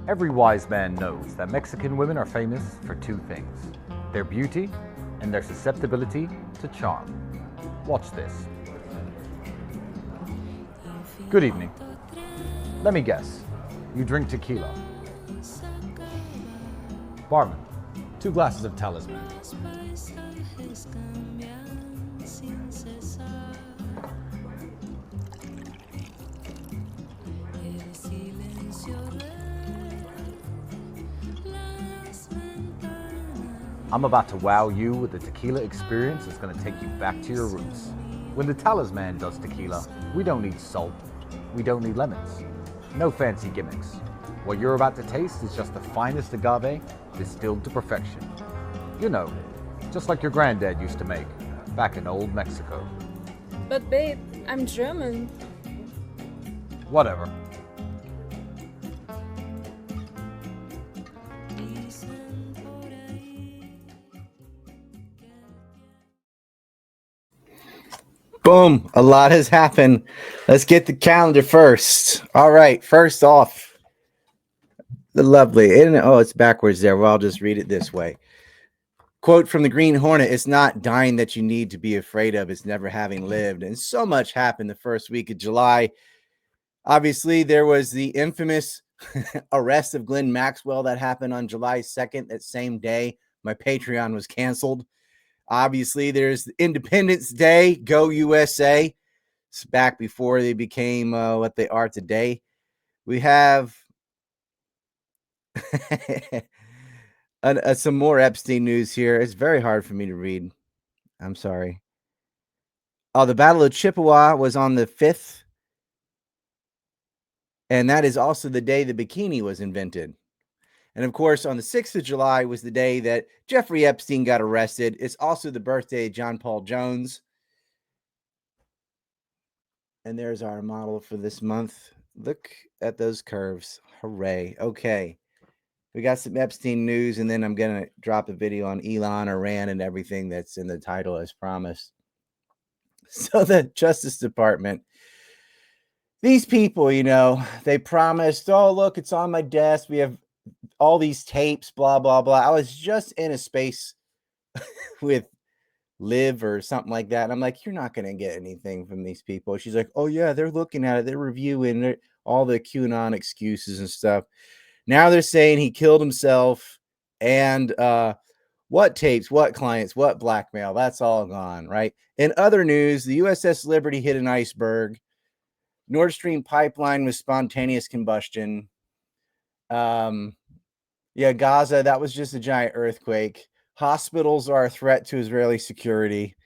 Every wise man knows that Mexican women are famous for two things: their beauty and their susceptibility to charm. Watch this. Good evening. Let me guess. You drink tequila. Barman, 2 glasses of talisman. I'm about to wow you with a tequila experience that's going to take you back to your roots. When the talisman does tequila, we don't need salt, we don't need lemons. No fancy gimmicks. What you're about to taste is just the finest agave distilled to perfection. You know, just like your granddad used to make back in old Mexico. But babe, I'm German. Whatever. Boom. A lot has happened. Let's get the calendar first. All right. First off, the lovely. It's backwards there. Well, I'll just read it this way. Quote from the Green Hornet: "It's not dying that you need to be afraid of. It's never having lived." And so much happened the first week of July. Obviously, there was the infamous arrest of Glenn Maxwell that happened on July 2nd. That same day, my Patreon was canceled. Obviously, there's Independence Day, Go USA. It's back before they became what they are today. We have some more Epstein news here. It's very hard for me to read. I'm sorry. Oh, the Battle of Chippewa was on the 5th. And that is also the day the bikini was invented. And of course, on the 6th of July was the day that Jeffrey Epstein got arrested. It's also the birthday of John Paul Jones. And there's our model for this month. Look at those curves. Hooray. Okay. We got some Epstein news, and then I'm going to drop a video on Elon, Iran, and everything that's in the title as promised. So the Justice Department, these people, they promised, oh, look, it's on my desk. We have all these tapes, blah, blah, blah. I was just in a space with Live or something like that. And I'm like, you're not going to get anything from these people. She's like, oh, yeah, they're looking at it. They're reviewing all the QAnon excuses and stuff. Now they're saying he killed himself. And what tapes, what clients, what blackmail, that's all gone, right? In other news, the USS Liberty hit an iceberg. Nord Stream pipeline was spontaneous combustion. Gaza, that was just a giant earthquake. Hospitals are a threat to Israeli security.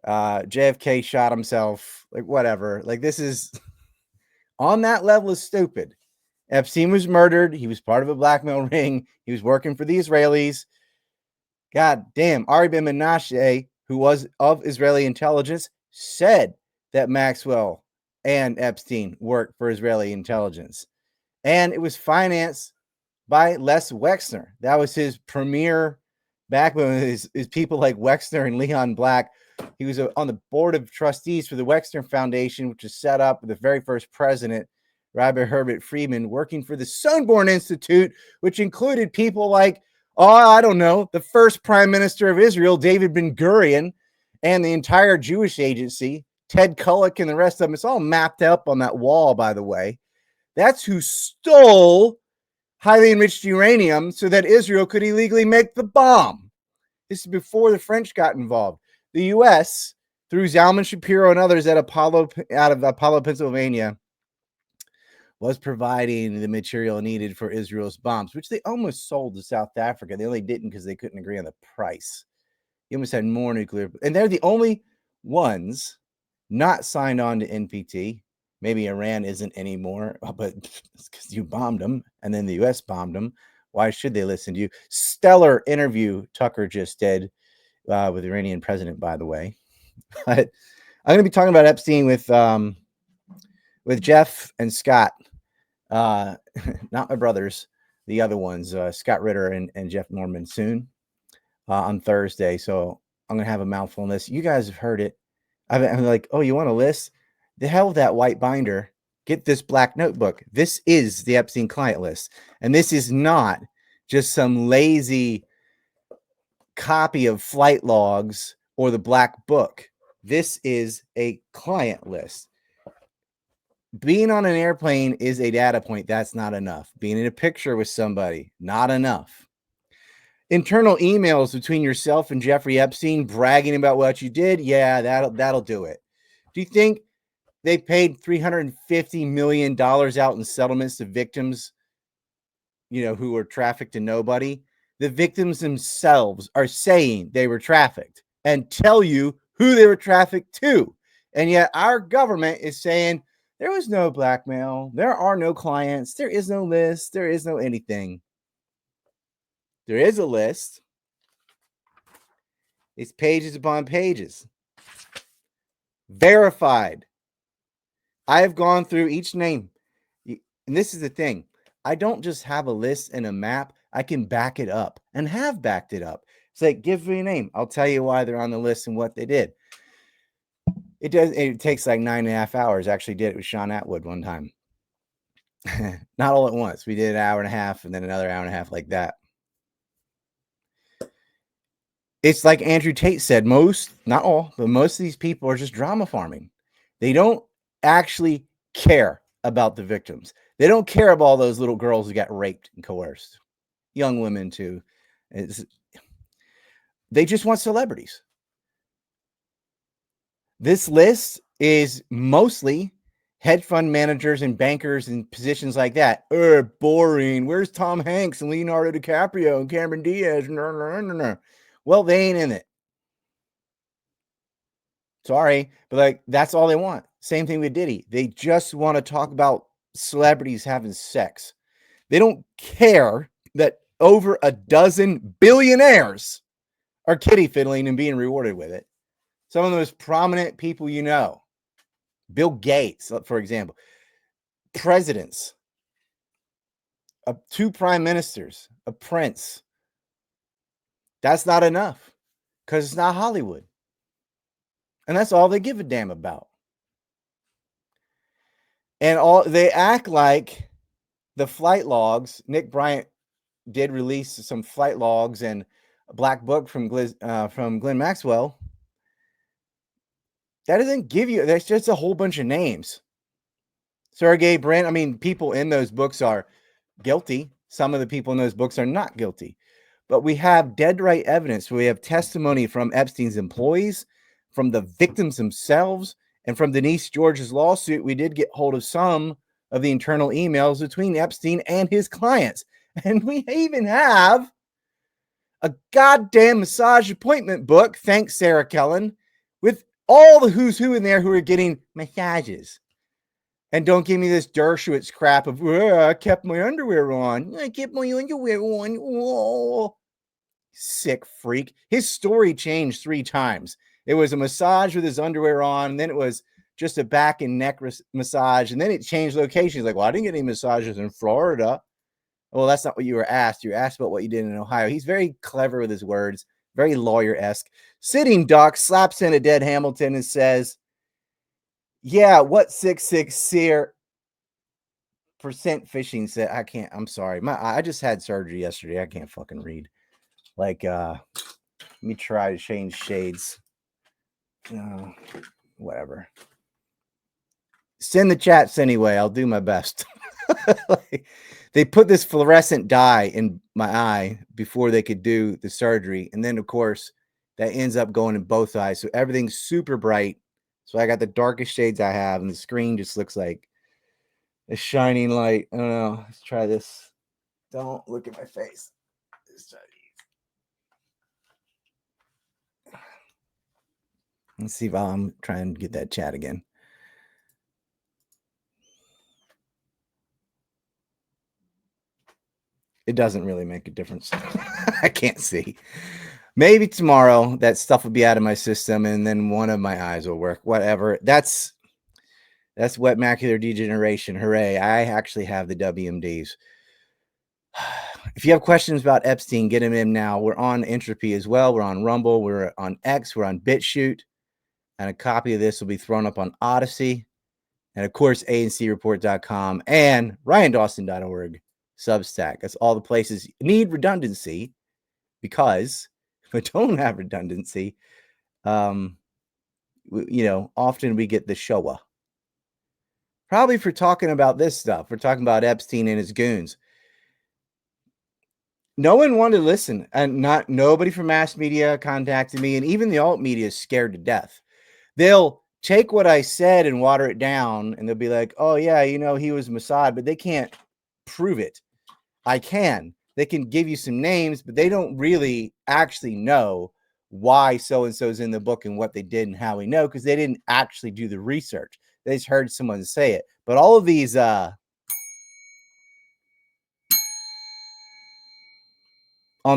JFK shot himself. Like, whatever. Like, this is on that level is stupid. Epstein was murdered. He was part of a blackmail ring. He was working for the Israelis. God damn. Ari Ben Menashe, who was of Israeli intelligence, said that Maxwell and Epstein worked for Israeli intelligence. And it was financed by Les Wexner. That was his premier backbone, is people like Wexner and Leon Black. He was on the board of trustees for the Wexner Foundation, which was set up with the very first president, Rabbi Herbert Friedman, working for the Sonborn Institute, which included people like, the first prime minister of Israel, David Ben-Gurion, and the entire Jewish agency, Ted Kulik and the rest of them. It's all mapped up on that wall, by the way. That's who stole highly enriched uranium so that Israel could illegally make the bomb. This is before the French got involved. The U.S., through Zalman Shapiro and others out of Apollo, Pennsylvania, was providing the material needed for Israel's bombs, which they almost sold to South Africa. They only didn't because they couldn't agree on the price. You almost had more nuclear. And they're the only ones not signed on to NPT. Maybe Iran isn't anymore, but it's because you bombed them, and then the U.S. bombed them. Why should they listen to you? Stellar interview Tucker just did with the Iranian president, by the way. But I'm going to be talking about Epstein with Jeff and Scott, not my brothers, the other ones, Scott Ritter and Jeff Norman, soon on Thursday. So I'm going to have a mouthful on this. You guys have heard it. I'm like, oh, you want a list? The hell with that white binder. get this black notebook. This is the Epstein client list. And this is not just some lazy copy of flight logs or the black book. This is a client list. Being on an airplane is a data point. That's not enough. Being in a picture with somebody, not enough. Internal emails between yourself and Jeffrey Epstein bragging about what you did. Yeah, that'll do it. Do you think they paid $350 million out in settlements to victims, who were trafficked to nobody? The victims themselves are saying they were trafficked and tell you who they were trafficked to. And yet our government is saying there was no blackmail. There are no clients. There is no list. There is no anything. There is a list. It's pages upon pages. Verified. I have gone through each name. And this is the thing. I don't just have a list and a map. I can back it up and have backed it up. It's like, give me a name. I'll tell you why they're on the list and what they did. It takes like 9.5 hours. I actually did it with Sean Atwood one time. Not all at once. We did an hour and a half and then another hour and a half like that. It's like Andrew Tate said, not all, but most of these people are just drama farming. They don't actually care about the victims. They don't care about all those little girls who got raped and coerced. Young women too. They just want celebrities. This list is mostly hedge fund managers and bankers and positions like that. Boring. Where's Tom Hanks and Leonardo DiCaprio and Cameron Diaz? Well, they ain't in it. Sorry, but that's all they want. Same thing with Diddy. They just want to talk about celebrities having sex. They don't care that over a dozen billionaires are kitty fiddling and being rewarded with it. Some of the most prominent people Bill Gates, for example, presidents, 2 prime ministers, a prince. That's not enough because it's not Hollywood. And that's all they give a damn about. And they act like the flight logs. Nick Bryant did release some flight logs and a black book from Glenn Maxwell. That doesn't give you, that's just a whole bunch of names. Sergey Brin, people in those books are guilty. Some of the people in those books are not guilty. But we have dead right evidence. We have testimony from Epstein's employees, from the victims themselves, and from Denise George's lawsuit. We did get hold of some of the internal emails between Epstein and his clients. And we even have a goddamn massage appointment book, thanks Sarah Kellen, with all the who's who in there who are getting massages. And don't give me this Dershowitz crap of, I kept my underwear on. I kept my underwear on. Whoa. Sick freak. His story changed 3 times. It was a massage with his underwear on, and then it was just a back and neck massage, and then it changed locations. Like, well, I didn't get any massages in Florida. Well, that's not what you were asked. You were asked about what you did in Ohio. He's very clever with his words, very lawyer-esque. Sitting duck slaps in a dead Hamilton and says, yeah, what 666% fishing said. I'm sorry. I just had surgery yesterday. I can't fucking read. Let me try to change shades. Whatever. Send the chats anyway. I'll do my best. They put this fluorescent dye in my eye before they could do the surgery. And then, of course, that ends up going in both eyes. So everything's super bright. So I got the darkest shades I have, and the screen just looks like a shining light. I don't know. Let's try this. Don't look at my face. Let's try these. Let's see if I'm trying to get that chat again. It doesn't really make a difference. I can't see. Maybe tomorrow that stuff will be out of my system and then one of my eyes will work. Whatever. That's wet macular degeneration. Hooray. I actually have the WMDs. If you have questions about Epstein, get them in now. We're on Entropy as well. We're on Rumble. We're on X. We're on BitChute. And a copy of this will be thrown up on Odyssey. And of course, ancreport.com and ryandawson.org, Substack. That's all the places need redundancy, because if we don't have redundancy, often we get the Shoah. Probably for talking about this stuff. We're talking about Epstein and his goons. No one wanted to listen, and nobody from mass media contacted me, and even the alt media is scared to death. They'll take what I said and water it down, and they'll be like, oh yeah, he was Mossad, but they can't prove it. I can. They can give you some names, but they don't really actually know why so-and-so's in the book and what they did and how we know, because they didn't actually do the research. They just heard someone say it. But all of these on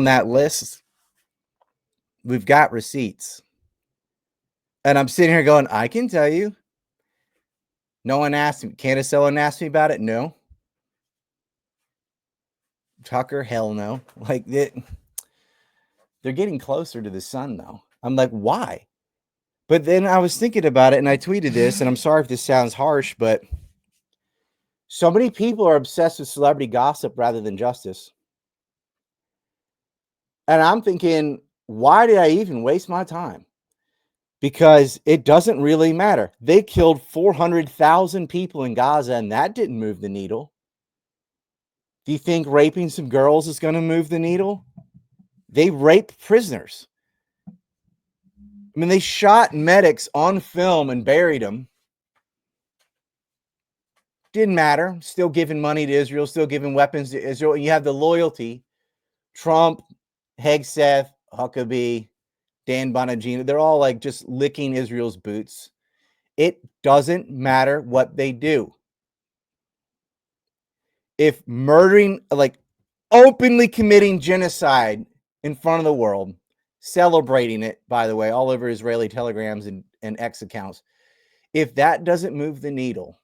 that list, we've got receipts. And I'm sitting here going, I can tell you. No one asked me. Candace Owen asked me about it? No. Tucker? Hell no. Like, they're getting closer to the sun, though. I'm like, why? But then I was thinking about it, and I tweeted this, and I'm sorry if this sounds harsh, but so many people are obsessed with celebrity gossip rather than justice. And I'm thinking, why did I even waste my time? Because it doesn't really matter. They killed 400,000 people in Gaza, and that didn't move the needle. Do you think raping some girls is going to move the needle? They raped prisoners. I mean, they shot medics on film and buried them. Didn't matter. Still giving money to Israel, still giving weapons to Israel. You have the loyalty. Trump, Hegseth, Huckabee, Dan Bonagina, they're all like just licking Israel's boots. It doesn't matter what they do. If murdering, like openly committing genocide in front of the world, celebrating it, by the way, all over Israeli telegrams and X accounts, if that doesn't move the needle,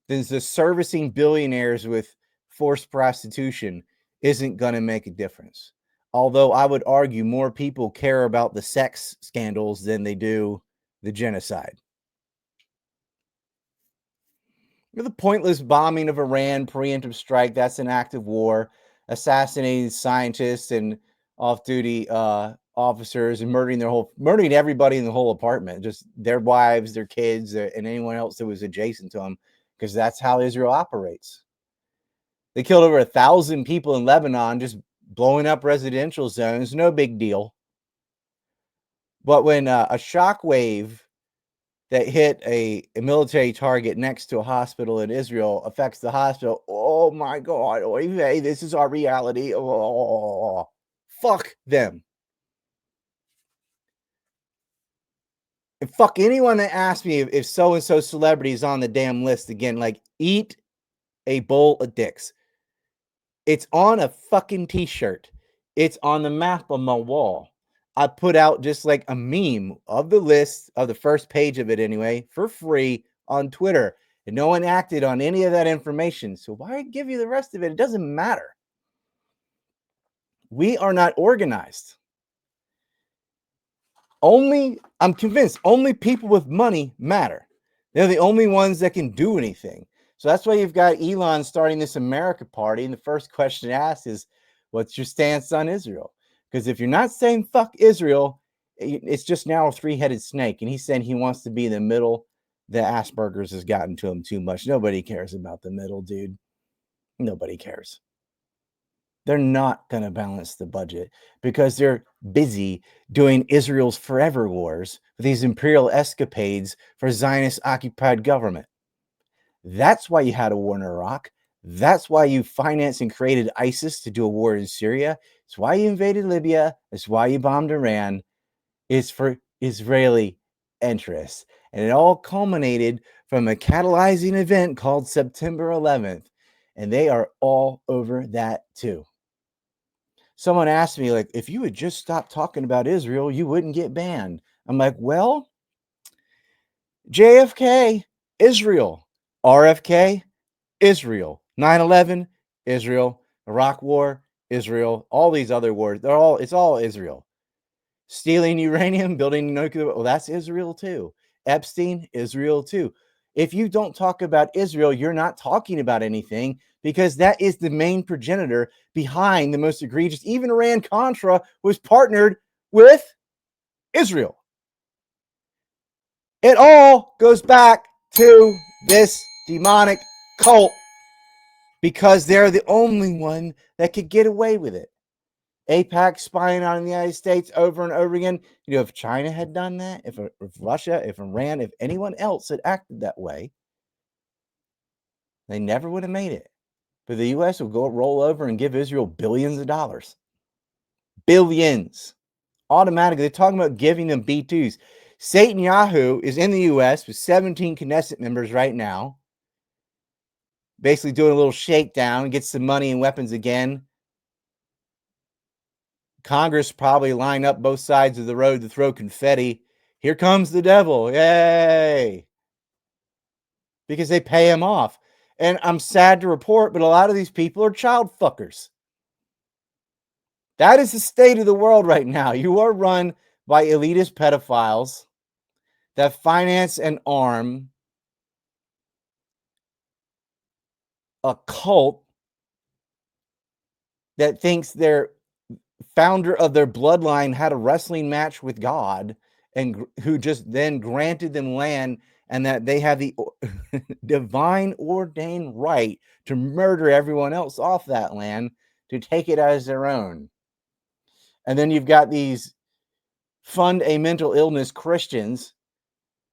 then the servicing billionaires with forced prostitution isn't going to make a difference. Although I would argue more people care about the sex scandals than they do the genocide. The pointless bombing of Iran, preemptive strike, that's an act of war. Assassinating scientists and off-duty officers and murdering everybody in the whole apartment, just their wives, their kids, and anyone else that was adjacent to them, because that's how Israel operates. They killed over 1,000 people in Lebanon, just blowing up residential zones, no big deal. But when a shockwave that hit a military target next to a hospital in Israel affects the hospital, oh my God, this is our reality. Oh, fuck them. And fuck anyone that asks me if so-and-so celebrity is on the damn list again, like, eat a bowl of dicks. It's on a fucking t-shirt. It's on the map on my wall. I put out just like a meme of the list, of the first page of it anyway, for free on Twitter. And no one acted on any of that information. So why give you the rest of it? It doesn't matter. We are not organized. I'm convinced only people with money matter. They're the only ones that can do anything. So that's why you've got Elon starting this America party. And the first question asked is, what's your stance on Israel? Because if you're not saying fuck Israel, it's just now a three-headed snake. And he's saying he wants to be in the middle. The Asperger's has gotten to him too much. Nobody cares about the middle, dude. Nobody cares. They're not going to balance the budget because they're busy doing Israel's forever wars with these imperial escapades for Zionist-occupied government. That's why you had a war in Iraq. That's why you financed and created ISIS to do a war in Syria. It's why you invaded Libya. It's why you bombed Iran. It's for Israeli interests. And it all culminated from a catalyzing event called September 11th. And they are all over that too. Someone asked me, like, if you would just stop talking about Israel, you wouldn't get banned. I'm like, well, JFK, Israel. RFK, Israel. 9/11, Israel. Iraq War, Israel. All these other wars, it's all Israel. Stealing uranium, building nuclear, well, that's Israel too. Epstein, Israel too. If you don't talk about Israel, you're not talking about anything, because that is the main progenitor behind the most egregious. Even Iran-Contra was partnered with Israel. It all goes back to this demonic cult, because they're the only one that could get away with it. AIPAC spying on the United States over and over again. You know, if China had done that, if Russia, if Iran, if anyone else had acted that way, they never would have made it. But the U.S. will go roll over and give Israel billions of dollars. Billions. Automatically. They're talking about giving them B-2s. Satan Yahoo is in the U.S. with 17 Knesset members right now, basically doing a little shakedown, gets some money and weapons again. Congress probably line up both sides of the road to throw confetti. Here comes the devil. Yay. Because they pay him off. And I'm sad to report, but a lot of these people are child fuckers. That is the state of the world right now. You are run by elitist pedophiles that finance and arm a cult that thinks their founder of their bloodline had a wrestling match with God, and who just then granted them land, and that they have the divine ordained right to murder everyone else off that land, to take it as their own. And then you've got these fund a mental illness Christians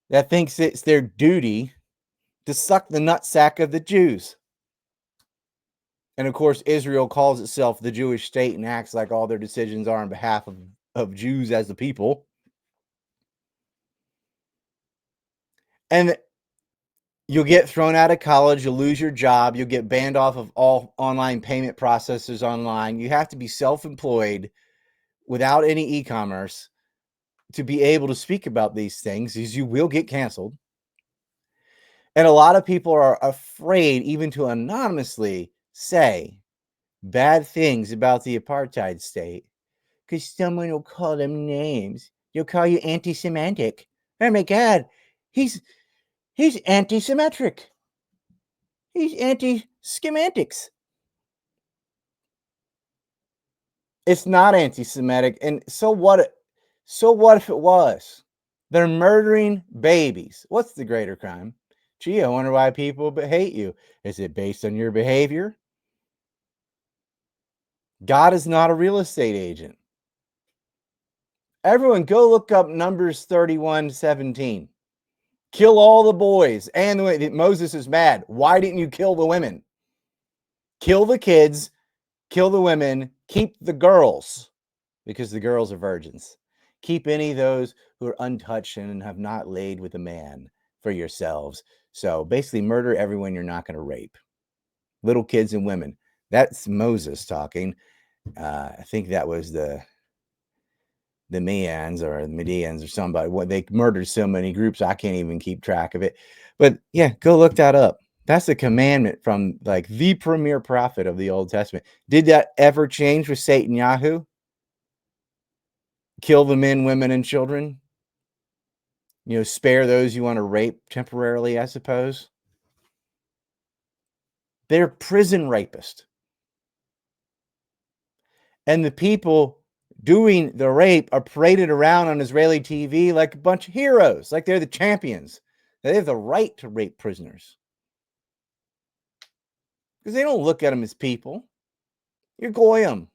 that thinks it's their duty to suck the nutsack of the Jews. And of course, Israel calls itself the Jewish state and acts like all their decisions are on behalf of Jews as the people. And you'll get thrown out of college, you'll lose your job, you'll get banned off of all online payment processors online. You have to be self-employed without any e-commerce to be able to speak about these things, as you will get canceled. And a lot of people are afraid even to anonymously say bad things about the apartheid state, because someone will call them names. They'll call you anti-Semitic. Oh my God, he's anti-symmetric. He's anti-schematics. It's not anti-Semitic, and so what? So what if it was? They're murdering babies. What's the greater crime? Gee, I wonder why people hate you. Is it based on your behavior? God is not a real estate agent. Everyone go look up Numbers 31:17. Kill all the boys. And Moses is mad. Why didn't you kill the women? Kill the kids, kill the women, keep the girls, because the girls are virgins. Keep any of those who are untouched and have not laid with a man for yourselves. So basically murder everyone you're not going to rape. Little kids and women. That's Moses talking. I think that was the Mayans or the Medians or somebody. What, they murdered so many groups, I can't even keep track of it. But yeah, go look that up. That's a commandment from like the premier prophet of the Old Testament. Did that ever change with Satan Yahoo? Kill the men, women, and children. You know, spare those you want to rape temporarily, I suppose. They're prison rapists. And the people doing the rape are paraded around on Israeli TV like a bunch of heroes, like they're the champions. They have the right to rape prisoners, because they don't look at them as people. You're goyim.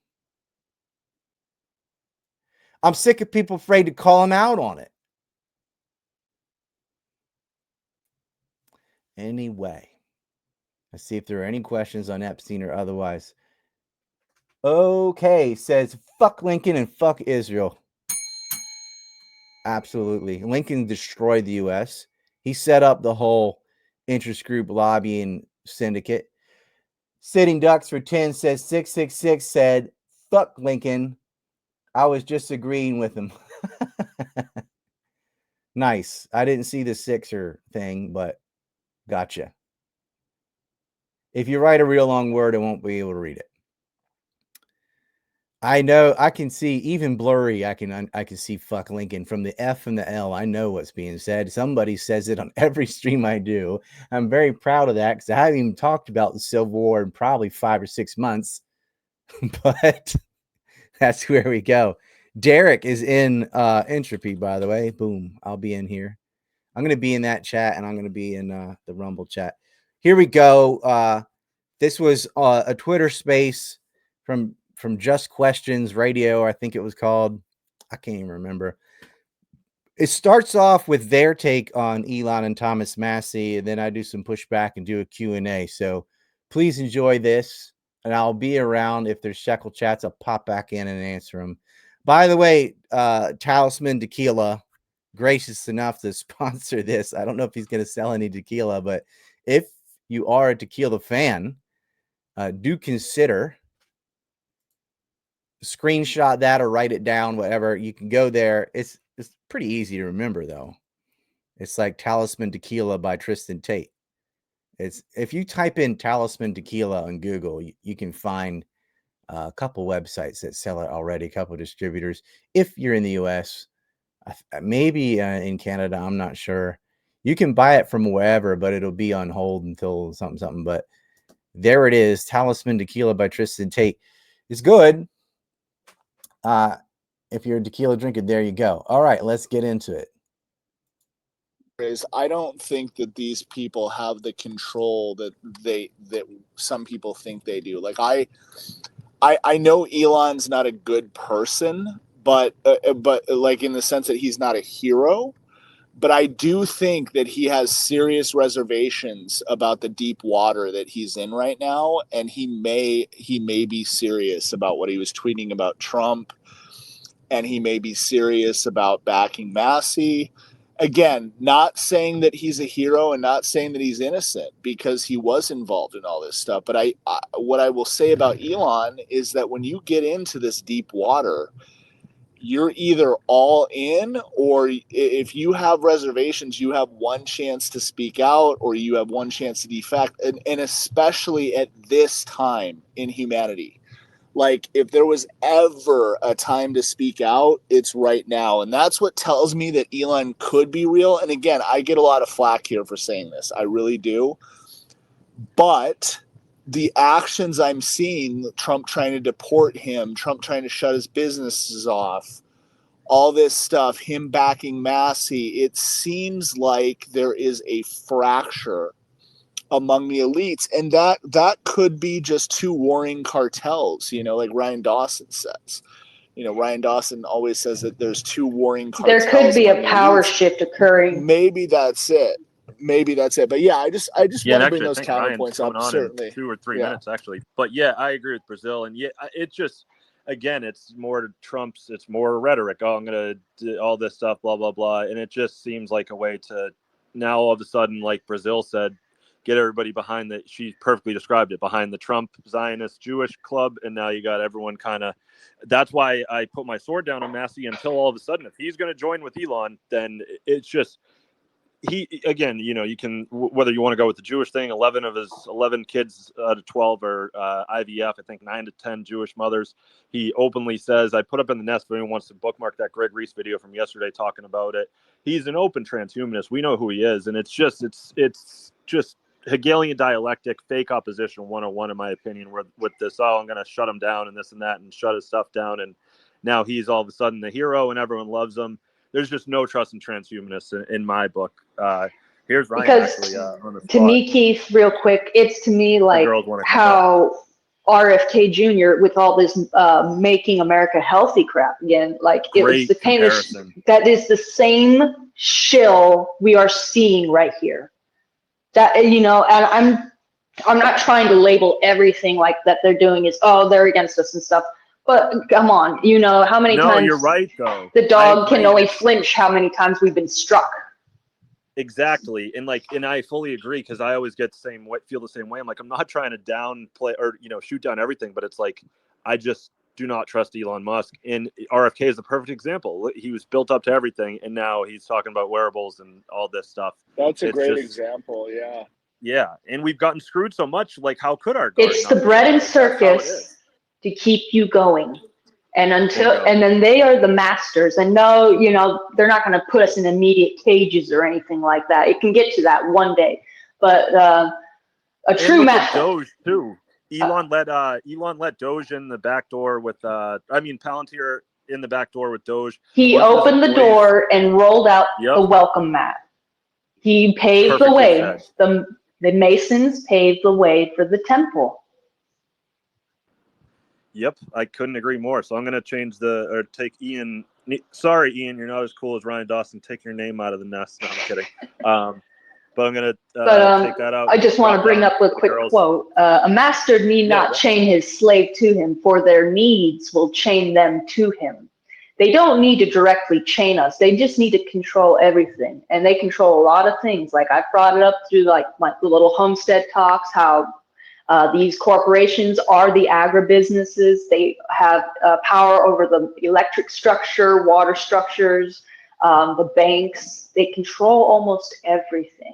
I'm sick of people afraid to call them out on it. Anyway, let's see if there are any questions on Epstein or otherwise. Okay, says fuck Lincoln and fuck Israel. Absolutely. Lincoln destroyed the U.S. He set up the whole interest group lobbying syndicate. Sitting Ducks for 10 says 666 said, fuck Lincoln. I was just agreeing with him. Nice. I didn't see the Sixer thing, but gotcha. If you write a real long word, I won't be able to read it. I know I can see even blurry. I can see fuck Lincoln from the F and the L. I know what's being said. Somebody says it on every stream I do. I'm very proud of that because I haven't even talked about the Civil War in probably 5 or 6 months. But that's where we go. Derek is in Entropy, by the way. Boom. I'll be in here. I'm going to be in that chat, and I'm going to be in the Rumble chat. Here we go. This was a Twitter space from Just Questions Radio, I think it was called. I can't even remember. It starts off with their take on Elon and Thomas Massie, and then I do some pushback and do a Q&A. So please enjoy this, and I'll be around. If there's Shekel chats, I'll pop back in and answer them. By the way, Talisman Tequila, gracious enough to sponsor this. I don't know if he's going to sell any tequila, but if you are a tequila fan, do consider screenshot that or write it down, whatever. You can go there. It's pretty easy to remember, though. It's like Talisman Tequila by Tristan Tate. It's if you type in Talisman Tequila on Google, you can find a couple websites that sell it already, a couple distributors. If you're in the US, maybe in Canada, I'm not sure. You can buy it from wherever, but it'll be on hold until something. But there it is, Talisman Tequila by Tristan Tate. It's good. If you're a tequila drinker, there you go. All right, let's get into it. I don't think that these people have the control that some people think they do. Like I know Elon's not a good person, but like in the sense that he's not a hero. But I do think that he has serious reservations about the deep water that he's in right now, and he may be serious about what he was tweeting about Trump, and he may be serious about backing Massie. Again, not saying that he's a hero and not saying that he's innocent, because he was involved in all this stuff. But what I will say about Elon is that when you get into this deep water, you're either all in, or if you have reservations, you have one chance to speak out, or you have one chance to defect. And especially at this time in humanity, like if there was ever a time to speak out, it's right now. And that's what tells me that Elon could be real. And again, I get a lot of flack here for saying this. I really do. But the actions I'm seeing, Trump trying to deport him, Trump trying to shut his businesses off, all this stuff, him backing Massie, it seems like there is a fracture among the elites, and that could be just two warring cartels, like Ryan Dawson says. Ryan Dawson always says that there's two warring cartels. There could be a power shift occurring. Maybe that's it. But yeah, I just want to bring those counterpoints up. Certainly, 2 or 3 minutes actually. But yeah, I agree with Brazil, and yeah, it just, again, it's more Trump's. It's more rhetoric. Oh, I'm gonna do all this stuff, blah blah blah, and it just seems like a way to now all of a sudden, like Brazil said, get everybody behind the. She perfectly described it, behind the Trump Zionist Jewish club, and now you got everyone kind of. That's why I put my sword down on Massie until all of a sudden, if he's going to join with Elon, then it's just. He again, you can, whether you want to go with the Jewish thing, 11 of his 11 kids out of 12 are IVF. I think 9 to 10 Jewish mothers. He openly says, I put up in the nest if anyone wants to bookmark that Greg Reese video from yesterday talking about it. He's an open transhumanist. We know who he is, and it's just Hegelian dialectic, fake opposition 101 in my opinion. With this, I'm going to shut him down and this and that, and shut his stuff down, and now he's all of a sudden the hero and everyone loves him. There's just no trust in transhumanists in my book. Here's Ryan because on the spot. To me, Keith, real quick, it's to me like how RFK Jr. with all this making America healthy crap again. Like it's the kind of that is the same shill we are seeing right here. That and I'm not trying to label everything like that they're doing is they're against us and stuff. But come on, how many times? No, you're right, though. The dog can only flinch how many times we've been struck. Exactly, and I fully agree, because I always feel the same way. I'm like, I'm not trying to downplay or shoot down everything, but it's like I just do not trust Elon Musk. And RFK is the perfect example. He was built up to everything, and now he's talking about wearables and all this stuff. That's a great example. Yeah. Yeah, and we've gotten screwed so much. Like, how could our guard? It's the bread and circus to keep you going. And then they are the masters. And no, you know, they're not going to put us in immediate cages or anything like that. It can get to that one day, but a true master. Doge too. Elon let Doge in the back door with Palantir in the back door with Doge. He opened the door and rolled out the welcome mat. He paved the way. The Masons paved the way for the temple. Yep, I couldn't agree more. So I'm going to take Ian. Sorry, Ian, you're not as cool as Ryan Dawson. Take your name out of the nest. No, I'm kidding. But I'm going to take that out. I just want to bring up a quick quote. A master need not chain his slave to him, for their needs will chain them to him. They don't need to directly chain us. They just need to control everything. And they control a lot of things. Like I brought it up through like the little homestead talks, how these corporations are the agribusinesses. They have power over the electric structure, water structures, the banks. They control almost everything.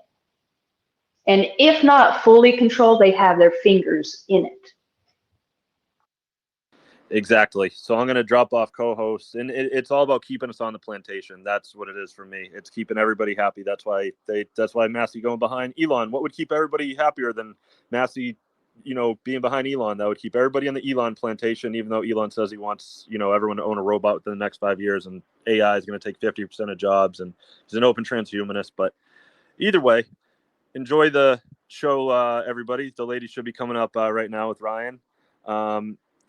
And if not fully controlled, they have their fingers in it. Exactly. So I'm going to drop off co-hosts, and it's all about keeping us on the plantation. That's what it is for me. It's keeping everybody happy. That's why Massie going behind Elon. What would keep everybody happier than Massie, you know, being behind Elon? That would keep everybody on the Elon plantation, even though Elon says he wants, you know, everyone to own a robot within the next 5 years, and AI is going to take 50% of jobs, and he's an open transhumanist. But either way, enjoy the show, everybody. The lady should be coming up right now with Ryan.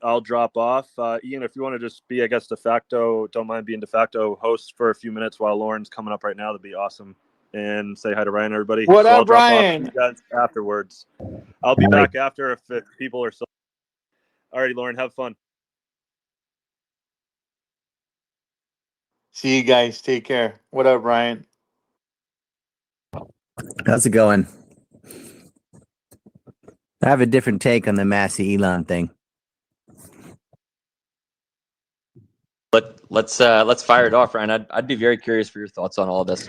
I'll drop off. Ian, if you want to just be, I guess, don't mind being de facto host for a few minutes while Lauren's coming up right now, that'd be awesome. And say hi to Ryan, everybody. What up, I'll drop Ryan? off to you guys afterwards. I'll be back after if people are still. Alrighty, Lauren, have fun. See you guys. Take care. What up, Ryan? How's it going? I have a different take on the Massie Elon thing. Let's fire it off, Ryan. I'd be very curious for your thoughts on all of this.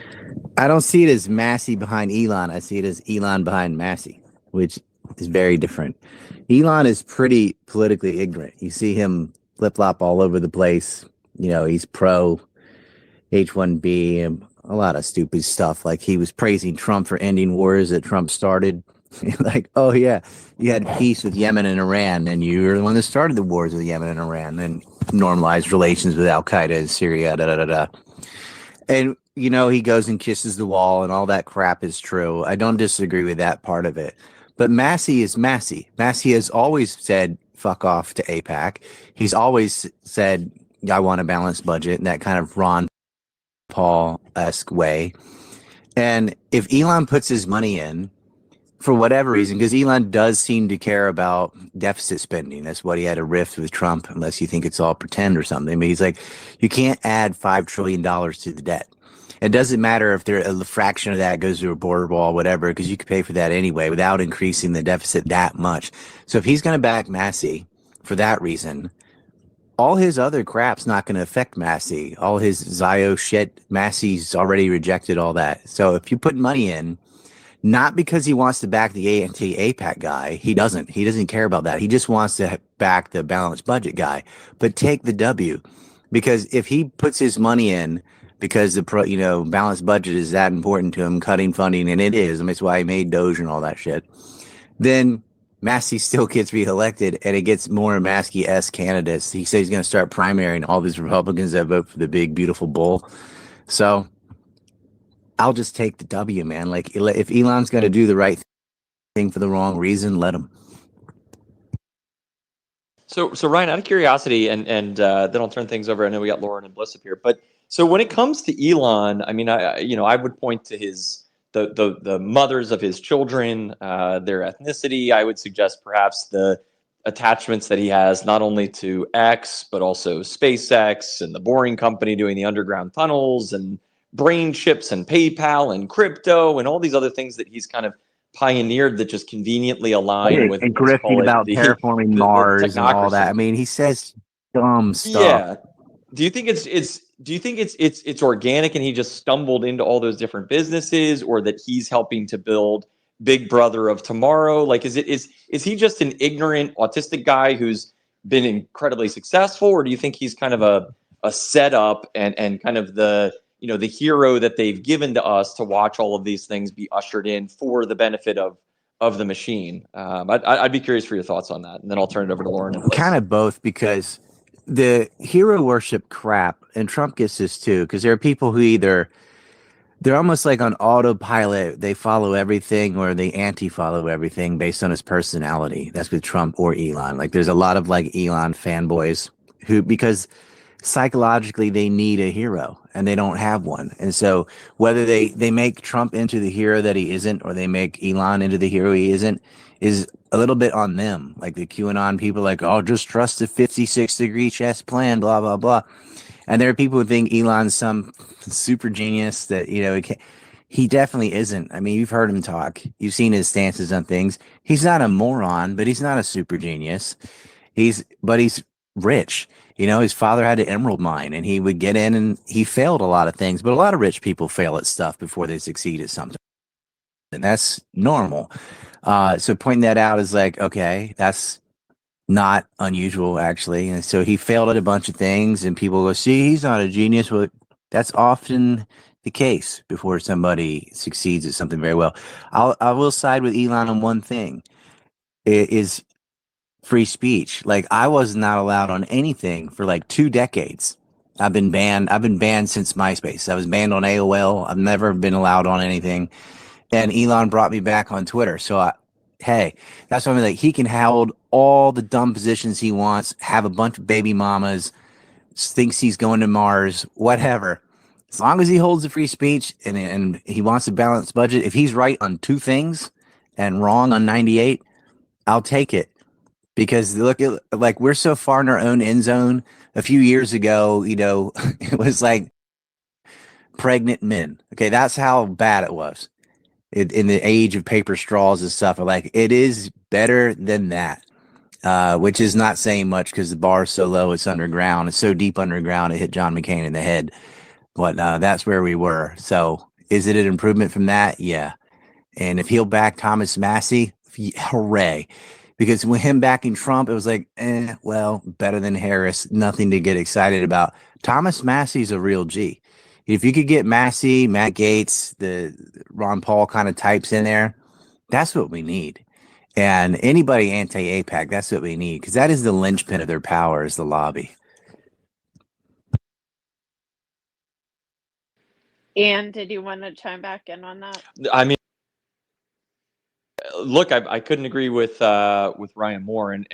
I don't see it as Massie behind Elon. I see it as Elon behind Massie, which is very different. Elon is pretty politically ignorant. You see him flip-flop all over the place. You know, he's pro H-1B and a lot of stupid stuff. Like he was praising Trump for ending wars that Trump started. Like, oh yeah, you had peace with Yemen and Iran, and you were the one that started the wars with Yemen and Iran, and normalized relations with Al Qaeda in Syria, And you know, he goes and kisses the wall, and all that crap is true. I don't disagree with that part of it. But Massie is Massie. Massie has always said fuck off to AIPAC. He's always said, I want a balanced budget, in that kind of Ron Paul-esque way. And if Elon puts his money in, for whatever reason, because Elon does seem to care about deficit spending. That's what he had a rift with Trump, unless you think it's all pretend or something. But he's like, you can't add $5 trillion to the debt. It doesn't matter if a fraction of that goes to a border wall, whatever, because you could pay for that anyway without increasing the deficit that much. So if he's going to back Massie for that reason, all his other crap's not going to affect Massie. All his Zio shit, Massie's already rejected all that. So if you put money in, not because he wants to back the anti-AIPAC guy. He doesn't care about that. He just wants to back the balanced budget guy. But take the W, because if he puts his money in because the balanced budget is that important to him, cutting funding, and it is. I mean, that's why he made Doge and all that shit. Then Massie still gets reelected, and it gets more Massie-esque candidates. He says he's going to start primarying all these Republicans that vote for the big, beautiful bull. So I'll just take the W, man. Like, if Elon's going to do the right thing for the wrong reason, let him. So Ryan, out of curiosity, and then I'll turn things over. I know we got Lauren and Bliss up here, but so when it comes to Elon, I mean, I would point to the mothers of his children, their ethnicity. I would suggest perhaps the attachments that he has not only to X but also SpaceX and the Boring Company doing the underground tunnels and brain chips and PayPal and crypto and all these other things that he's kind of pioneered that just conveniently align with and grifting about terraforming Mars and all that. I mean, he says dumb stuff. Yeah. Do you think it's organic and he just stumbled into all those different businesses, or that he's helping to build Big Brother of tomorrow? Like, is he just an ignorant autistic guy who's been incredibly successful, or do you think he's kind of a setup and kind of the the hero that they've given to us to watch all of these things be ushered in for the benefit of the machine? I'd be curious for your thoughts on that, and then I'll turn it over to Lauren. Kind of both, because the hero worship crap, and Trump gets this too, because there are people who either they're almost like on autopilot, they follow everything, or they anti-follow everything based on his personality. That's with Trump or Elon. Like there's a lot of like Elon fanboys who, because psychologically they need a hero and they don't have one. And so whether they make Trump into the hero that he isn't, or they make Elon into the hero he isn't, is a little bit on them. Like the QAnon people, like, oh, just trust the 56-degree chess plan, blah blah blah. And there are people who think Elon's some super genius that he definitely isn't. I mean, you've heard him talk, you've seen his stances on things. He's not a moron, but he's not a super genius. He's rich. His father had an emerald mine, and he would get in, and he failed a lot of things. But a lot of rich people fail at stuff before they succeed at something, and that's normal. So pointing that out is like, okay, that's not unusual, actually. And so he failed at a bunch of things, and people go, see, he's not a genius. Well, that's often the case before somebody succeeds at something very well. I will side with Elon on one thing. It is free speech. Like, I was not allowed on anything for like 2 decades. I've been banned since MySpace. I was banned on AOL. I've never been allowed on anything. And Elon brought me back on Twitter. So hey, that's what I mean. Like, he can hold all the dumb positions he wants, have a bunch of baby mamas, thinks he's going to Mars, whatever. As long as he holds the free speech and he wants a balanced budget, if he's right on 2 things and wrong on 98, I'll take it. Because look at, like, we're so far in our own end zone. A few years ago, it was like pregnant men. Okay, that's how bad it was. In the age of paper straws and stuff. Like, it is better than that, which is not saying much because the bar is so low, it's underground. It's so deep underground, it hit John McCain in the head. But that's where we were. So is it an improvement from that? Yeah. And if he'll back Thomas Massie, hooray. Because with him backing Trump, it was like, well, better than Harris. Nothing to get excited about. Thomas Massie's a real G. If you could get Massie, Matt Gaetz, the Ron Paul kind of types in there, that's what we need. And anybody anti-AIPAC, that's what we need. Because that is the linchpin of their power, is the lobby. Ian, did you want to chime back in on that? I mean, look, I couldn't agree with Ryan more, and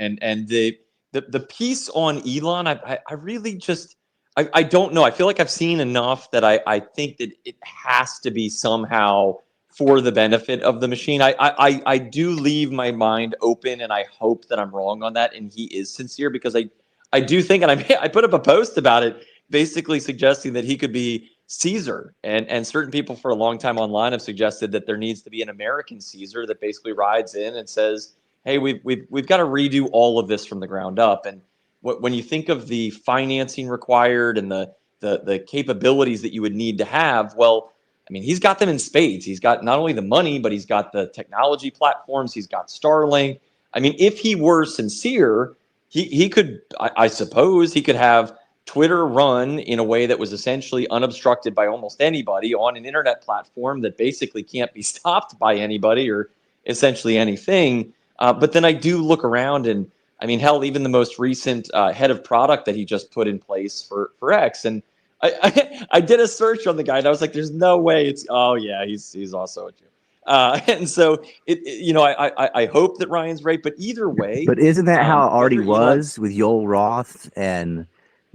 the piece on Elon, I really just I don't know. I feel like I've seen enough that I think that it has to be somehow for the benefit of the machine. I do leave my mind open, and I hope that I'm wrong on that, and he is sincere, because I do think, and I put up a post about it, basically suggesting that he could be Caesar, and certain people for a long time online have suggested that there needs to be an American Caesar that basically rides in and says, hey, we've got to redo all of this from the ground up. And when you think of the financing required and the capabilities that you would need to have, well, I mean, he's got them in spades. He's got not only the money, but he's got the technology platforms. He's got Starlink. I mean, if he were sincere, he could, I suppose, he could have Twitter run in a way that was essentially unobstructed by almost anybody on an internet platform that basically can't be stopped by anybody or essentially anything. But then I do look around, and I mean, hell, even the most recent head of product that he just put in place for X, and I did a search on the guy, and I was like, "There's no way it's." Oh yeah, he's also a Jew, and so I hope that Ryan's right, but either way. But isn't that how it already was with Yoel Roth and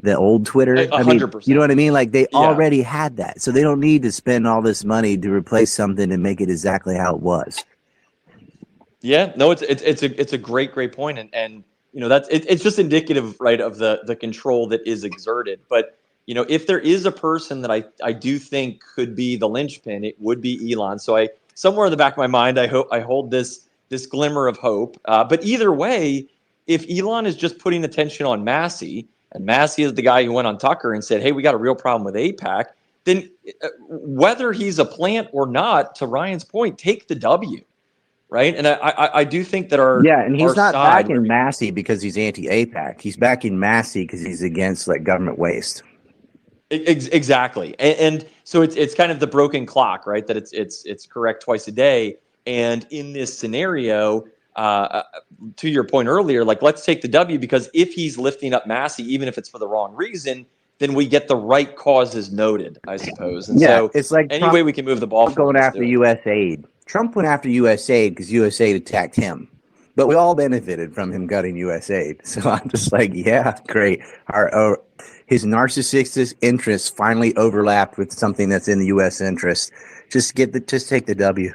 the old Twitter? 100%. You know what I mean? Like, they already had that, so they don't need to spend all this money to replace something and make it exactly how it was. Yeah, no, it's a great point, and that's it's just indicative, right, of the control that is exerted. But if there is a person that I do think could be the linchpin, it would be Elon. So somewhere in the back of my mind, I hold this glimmer of hope. But either way, if Elon is just putting attention on Massie, and Massie is the guy who went on Tucker and said, hey, we got a real problem with AIPAC, then whether he's a plant or not, to Ryan's point, take the W. right? And I do think that and he's our not side, backing Massie because he's anti-APAC. He's backing Massie because he's against like government waste. Exactly, and so it's kind of the broken clock, right? That it's correct twice a day, and in this scenario, to your point earlier, like let's take the W, because if he's lifting up Massie, even if it's for the wrong reason, then we get the right causes noted, I suppose. And so it's like any Trump way we can move the ball forward, going after U.S. aid. Trump went after U.S. aid because U.S. aid attacked him, but we all benefited from him gutting U.S. aid. So I'm just like, yeah, great. His narcissistic interests finally overlapped with something that's in the U.S. interest. Just take the W.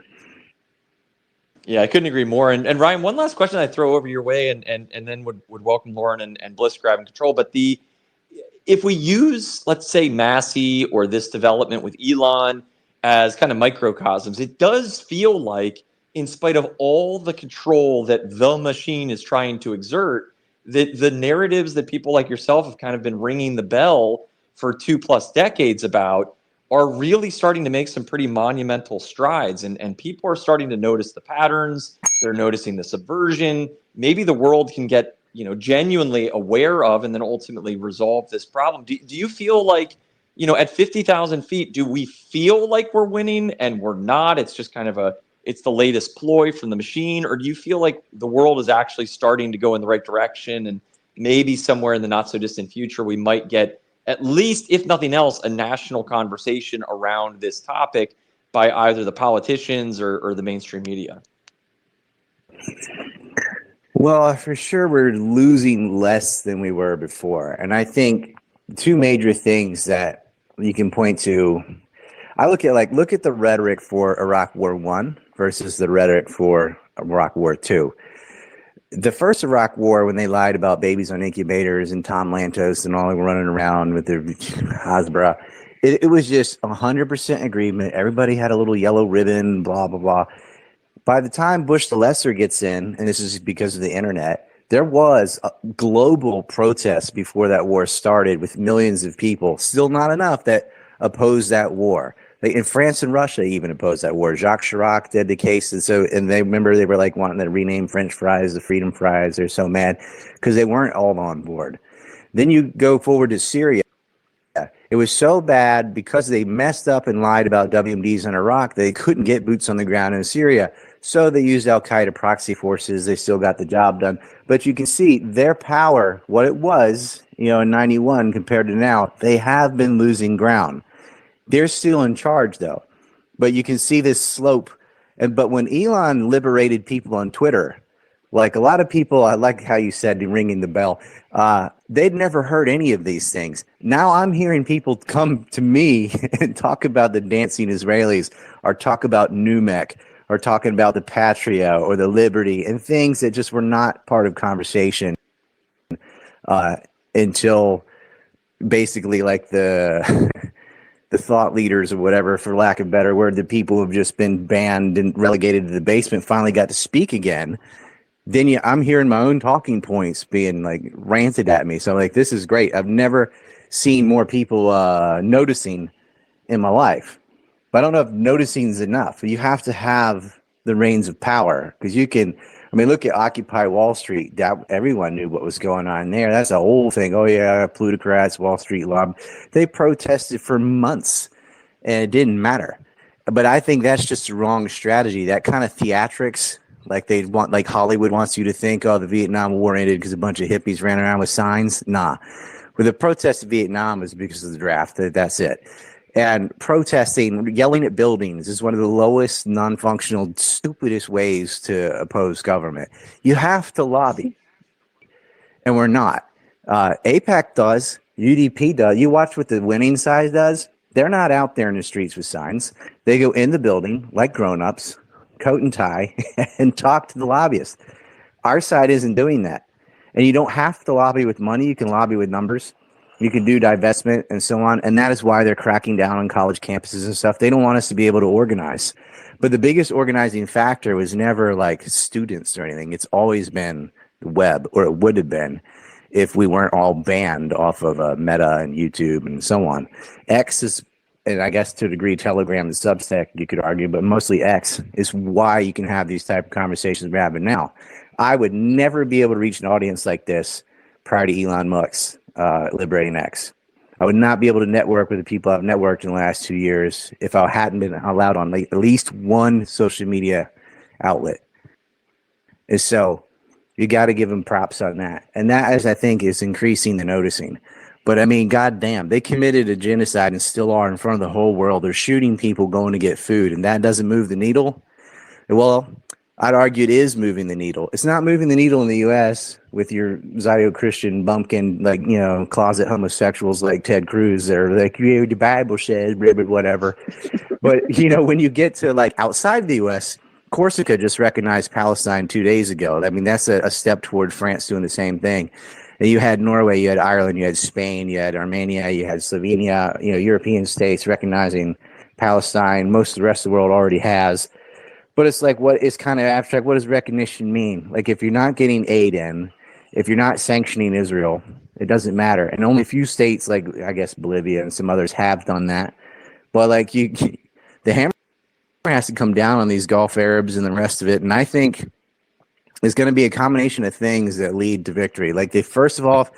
Yeah, I couldn't agree more. And Ryan, one last question I throw over your way, and then would welcome Lauren and Bliss grabbing control. But if we use, let's say, Massie or this development with Elon as kind of microcosms, it does feel like, in spite of all the control that the machine is trying to exert, that the narratives that people like yourself have kind of been ringing the bell for 2+ decades about are really starting to make some pretty monumental strides. And people are starting to notice the patterns. They're noticing the subversion. Maybe the world can get, genuinely aware of and then ultimately resolve this problem. Do you feel like, at 50,000 feet, do we feel like we're winning and we're not? It's just kind of it's the latest ploy from the machine? Or do you feel like the world is actually starting to go in the right direction, and maybe somewhere in the not so distant future, we might get, at least, if nothing else, a national conversation around this topic by either the politicians or the mainstream media? Well, for sure, we're losing less than we were before. And I think two major things that you can point to, I look at the rhetoric for Iraq War I versus the rhetoric for Iraq War II. The first Iraq War, when they lied about babies on incubators and Tom Lantos and all running around with their Hasbara, it was just 100% agreement. Everybody had a little yellow ribbon, blah, blah, blah. By the time Bush the Lesser gets in, and this is because of the internet, there was a global protest before that war started with millions of people, still not enough, that opposed that war. In France and Russia even opposed that war. Jacques Chirac did the case, and they were like wanting to rename French fries the freedom fries. They're so mad because they weren't all on board. Then you go forward to Syria. It was so bad because they messed up and lied about WMDs in Iraq, they couldn't get boots on the ground in Syria. So they used al-Qaeda proxy forces. They still got the job done. But you can see their power, what it was, in 91 compared to now, they have been losing ground. They're still in charge, though. But you can see this slope. But when Elon liberated people on Twitter, like a lot of people, I like how you said ringing the bell, they'd never heard any of these things. Now I'm hearing people come to me and talk about the dancing Israelis, or talk about NUMEC, or talking about the Patria or the Liberty, and things that just were not part of conversation until basically like the thought leaders or whatever, for lack of a better word, the people who have just been banned and relegated to the basement finally got to speak again. Then I'm hearing my own talking points being like ranted at me. So like, this is great. I've never seen more people noticing in my life. But I don't know if noticing is enough. You have to have the reins of power, because look at Occupy Wall Street. Everyone knew what was going on there. That's the whole thing. Oh yeah, plutocrats, Wall Street lobby. They protested for months and it didn't matter. But I think that's just the wrong strategy. That kind of theatrics, like Hollywood wants you to think, oh, the Vietnam War ended because a bunch of hippies ran around with signs. Nah. With the protest in Vietnam is because of the draft. That's it. And protesting, yelling at buildings is one of the lowest, non-functional, stupidest ways to oppose government. You have to lobby, and we're not. AIPAC does, UDP does. You watch what the winning side does. They're not out there in the streets with signs. They go in the building like grown-ups, coat and tie, and talk to the lobbyists. Our side isn't doing that. And you don't have to lobby with money. You can lobby with numbers. You can do divestment and so on. And that is why they're cracking down on college campuses and stuff. They don't want us to be able to organize. But the biggest organizing factor was never like students or anything. It's always been the web, or it would have been if we weren't all banned off of Meta and YouTube and so on. X and I guess to a degree Telegram and Substack, you could argue, but mostly X is why you can have these type of conversations we're having now. I would never be able to reach an audience like this prior to Elon Musk's liberating X. I would not be able to network with the people I've networked in the last 2 years if I hadn't been allowed on at least one social media outlet. And so you got to give them props on that. And that, as I think, is increasing the noticing. But I mean, goddamn, they committed a genocide and still are in front of the whole world. They're shooting people going to get food, and that doesn't move the needle. Well, I'd argue it is moving the needle. It's not moving the needle in the U.S. with your Zio-Christian bumpkin, like, you know, closet homosexuals like Ted Cruz. They're like, the Bible says, whatever. But, you know, when you get to like outside the U.S., Corsica just recognized Palestine 2 days ago. I mean, that's a step toward France doing the same thing. And you had Norway, you had Ireland, you had Spain, you had Armenia, you had Slovenia, you know, European states recognizing Palestine. Most of the rest of the world already has. But it's like, what is kind of abstract? What does recognition mean? Like, if you're not getting aid in, if you're not sanctioning Israel, it doesn't matter. And only a few states, like I guess Bolivia and some others, have done that. But like, the hammer has to come down on these Gulf Arabs and the rest of it. And I think it's going to be a combination of things that lead to victory. Like, first of all,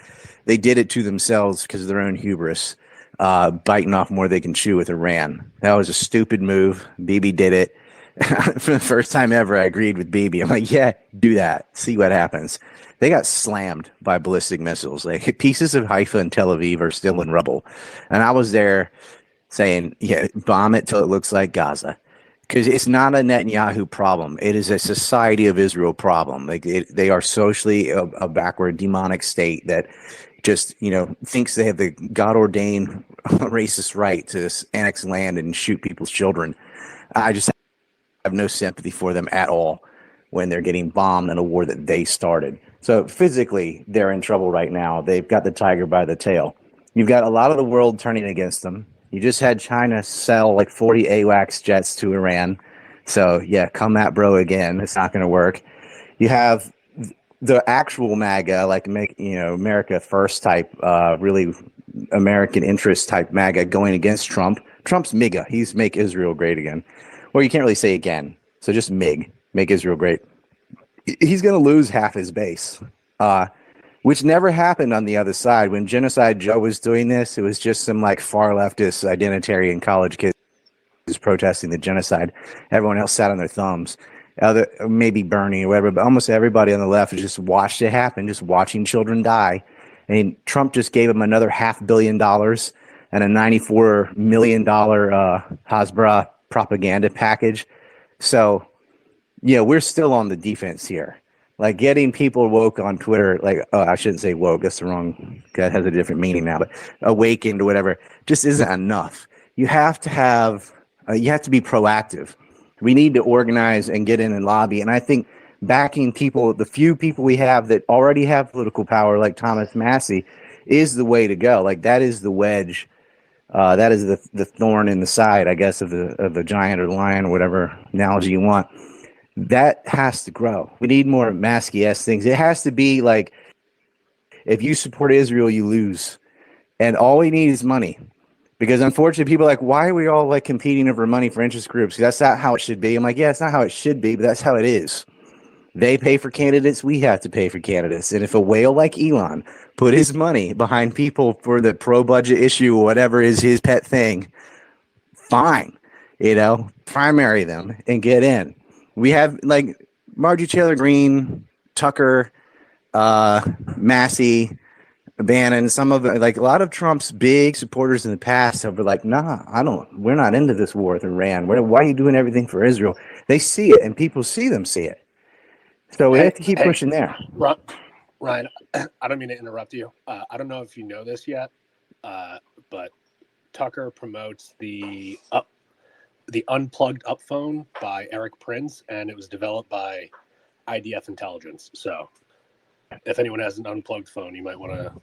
they did it to themselves because of their own hubris, biting off more they can chew with Iran. That was a stupid move. Bibi did it. For the first time ever, I agreed with Bibi. I'm like, yeah, do that. See what happens. They got slammed by ballistic missiles. Like, pieces of Haifa and Tel Aviv are still in rubble. And I was there saying, yeah, bomb it till it looks like Gaza. Because it's not a Netanyahu problem. It is a society of Israel problem. Like, they are socially a backward, demonic state that just, you know, thinks they have the God-ordained racist right to annex land and shoot people's children. I just have no sympathy for them at all when they're getting bombed in a war that they started. So physically, they're in trouble right now. They've got the tiger by the tail. You've got a lot of the world turning against them. You just had China sell like 40 AWACS jets to Iran. So yeah, come at bro again. It's not going to work. You have the actual MAGA, like, you know, America First type, really American interest type MAGA going against Trump. Trump's MIGA. He's Make Israel Great Again. Well, you can't really say again. So just make Israel great. He's going to lose half his base, which never happened on the other side. When Genocide Joe was doing this, it was just some like far leftist identitarian college kids protesting the genocide. Everyone else sat on their thumbs. Maybe Bernie or whatever, but almost everybody on the left just watched it happen, just watching children die. And Trump just gave him another $500 million and a $94 million Hasbara propaganda package. So, you know, we're still on the defense here. Like, getting people woke on Twitter, like, I shouldn't say woke, that's the wrong, that has a different meaning now, but awakened or whatever, just isn't enough. You have to have, you have to be proactive. We need to organize and get in and lobby. And I think backing people, the few people we have that already have political power, like Thomas Massie, is the way to go. Like, that is the wedge. That is the thorn in the side, I guess, of the giant or the lion or whatever analogy you want. That has to grow. We need more Masky-esque things. It has to be like, if you support Israel, you lose. And all we need is money. Because unfortunately, people are like, why are we all like competing over money for interest groups? That's not how it should be. I'm like, yeah, it's not how it should be, but that's how it is. They pay for candidates. We have to pay for candidates. And if a whale like Elon put his money behind people for the pro-budget issue or whatever is his pet thing, fine. You know, primary them and get in. We have like Marjorie Taylor Greene, Tucker, Massie, Bannon, some of like a lot of Trump's big supporters in the past have been like, nah, we're not into this war with Iran. Why are you doing everything for Israel? They see it and people see it. So we have to keep pushing there. Ryan, I don't mean to interrupt you. I don't know if you know this yet, but Tucker promotes the Unplugged Up phone by Eric Prince, and it was developed by IDF Intelligence. So if anyone has an unplugged phone, you might want to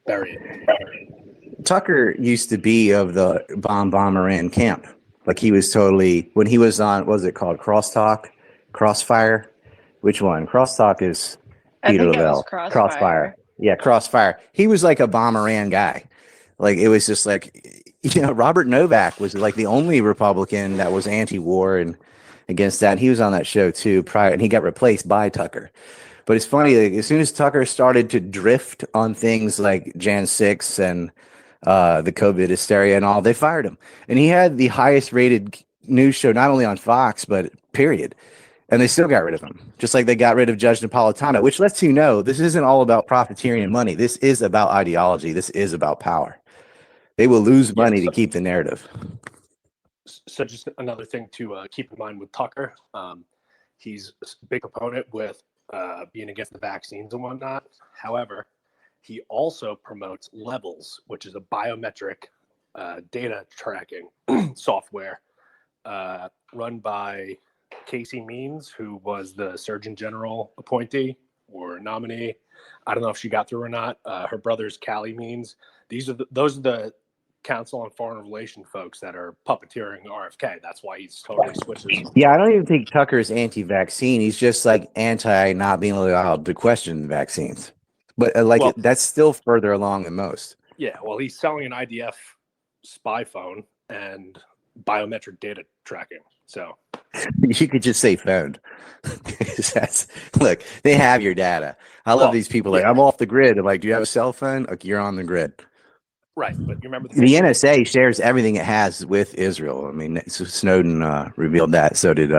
bury it. Tucker used to be of the bomb Iran camp. Like, he was totally, when he was on, what was it called? Crossfire? Which one? Crosstalk is Peter Lavelle. Crossfire. Yeah, Crossfire. He was like a bomb Iran guy. Like, it was just like, Robert Novak was like the only Republican that was anti-war and against that. He was on that show too prior, and he got replaced by Tucker. But it's funny, like, as soon as Tucker started to drift on things like Jan 6 and the COVID hysteria and all, they fired him. And he had the highest rated news show, not only on Fox, but period. And they still got rid of him, just like they got rid of Judge Napolitano, which lets you know this isn't all about profiteering and money. This is about ideology. This is about power. They will lose money to keep the narrative. So just another thing to keep in mind with Tucker, he's a big opponent with being against the vaccines and whatnot. However, he also promotes Levels, which is a biometric data tracking software run by Casey Means, who was the Surgeon General appointee or nominee. I don't know if she got through or not. Her brother's Callie Means. Those are the Council on Foreign Relations folks that are puppeteering RFK. That's why he's totally switches. Yeah, I don't even think Tucker's anti-vaccine. He's just like anti not being allowed to question the vaccines. But that's still further along than most. Yeah, well, he's selling an IDF spy phone and biometric data tracking. So you could just say phone. Look, they have your data. I love these people. Like, I'm off the grid. I'm like, do you have a cell phone? Like, you're on the grid. Right, but you remember the NSA shares everything it has with Israel. I mean, Snowden revealed that. So did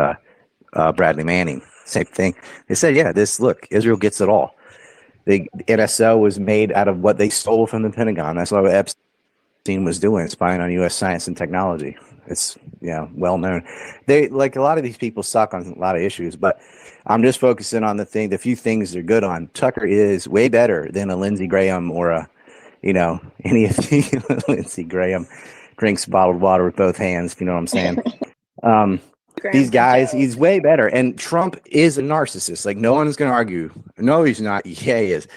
Bradley Manning. Same thing. They said, yeah, Israel gets it all. The NSO was made out of what they stole from the Pentagon. That's what Epstein was doing, spying on U.S. science and technology. It's well known. They like a lot of these people suck on a lot of issues, but I'm just focusing on the few things they're good on. Tucker is way better than a Lindsey Graham or a any of the Lindsey Graham drinks bottled water with both hands. If you know what I'm saying. These guys, he's way better. And Trump is a narcissist. Like, no one's going to argue. No, he's not. Yeah, he is.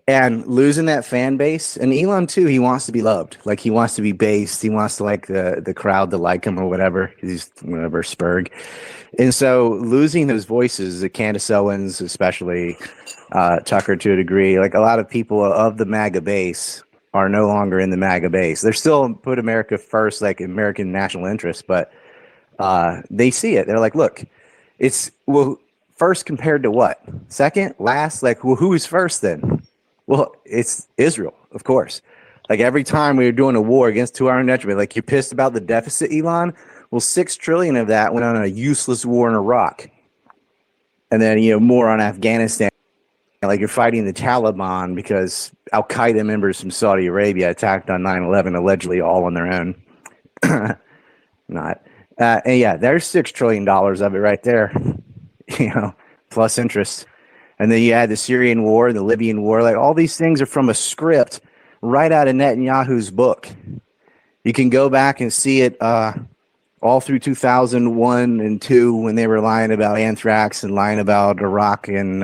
And losing that fan base, and Elon too, he wants to be loved. Like, he wants to be based. He wants to like the crowd to like him or whatever. He's whatever Spurg. And so losing those voices, the Candace Owens, especially Tucker to a degree, like a lot of people of the MAGA base are no longer in the MAGA base. They're still put America first, like American national interest, but they see it. They're like, look, it's first compared to what? Second, last? Like, well, who is first then? Well, it's Israel, of course. Like, every time we were doing a war against 2 hour detriment, like, you're pissed about the deficit, Elon? Well, $6 trillion of that went on a useless war in Iraq. And then, more on Afghanistan. Like, you're fighting the Taliban because Al-Qaeda members from Saudi Arabia attacked on 9/11, allegedly all on their own. Not. And yeah, there's $6 trillion of it right there, plus interest. And then you add the Syrian war, the Libyan war. Like, all these things are from a script right out of Netanyahu's book. You can go back and see it all through 2001 and 2 when they were lying about anthrax and lying about Iraq and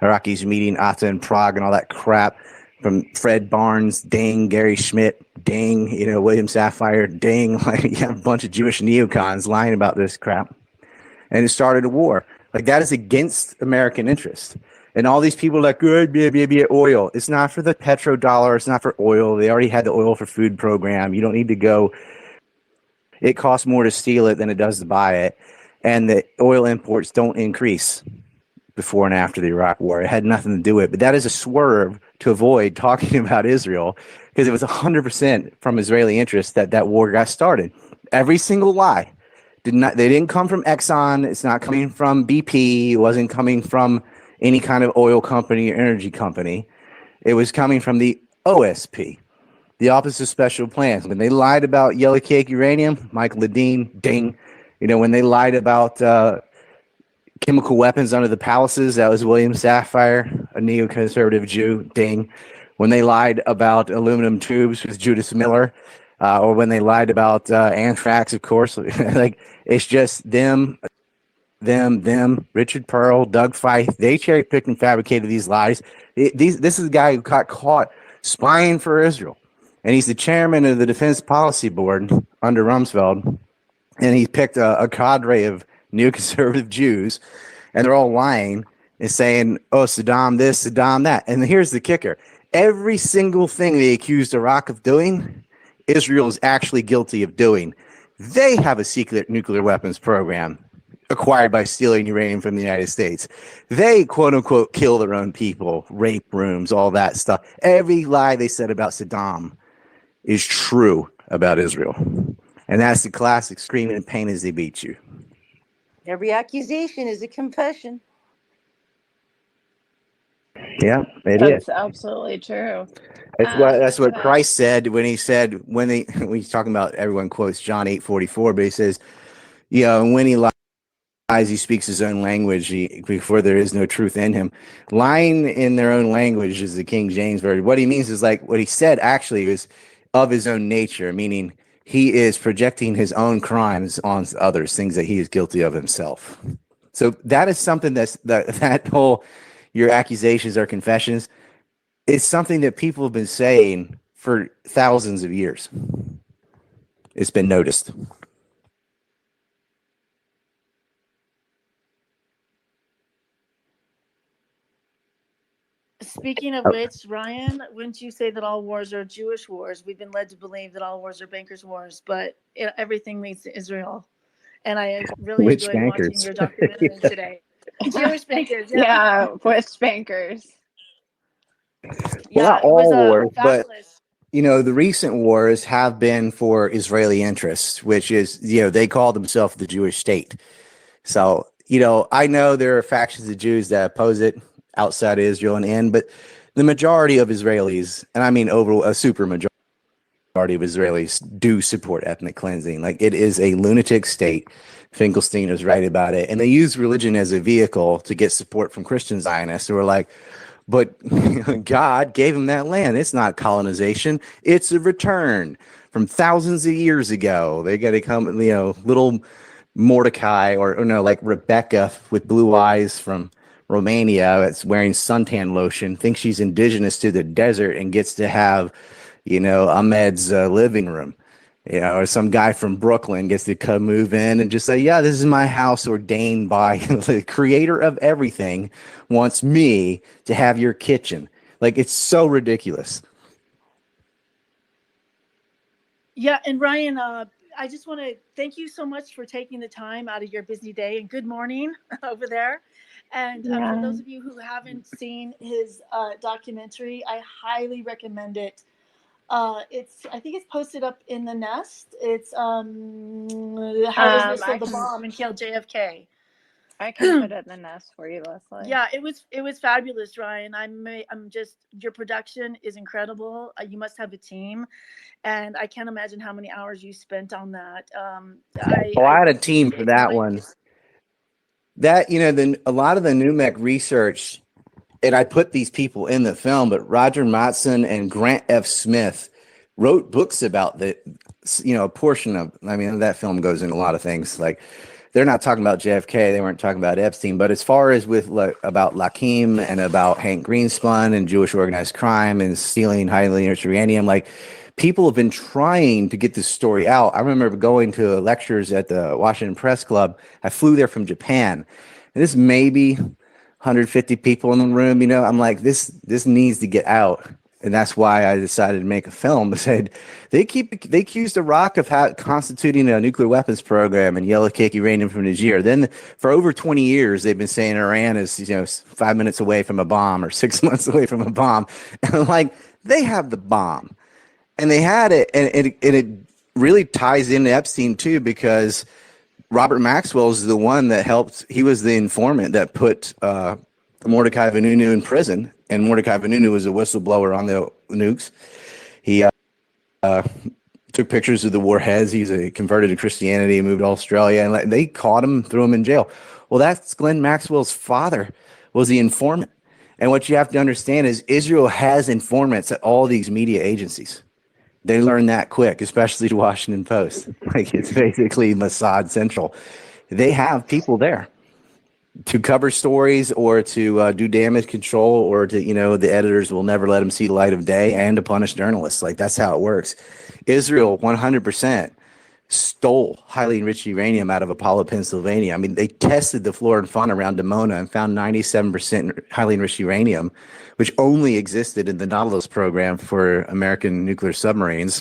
Iraqis meeting Atta in Prague and all that crap, from Fred Barnes, dang, Gary Schmidt, dang, William Safire, dang, like, you have a bunch of Jewish neocons lying about this crap. And it started a war. Like, that is against American interest. And all these people are like, good, oil. It's not for the petrodollar. It's not for oil. They already had the oil for food program. You don't need to go. It costs more to steal it than it does to buy it. And the oil imports don't increase before and after the Iraq war. It had nothing to do with it. But that is a swerve to avoid talking about Israel, because it was 100% from Israeli interest that war got started. Every single lie. They didn't come from Exxon. It's not coming from BP. It wasn't coming from any kind of oil company or energy company. It was coming from the OSP, the Office of Special Plans. When they lied about yellow cake uranium, Michael Ledeen, ding. When they lied about chemical weapons under the palaces, that was William Safire, a neoconservative Jew, ding. When they lied about aluminum tubes, with Judas Miller, or when they lied about anthrax, of course. Like, it's just them, Richard Pearl, Doug Feith. They cherry-picked and fabricated these lies. This is a guy who got caught spying for Israel, and he's the chairman of the Defense Policy Board under Rumsfeld, and he picked a cadre of neoconservative Jews, and they're all lying and saying, oh, Saddam this, Saddam that. And here's the kicker. Every single thing they accused Iraq of doing, Israel is actually guilty of doing. They have a secret nuclear weapons program acquired by stealing uranium from the United States. They, quote unquote, kill their own people, rape rooms, all that stuff. Every lie they said about Saddam is true about Israel. And that's the classic screaming in pain as they beat you. Every accusation is a confession. Yeah, That's absolutely true. That's what Christ said when he's talking about, everyone quotes John 8:44, but he says, when he lies, he speaks his own language before there is no truth in him. Lying in their own language is the King James version. What he means is like what he said actually is of his own nature, meaning he is projecting his own crimes on others, things that he is guilty of himself. So that is something that whole, your accusations or confessions, is something that people have been saying for thousands of years. It's been noticed. Speaking of which, Ryan, wouldn't you say that all wars are Jewish wars? We've been led to believe that all wars are bankers' wars, but everything leads to Israel. And I really enjoyed watching your documentary today. Jewish bankers. Yeah, which bankers? Well, not all wars, but the recent wars have been for Israeli interests, which is, they call themselves the Jewish state. So, I know there are factions of Jews that oppose it outside of Israel and in, but the majority of Israelis, and I mean over a super majority of Israelis, do support ethnic cleansing. Like, it is a lunatic state. Finkelstein is right about it. And they use religion as a vehicle to get support from Christian Zionists who are like, but God gave them that land. It's not colonization. It's a return from thousands of years ago. They got to come, little Mordecai or no, like Rebecca with blue eyes from Romania that's wearing suntan lotion, thinks she's indigenous to the desert and gets to have, Ahmed's living room. Or some guy from Brooklyn gets to come move in and just say, yeah, this is my house ordained by the creator of everything wants me to have your kitchen. Like, it's so ridiculous. Yeah. And Ryan, I just want to thank you so much for taking the time out of your busy day, and good morning over there. And for those of you who haven't seen his documentary, I highly recommend it. I think it's posted up in the Nest. It's how Israel sold the bomb and killed JFK. I can put it in the Nest for you, Leslie. Yeah, it was fabulous, Ryan. I'm just, your production is incredible. You must have a team, and I can't imagine how many hours you spent on that. I had a team for that one. That, a lot of the NUMEC research, and I put these people in the film, but Roger Mattson and Grant F. Smith wrote books about a portion of, that film goes into a lot of things. Like, they're not talking about JFK, they weren't talking about Epstein, but as far as about Lakim and about Hank Greenspun and Jewish organized crime and stealing highly enriched uranium, like, people have been trying to get this story out. I remember going to lectures at the Washington Press Club. I flew there from Japan, and this maybe 150 people in the room, I'm like, this needs to get out. And that's why I decided to make a film. I said, they accused Iraq of constituting a nuclear weapons program and yellow cake uranium from Niger. Then for over 20 years, they've been saying Iran is, 5 minutes away from a bomb or 6 months away from a bomb. And I'm like, they have the bomb. And they had it. And it really ties into Epstein too, because Robert Maxwell is the one that helped. He was the informant that put Mordecai Vanunu in prison, and Mordecai Vanunu was a whistleblower on the nukes. He took pictures of the warheads. He's converted to Christianity, moved to Australia, and they caught him, threw him in jail. Well, that's Glenn Maxwell's father was the informant. And what you have to understand is Israel has informants at all these media agencies. They learn that quick, especially the Washington Post. Like, it's basically Mossad Central. They have people there to cover stories or to do damage control, or to, the editors will never let them see the light of day, and to punish journalists. Like, that's how it works. Israel 100% stole highly enriched uranium out of Apollo, Pennsylvania. They tested the flora and fauna around Dimona and found 97% highly enriched uranium, which only existed in the Nautilus program for American nuclear submarines.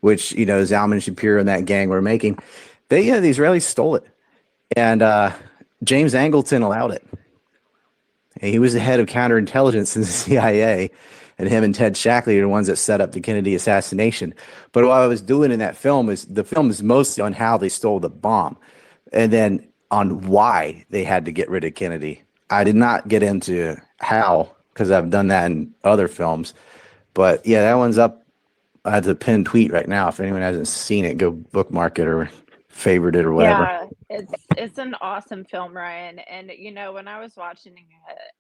which, Zalman Shapiro and that gang were making. The Israelis stole it. And James Angleton allowed it. He was the head of counterintelligence in the CIA, and him and Ted Shackley are the ones that set up the Kennedy assassination. But what I was doing in that film is mostly on how they stole the bomb, and then on why they had to get rid of Kennedy. I did not get into how, because I've done that in other films. But yeah, that one's up as a pinned tweet right now. If anyone hasn't seen it, go bookmark it or favorite it or whatever. Yeah, it's an awesome film, Ryan. And when I was watching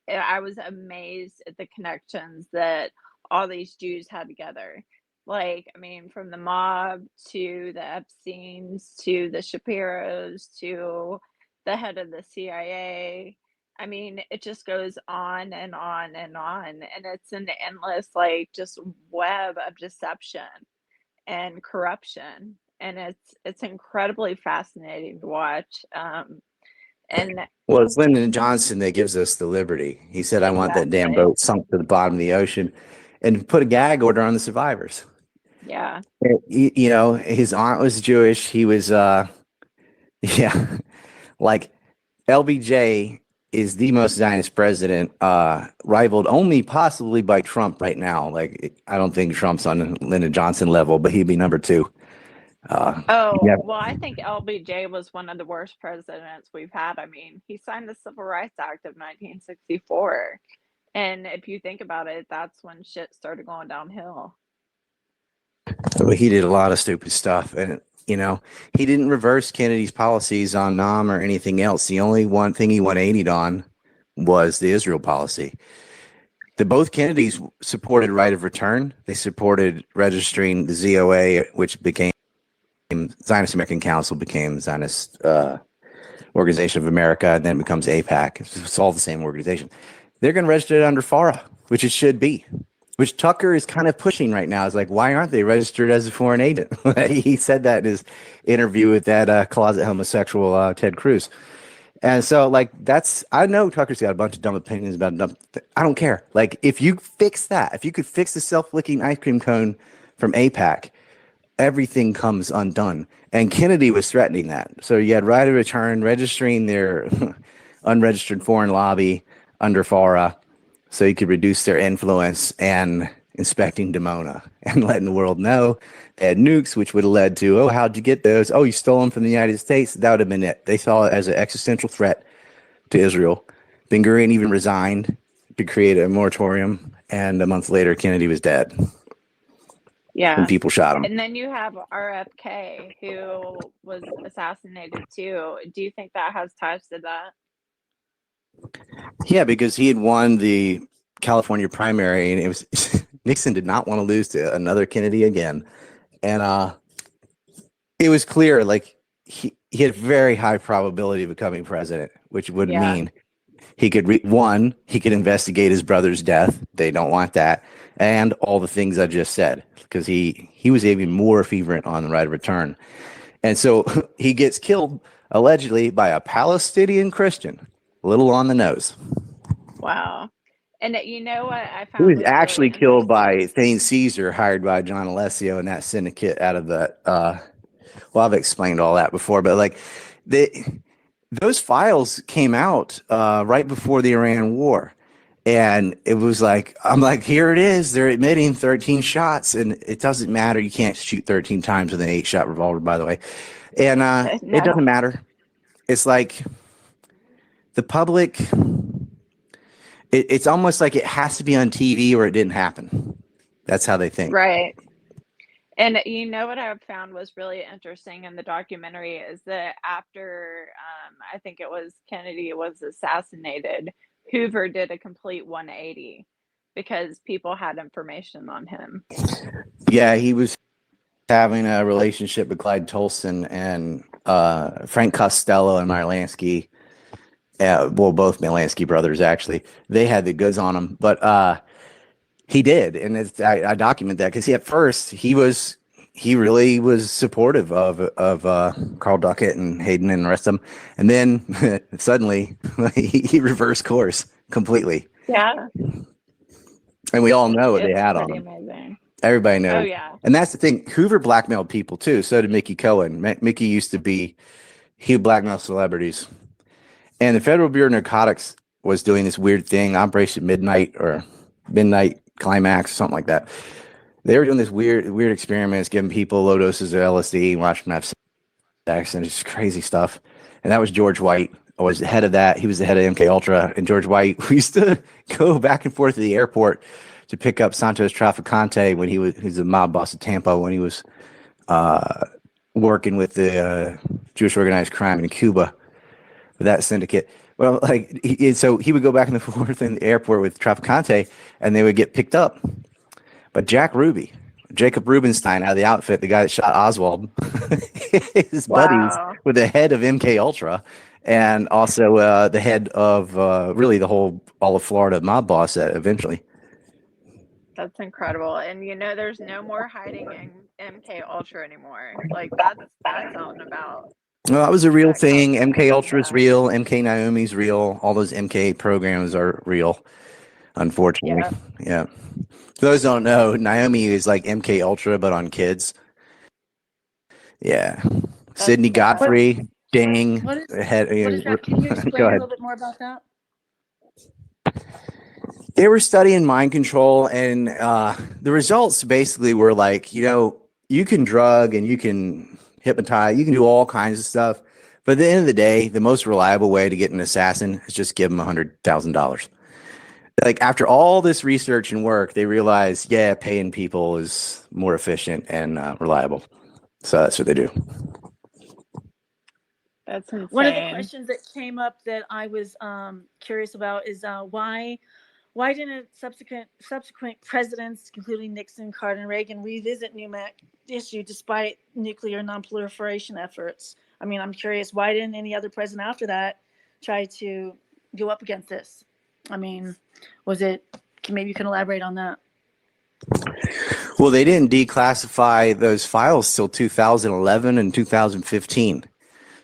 it, I was amazed at the connections that all these Jews had together. Like, I mean, from the mob to the Epsteins to the Shapiros to the head of the CIA. I mean, it just goes on and on and on. And it's an endless, like, just web of deception and corruption. And it's incredibly fascinating to watch. And well, it's Lyndon Johnson that gives us the liberty. He said, I want that damn boat sunk to the bottom of the ocean, and put a gag order on the survivors. Yeah. His aunt was Jewish. He was, like LBJ is the most Zionist president, rivaled only possibly by Trump right now. Like, I don't think Trump's on Lyndon Johnson level, but he'd be number 2. Well, I think LBJ was one of the worst presidents we've had. I mean, he signed the Civil Rights Act of 1964. And if you think about it, that's when shit started going downhill. Well, he did a lot of stupid stuff. And, he didn't reverse Kennedy's policies on Nam or anything else. The only one thing he 180'd on was the Israel policy. Both Kennedys supported right of return. They supported registering the ZOA, which became Zionist American Council, became Zionist Organization of America, and then becomes AIPAC. It's all the same organization. They're going to register it under FARA, which it should be, which Tucker is kind of pushing right now. It's like, why aren't they registered as a foreign agent? He said that in his interview with that closet homosexual Ted Cruz. And so, like, I know Tucker's got a bunch of dumb opinions about I don't care. Like, if you fix that, if you could fix the self-licking ice cream cone from AIPAC, everything comes undone. And Kennedy was threatening that. So you had right of return, registering their unregistered foreign lobby under FARA, so you could reduce their influence, and inspecting Dimona and letting the world know they had nukes, which would have led to, oh, how'd you get those? Oh, you stole them from the United States. That would have been it. They saw it as an existential threat to Israel. Ben Gurion even resigned to create a moratorium, and a month later, Kennedy was dead. Yeah. And people shot him. And then you have RFK, who was assassinated too. Do you think that has ties to that? Yeah, because he had won the California primary, and it was Nixon did not want to lose to another Kennedy again. And it was clear, like, he had very high probability of becoming president, which would mean he could he could investigate his brother's death. They don't want that. And all the things I just said, because he was even more fervent on the right of return. And so he gets killed allegedly by a Palestinian Christian. A little on the nose. Wow. And you know what I found? He was actually killed by Thane Caesar, hired by John Alessio and that syndicate out of the well, I've explained all that before, but like those files came out right before the Iran war. And it was like, I'm like, here it is. They're admitting 13 shots, and it doesn't matter. You can't shoot 13 times with an 8-shot revolver, by the way. And it doesn't matter. It's like the public, it's almost like it has to be on TV or it didn't happen. That's how they think. Right. And you know what I found was really interesting in the documentary is that after, I think it was Kennedy was assassinated, Hoover did a complete 180 because people had information on him. Yeah, he was having a relationship with Clyde Tolson and Frank Costello and Meyer Lansky. Well, both Lansky brothers, actually. They had the goods on him, but he did. And I document that because at first he really was supportive of Carl Duckett and Hayden and the rest of them. And then suddenly he reversed course completely. Yeah. And we all know what they had on him. Amazing. Everybody knows. Oh yeah. And that's the thing. Hoover blackmailed people too. So did Mickey Cohen. Mickey used to be, he would blackmail celebrities. And the Federal Bureau of Narcotics was doing this weird thing, Operation Midnight or Midnight Climax, something like that. They were doing this weird experiments, giving people low doses of LSD and watching them have sex and just crazy stuff. And that was George White. Was the head of that. He was the head of MK Ultra. And George White, we used to go back and forth to the airport to pick up Santos Traficante when he's a mob boss of Tampa when he was working with the Jewish organized crime in Cuba, with that syndicate. Well, like so he would go back and forth in the airport with Traficante, and they would get picked up. But Jacob Rubenstein out of the outfit, the guy that shot Oswald, his buddies with the head of MK Ultra, and also the head of really all of Florida mob boss eventually. That's incredible. And there's no more hiding in MK Ultra anymore. Like that's out and about. Well, that was a real thing. MK Ultra is real. MK Naomi's real. All those MK programs are real, unfortunately. Yeah. For those who don't know, Naomi is like MK Ultra, but on kids. Yeah. Sidney Godfrey, Ding. What is that? Can you explain a little bit more about that? They were studying mind control, and the results basically were like, you can drug and you can hypnotize, you can do all kinds of stuff. But at the end of the day, the most reliable way to get an assassin is just give them $100,000. Like after all this research and work, they realized, paying people is more efficient and reliable. So that's what they do. That's insane. One of the questions that came up that I was curious about is why didn't subsequent presidents, including Nixon, Carter, and Reagan, revisit NUMAC issue despite nuclear nonproliferation efforts? I mean, I'm curious, why didn't any other president after that try to go up against this? I mean, maybe you can elaborate on that. Well, they didn't declassify those files till 2011 and 2015.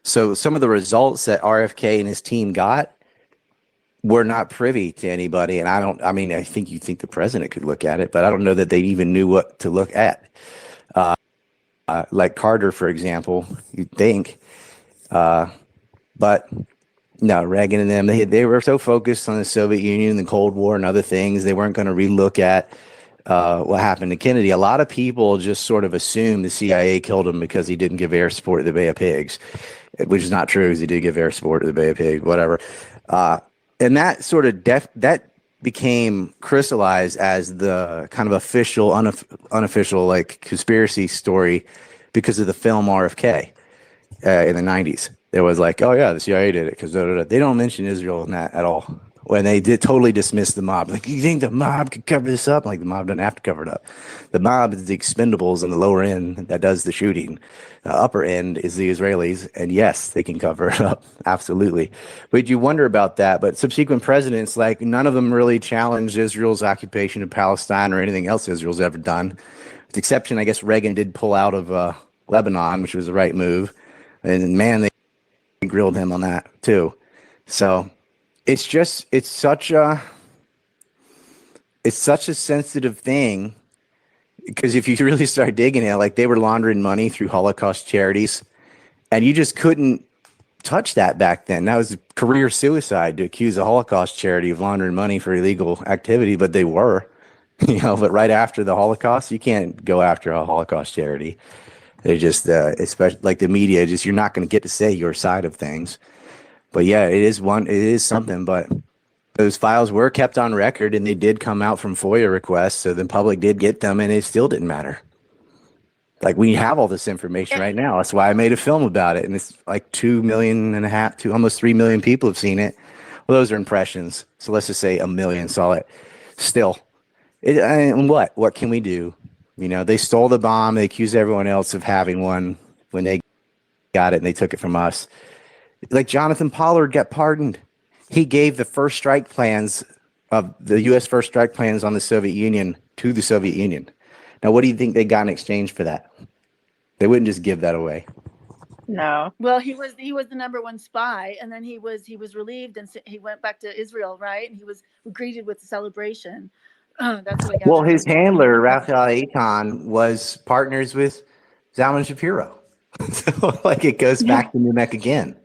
So some of the results that RFK and his team got were not privy to anybody. And I think you think the president could look at it, but I don't know that they even knew what to look at. Like Carter, for example, you'd think. But no, Reagan and them, they were so focused on the Soviet Union, the Cold War, and other things, they weren't going to relook at what happened to Kennedy. A lot of people just sort of assume the CIA killed him because he didn't give air support to the Bay of Pigs, which is not true, because he did give air support to the Bay of Pigs, whatever. And that sort of that became crystallized as the kind of official, unofficial like conspiracy story because of the film RFK in the 90s. There was like, oh yeah, the CIA did it because they don't mention Israel in that at all. When they did totally dismiss the mob, like, you think the mob could cover this up? Like, the mob doesn't have to cover it up. The mob is the expendables on the lower end that does the shooting. The upper end is the Israelis, and yes, they can cover it up, absolutely. But you wonder about that. But subsequent presidents, like, none of them really challenged Israel's occupation of Palestine or anything else Israel's ever done. With the exception, I guess Reagan did pull out of Lebanon, which was the right move. And man, they grilled him on that too. So it's such a sensitive thing, because if you really start digging it, like, they were laundering money through Holocaust charities, and you just couldn't touch that back then. That was career suicide to accuse a Holocaust charity of laundering money for illegal activity, but they were, but right after the Holocaust, you can't go after a Holocaust charity. They just, especially like the media, just, you're not going to get to say your side of things. But yeah, it is something. But those files were kept on record, and they did come out from FOIA requests, so the public did get them, and it still didn't matter. Like, we have all this information right now. That's why I made a film about it, and it's like 2.5 million to almost 3 million people have seen it. Well, those are impressions, so let's just say 1 million saw it. Still, and what can we do? They stole the bomb. They accused everyone else of having one when they got it, and they took it from us. Like, Jonathan Pollard got pardoned. He gave the first strike plans of the U.S. first strike plans on the Soviet Union to the Soviet Union. Now, what do you think they got in exchange for that? They wouldn't just give that away. No. Well, he was the number one spy, and then he was relieved, and he went back to Israel, right? And he was greeted with a celebration. That's what I got. Well, his handler, Raphael Aton, was partners with Zalman Shapiro. So, like, it goes back to Numek again.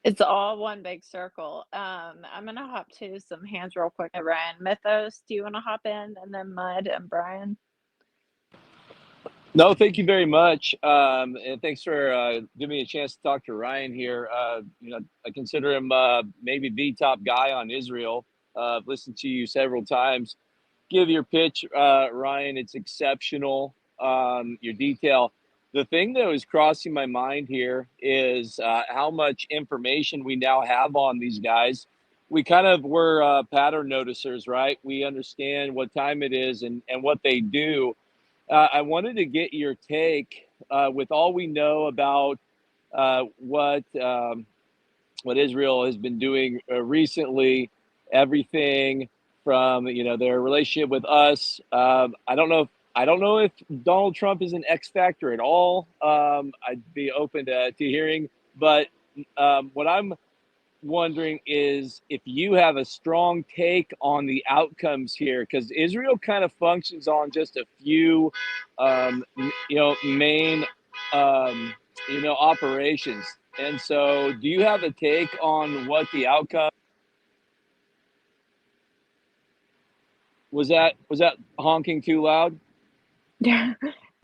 It's all one big circle. I'm gonna hop to some hands real quick. Ryan Mythos, do you want to hop in, and then Mud and Brian? No, thank you very much, and thanks for giving me a chance to talk to Ryan here. I consider him maybe the top guy on Israel. I've listened to you several times. Give your pitch, Ryan. It's exceptional. Your detail. The thing that was crossing my mind here is how much information we now have on these guys. We kind of were pattern noticers, right? We understand what time it is and what they do. I wanted to get your take with all we know about what Israel has been doing recently. Everything from their relationship with us. I don't know if Donald Trump is an X factor at all. I'd be open to hearing, but what I'm wondering is if you have a strong take on the outcomes here, because Israel kind of functions on just a few, main, operations. And so, do you have a take on what the outcome was? That honking too loud?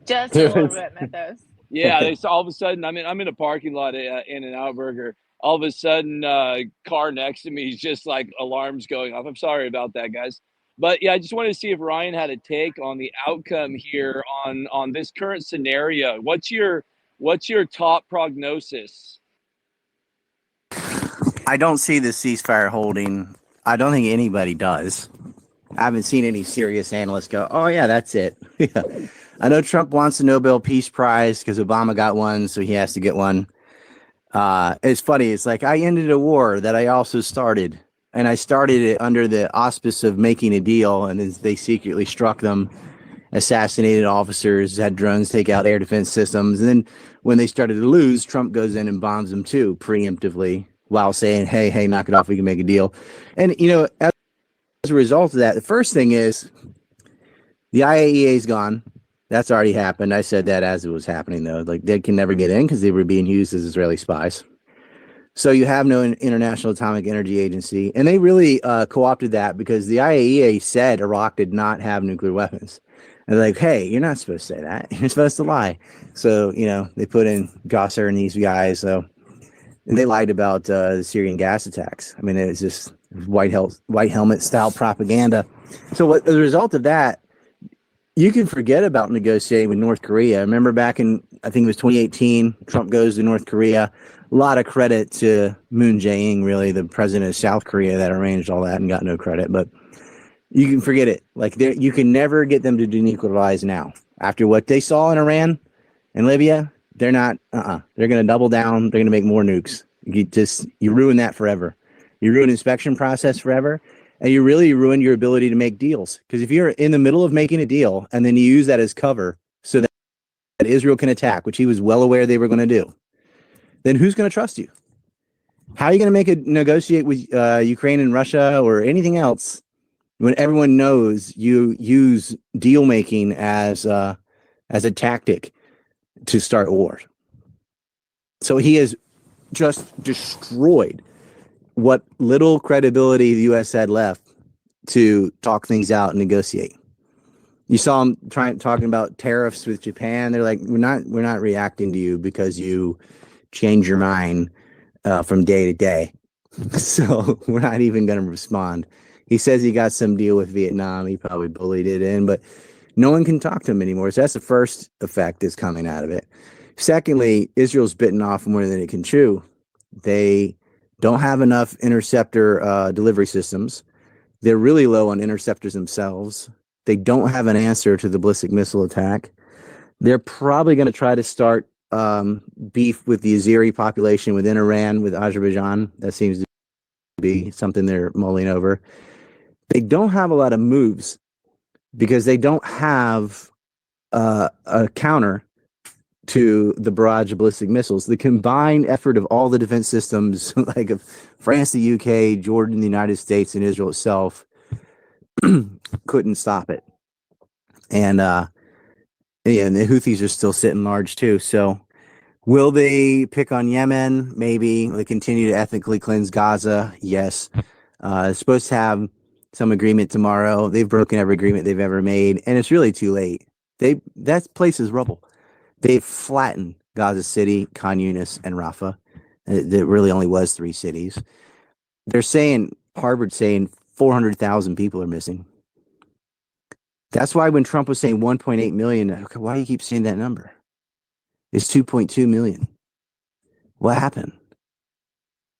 Just a little bit, Mythos. Yeah, they all of a sudden. I'm in a parking lot at In-N-Out Burger. All of a sudden, car next to me is just like alarms going off. I'm sorry about that, guys. But yeah, I just wanted to see if Ryan had a take on the outcome here on this current scenario. What's your top prognosis? I don't see the ceasefire holding. I don't think anybody does. I haven't seen any serious analysts go, oh, yeah, that's it. Yeah. I know Trump wants the Nobel Peace Prize because Obama got one, so he has to get one. It's funny. It's like I ended a war that I also started, and I started it under the auspice of making a deal, and they secretly struck them, assassinated officers, had drones take out air defense systems. And then when they started to lose, Trump goes in and bombs them too, preemptively, while saying, hey, knock it off. We can make a deal. And, as a result of that, the first thing is the IAEA is gone. That's already happened. I said that as it was happening, though. Like, they can never get in because they were being used as Israeli spies. So you have no International Atomic Energy Agency. And they really co-opted that because the IAEA said Iraq did not have nuclear weapons. And they're like, hey, you're not supposed to say that. You're supposed to lie. So, they put in Gosser and these guys. So and they lied about the Syrian gas attacks. I mean, it was just white helmet style propaganda. So as a result of that, you can forget about negotiating with North Korea. Remember back in, I think it was 2018, Trump goes to North Korea. A lot of credit to Moon Jae-in, really, the president of South Korea that arranged all that and got no credit. But you can forget it. Like, you can never get them to denuclearize now. After what they saw in Iran and Libya, they're not, they're going to double down. They're going to make more nukes. You ruin that forever. You ruin the inspection process forever. And you really ruin your ability to make deals. Because if you're in the middle of making a deal and then you use that as cover so that Israel can attack, which he was well aware they were going to do, then who's going to trust you? How are you going to negotiate with Ukraine and Russia or anything else when everyone knows you use deal making as a tactic to start wars? So he has just destroyed what little credibility the U.S. had left to talk things out and negotiate. You saw him talking about tariffs with Japan. They're like, we're not reacting to you because you change your mind from day to day. So we're not even going to respond. He says he got some deal with Vietnam. He probably bullied it in, but no one can talk to him anymore. So that's the first effect that's coming out of it. Secondly, Israel's bitten off more than it can chew. They don't have enough interceptor delivery systems. They're really low on interceptors themselves. They don't have an answer to the ballistic missile attack. They're probably going to try to start beef with the Azeri population within Iran, with Azerbaijan. That seems to be something they're mulling over. They don't have a lot of moves because they don't have a counter to the barrage of ballistic missiles. The combined effort of all the defense systems, like of France, the UK, Jordan, the United States, and Israel itself, couldn't stop it. And and the Houthis are still sitting large too. So will they pick on Yemen? Maybe. Will they continue to ethnically cleanse Gaza? Yes. They're supposed to have some agreement tomorrow. They've broken every agreement they've ever made, and it's really too late. That place is rubble. They've flattened Gaza City, Khan Yunis, and Rafah. There really only was 3 cities. They're saying, Harvard's saying 400,000 people are missing. That's why when Trump was saying 1.8 million, okay, why do you keep saying that number? It's 2.2 million. What happened?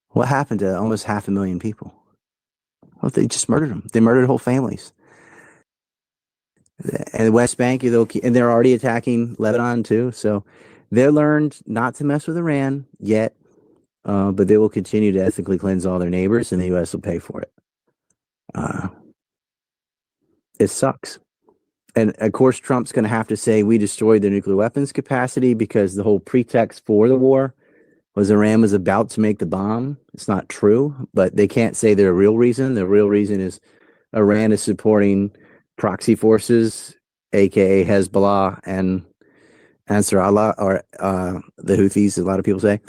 What happened to almost 500,000 people? Well, they just murdered them. They murdered whole families. And the West Bank, and they're already attacking Lebanon too. So they learned not to mess with Iran yet, but they will continue to ethnically cleanse all their neighbors, and the U.S. will pay for it. It sucks. And of course, Trump's going to have to say we destroyed their nuclear weapons capacity, because the whole pretext for the war was Iran was about to make the bomb. It's not true, but they can't say their real reason. The real reason is Iran is supporting proxy forces, aka Hezbollah and Ansarallah, or the Houthis, a lot of people say.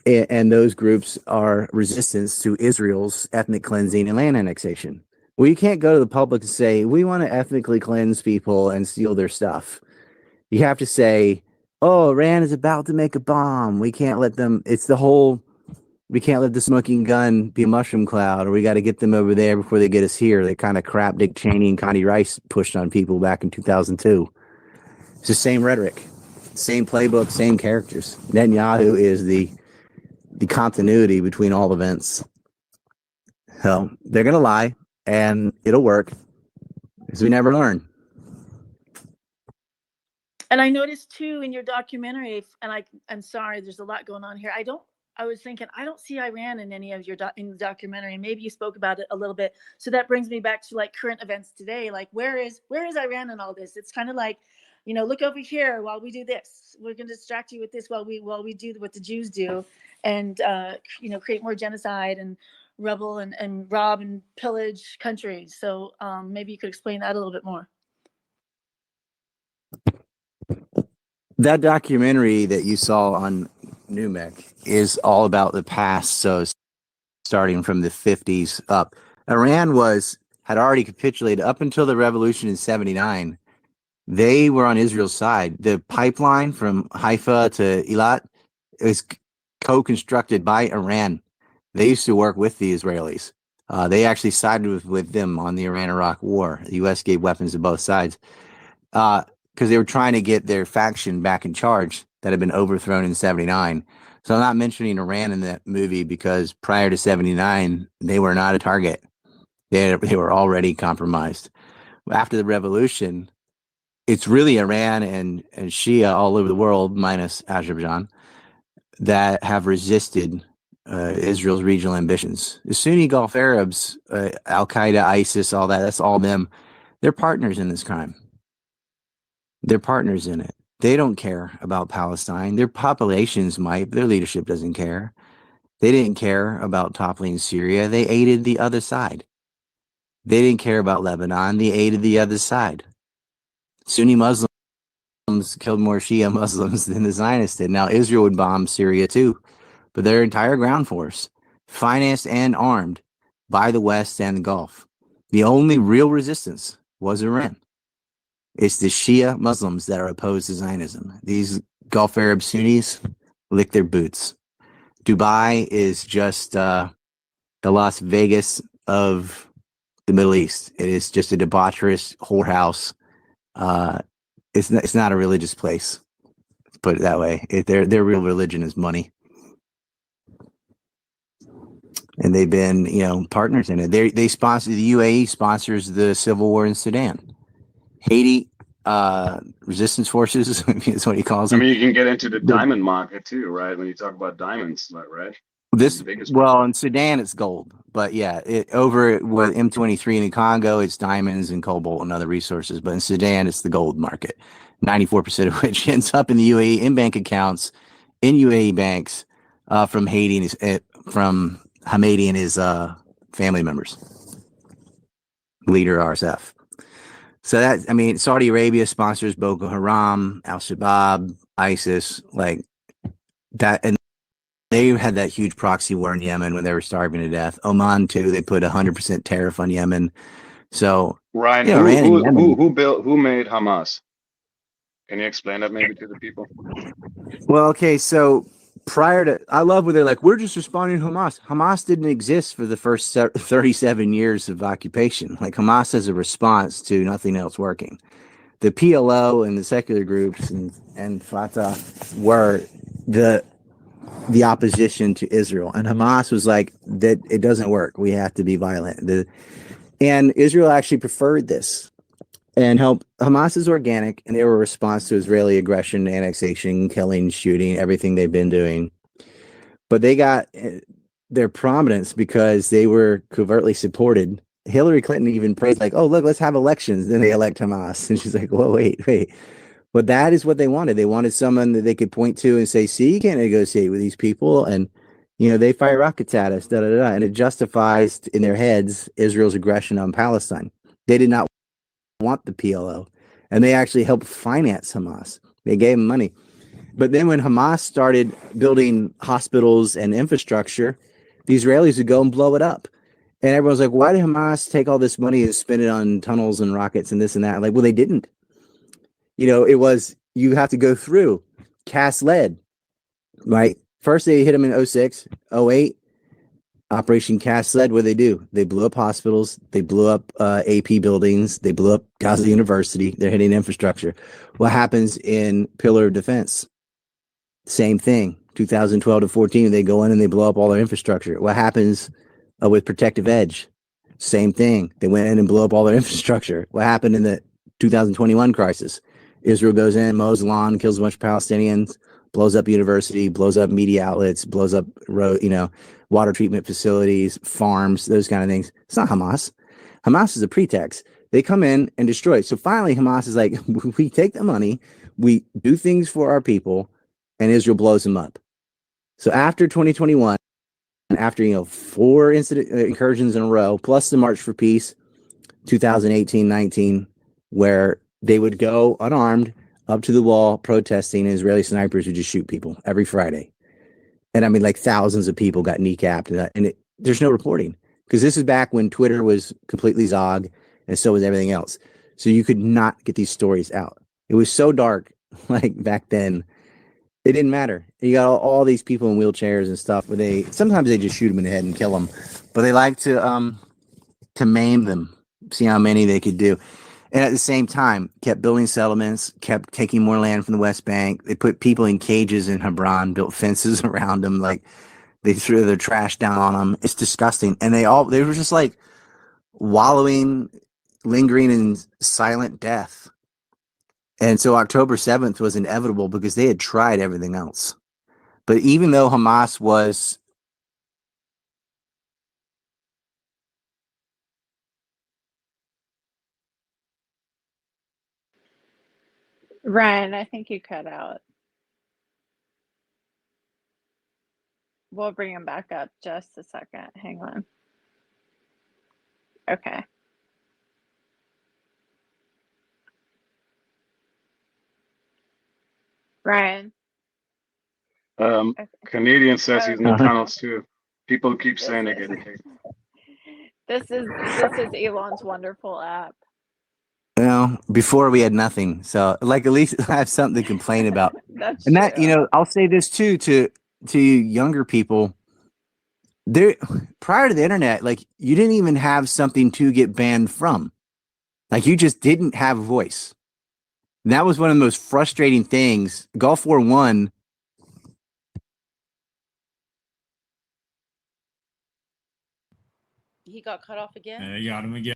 And those groups are resistance to Israel's ethnic cleansing and land annexation. Well, you can't go to the public and say, we want to ethnically cleanse people and steal their stuff. You have to say, oh, Iran is about to make a bomb. We can't let them. It's the whole, we can't let the smoking gun be a mushroom cloud, or we got to get them over there before they get us here. The kind of crap Dick Cheney and Connie Rice pushed on people back in 2002. It's the same rhetoric, same playbook, same characters. Netanyahu is the continuity between all events. So they're going to lie, and it'll work, because we never learn. And I noticed too in your documentary, and I'm sorry, there's a lot going on here. I was thinking, I don't see Iran in any of your in the documentary. Maybe you spoke about it a little bit. So that brings me back to like current events today. Like, where is Iran in all this? It's kind of like, look over here while we do this. We're going to distract you with this while we do what the Jews do, and create more genocide and rebel and rob and pillage countries. So maybe you could explain that a little bit more. That documentary that you saw on Numek is all about the past. So starting from the 50s up, Iran had already capitulated up until the revolution in 79. They were on Israel's side. The pipeline from Haifa to Eilat is co-constructed by Iran. They used to work with the Israelis. They actually sided with them on the Iran-Iraq war. The U.S. gave weapons to both sides. Because they were trying to get their faction back in charge that had been overthrown in 79. So I'm not mentioning Iran in that movie because prior to 79, they were not a target. They were already compromised. After the revolution, it's really Iran and Shia all over the world, minus Azerbaijan, that have resisted Israel's regional ambitions. The Sunni Gulf Arabs, Al-Qaeda, ISIS, all that, that's all them. They're partners in this crime. They're partners in it. They don't care about Palestine. Their populations might, but their leadership doesn't care. They didn't care about toppling Syria. They aided the other side. They didn't care about Lebanon. They aided the other side. Sunni Muslims killed more Shia Muslims than the Zionists did. Now, Israel would bomb Syria too, but their entire ground force, financed and armed by the West and the Gulf. The only real resistance was Iran. It's the Shia Muslims that are opposed to Zionism. These Gulf Arab Sunnis lick their boots. Dubai is just the Las Vegas of the Middle East. It is just a debaucherous whorehouse. It's not a religious place. Let's put it that way. Their real religion is money. And they've been, partners in it. They sponsor, the UAE sponsors the civil war in Sudan. Haiti, resistance forces is what he calls them. I mean, you can get into the diamond market too, right? When you talk about diamonds, right? In Sudan it's gold, but yeah, over with M23 in the Congo, it's diamonds and cobalt and other resources. But in Sudan, it's the gold market, 94% of which ends up in the UAE in bank accounts, in UAE banks, from Haiti and from Hamidi and his family members. leader RSF. So that, I mean, Saudi Arabia sponsors Boko Haram, Al Shabaab, ISIS, like that, and they had that huge proxy war in Yemen when they were starving to death. Oman too. They put 100% tariff on Yemen. So Ryan, you know, who made Hamas? Can you explain that maybe to the people? Well, okay, so prior to, I love where they're like, we're just responding to Hamas. Hamas didn't exist for the first 37 years of occupation. Like Hamas as a response to nothing else working. The PLO and the secular groups and Fatah were the opposition to Israel, and Hamas was like that. It doesn't work. We have to be violent. And Israel actually preferred this and help. Hamas is organic, and they were a response to Israeli aggression, annexation, killing, shooting, everything they've been doing. But they got their prominence because they were covertly supported. Hillary Clinton even praised, like, "Oh, look, let's have elections." Then they elect Hamas, and she's like, "Whoa, wait." But that is what they wanted. They wanted someone that they could point to and say, "See, you can't negotiate with these people," and they fire rockets at us, and it justifies in their heads Israel's aggression on Palestine. They did not want the PLO, and they actually helped finance Hamas. They gave them money. But then when Hamas started building hospitals and infrastructure, the Israelis would go and blow it up. And everyone's like, why did Hamas take all this money and spend it on tunnels and rockets and this and that? Like, well, they didn't. It was, you have to go through cast lead, right? First, they hit them in 06, 08. Operation Cast Lead, what did they do? They blew up hospitals. They blew up AP buildings. They blew up Gaza University. They're hitting infrastructure. What happens in Pillar of Defense? Same thing. 2012 to 14, they go in and they blow up all their infrastructure. What happens with Protective Edge? Same thing. They went in and blew up all their infrastructure. What happened in the 2021 crisis? Israel goes in, mows lawn, kills a bunch of Palestinians, blows up university, blows up media outlets, blows up water treatment facilities, farms, those kind of things. It's not Hamas. Hamas is a pretext. They come in and destroy. So finally, Hamas is like, we take the money, we do things for our people, and Israel blows them up. So after 2021, after 4 incursions in a row, plus the March for Peace, 2018-19, where they would go unarmed up to the wall protesting, and Israeli snipers would just shoot people every Friday. And I mean, like thousands of people got kneecapped, and there's no reporting because this is back when Twitter was completely Zog, and so was everything else. So you could not get these stories out. It was so dark, like back then, it didn't matter. You got all these people in wheelchairs and stuff, but sometimes they just shoot them in the head and kill them, but they like to maim them, see how many they could do. And at the same time, kept building settlements, kept taking more land from the West Bank. They put people in cages in Hebron, built fences around them. Like they threw their trash down on them. It's disgusting. And they were just like wallowing, lingering in silent death. And so October 7th was inevitable because they had tried everything else. But even though Hamas was Ryan, I think you cut out. We'll bring him back up just a second. Hang on. Okay. Ryan. Canadian says he's in the tunnels too. People keep saying they're getting kicked. This is Elon's wonderful app. Before we had nothing. So like at least I have something to complain about. That's and true. that, I'll say this too to younger people. There prior to the internet, like you didn't even have something to get banned from. Like you just didn't have a voice. And that was one of the most frustrating things. Gulf War I. He got cut off again. You got him again.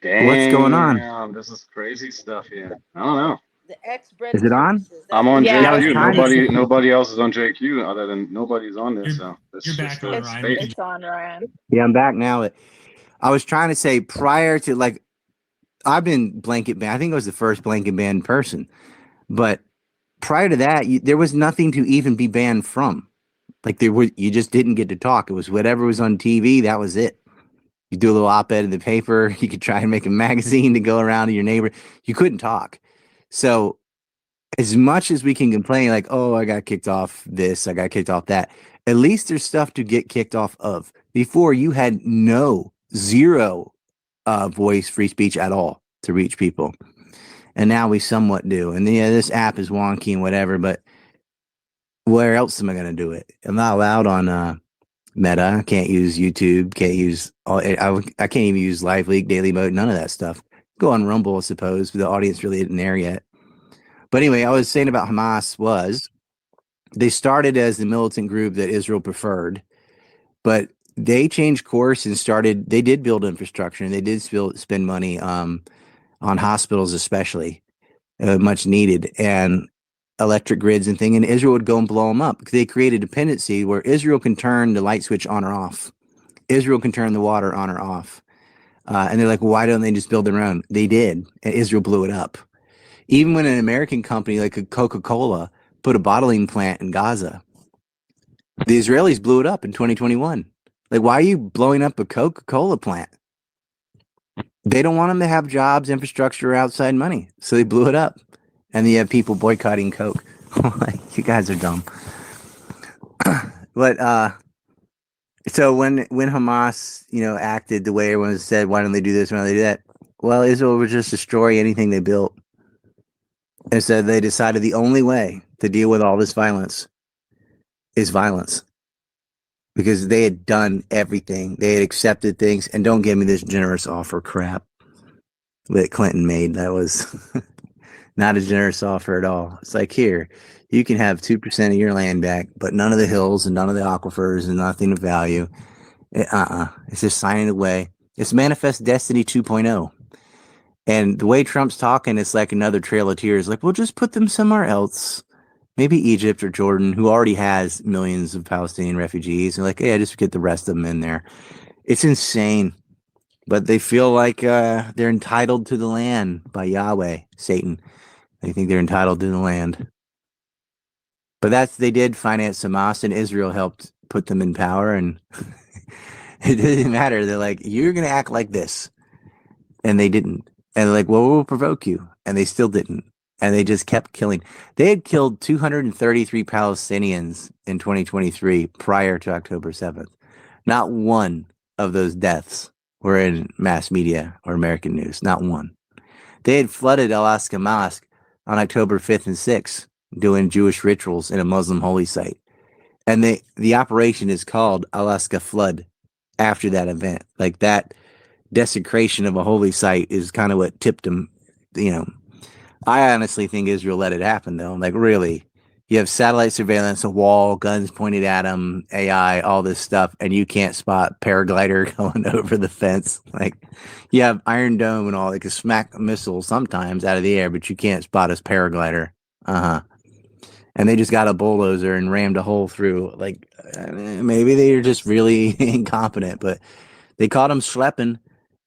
Damn, what's going on? This is crazy stuff here. I don't know. The X-Bread is it on? I'm on JQ. Yeah, nobody else is on JQ other than nobody's on this. So you're back on, Ryan. It's on, Ryan. Yeah, I'm back now. I was trying to say prior to like I've been blanket banned. I think I was the first blanket banned person, but prior to that, there was nothing to even be banned from. Like you just didn't get to talk. It was whatever was on TV. That was it. You do a little op-ed in the paper. You could try and make a magazine to go around to your neighbor. You couldn't talk. So as much as we can complain, like, oh, I got kicked off this, I got kicked off that, at least there's stuff to get kicked off of. Before, you had zero voice, free speech at all to reach people. And now we somewhat do. And this app is wonky and whatever, but where else am I going to do it? I'm not allowed on Meta. I can't use YouTube. Can't use I can't even use Live Leak, Daily Mode, none of that stuff. Go on Rumble, I suppose, but the audience really isn't there yet. But anyway, I was saying about Hamas was they started as the militant group that Israel preferred, but they changed course and they did build infrastructure, and they did spend money on hospitals, especially much needed, and electric grids and thing, and Israel would go and blow them up. They created a dependency where Israel can turn the light switch on or off. Israel can turn the water on or off. And they're like, well, why don't they just build their own? They did, and Israel blew it up. Even when an American company like a Coca-Cola put a bottling plant in Gaza, the Israelis blew it up in 2021. Like, why are you blowing up a Coca-Cola plant? They don't want them to have jobs, infrastructure, or outside money. So they blew it up. And you have people boycotting Coke. Like, you guys are dumb. But so when Hamas, acted the way everyone said, why don't they do this? Why don't they do that? Well, Israel would just destroy anything they built. And so they decided the only way to deal with all this violence is violence. Because they had done everything. They had accepted things. And don't give me this generous offer crap that Clinton made. That was not a generous offer at all. It's like, here, you can have 2% of your land back, but none of the hills and none of the aquifers and nothing of value. It's just signing away. It's Manifest Destiny 2.0. And the way Trump's talking, it's like another Trail of Tears. Like, we'll just put them somewhere else. Maybe Egypt or Jordan, who already has millions of Palestinian refugees. They're like, yeah, just get the rest of them in there. It's insane. But they feel like they're entitled to the land by Yahweh, Satan. They think they're entitled to the land. But they did finance Hamas, and Israel helped put them in power. And it didn't matter. They're like, you're going to act like this. And they didn't. And they're like, well, we'll provoke you. And they still didn't. And they just kept killing. They had killed 233 Palestinians in 2023 prior to October 7th. Not one of those deaths were in mass media or American news. Not one. They had flooded Al-Aqsa Mosque on October 5th and 6th, doing Jewish rituals in a Muslim holy site. And the operation is called Al-Aqsa Flood after that event. Like, that desecration of a holy site is kind of what tipped them, I honestly think Israel let it happen, though. Like, really, you have satellite surveillance, a wall, guns pointed at them, AI, all this stuff, and you can't spot paraglider going over the fence. Like, you have Iron Dome and all. They can smack missiles sometimes out of the air, but you can't spot a paraglider. And they just got a bulldozer and rammed a hole through. Like, maybe they are just really incompetent, but they caught them schlepping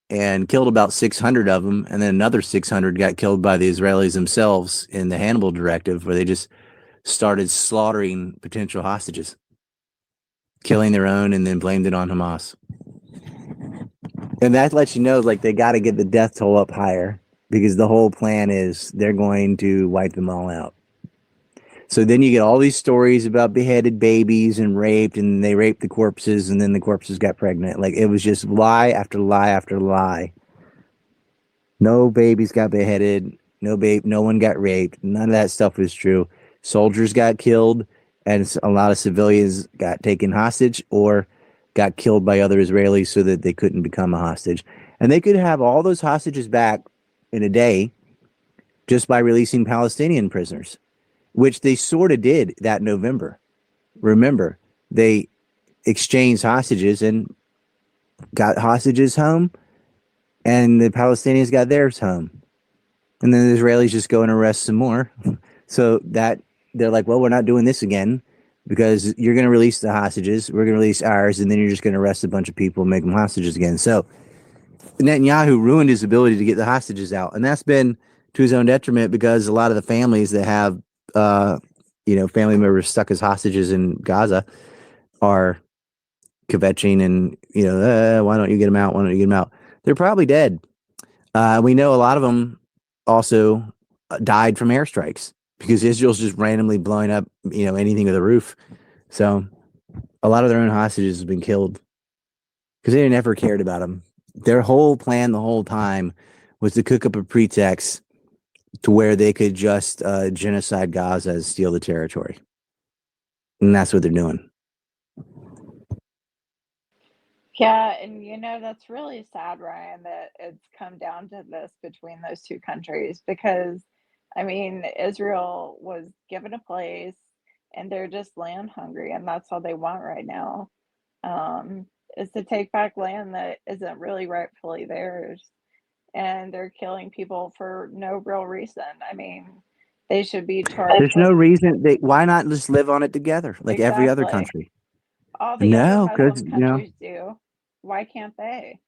and killed about 600 of them, and then another 600 got killed by the Israelis themselves in the Hannibal Directive, where they just started slaughtering potential hostages, killing their own, and then blamed it on Hamas. And that lets you know, like, they got to get the death toll up higher, because the whole plan is they're going to wipe them all out. So then you get all these stories about beheaded babies and raped, and they raped the corpses, and then the corpses got pregnant. Like, it was just lie after lie after lie. No babies got beheaded. No one got raped. None of that stuff was true. Soldiers got killed, and a lot of civilians got taken hostage or got killed by other Israelis so that they couldn't become a hostage. And they could have all those hostages back in a day just by releasing Palestinian prisoners, which they sort of did that November. Remember, they exchanged hostages and got hostages home, and the Palestinians got theirs home. And then the Israelis just go and arrest some more. So that they're like, well, we're not doing this again, because you're going to release the hostages, we're going to release ours, and then you're just going to arrest a bunch of people and make them hostages again. So Netanyahu ruined his ability to get the hostages out, and that's been to his own detriment, because a lot of the families that have family members stuck as hostages in Gaza are kvetching and why don't you get them out? Why don't you get them out? They're probably dead. We know a lot of them also died from airstrikes because Israel's just randomly blowing up, anything with a roof. So a lot of their own hostages have been killed because they never cared about them. Their whole plan the whole time was to cook up a pretext to where they could just genocide Gaza and steal the territory. And that's what they're doing. Yeah, and that's really sad, Ryan, that it's come down to this between those two countries because, Israel was given a place and they're just land hungry, and that's all they want right now, is to take back land that isn't really rightfully theirs. And they're killing people for no real reason. They should be charged. There's no reason. Why not just live on it together like every other country? All the other Muslim countries do. Why can't they?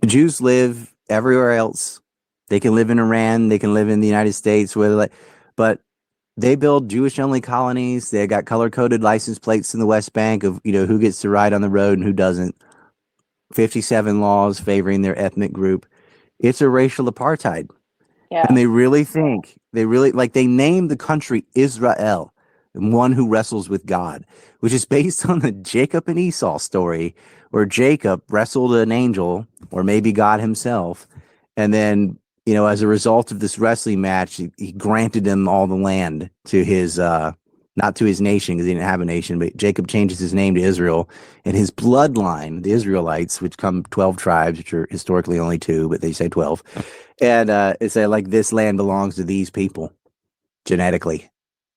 Jews live everywhere else. They can live in Iran. They can live in the United States. But they build Jewish-only colonies. They got color-coded license plates in the West Bank of who gets to ride on the road and who doesn't. 57 laws favoring their ethnic group. It's a racial apartheid. Yeah. And they really think they name the country Israel, one who wrestles with God, which is based on the Jacob and Esau story, where Jacob wrestled an angel, or maybe God himself, and then as a result of this wrestling match, he granted him all the land to his not to his nation because he didn't have a nation, but Jacob changes his name to Israel, and his bloodline, the Israelites, which come 12 tribes, which are historically only 2, but they say 12, and it's like this land belongs to these people genetically.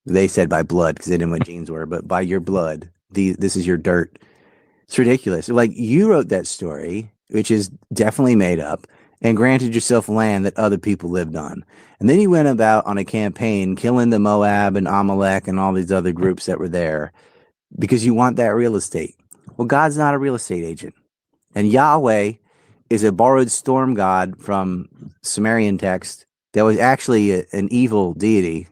They said by blood because they didn't know what genes were, but by your blood, this is your dirt. It's ridiculous. Like, you wrote that story, which is definitely made up, and granted yourself land that other people lived on. And then you went about on a campaign killing the Moab and Amalek and all these other groups that were there because you want that real estate. Well, God's not a real estate agent. And Yahweh is a borrowed storm god from Sumerian text that was actually an evil deity.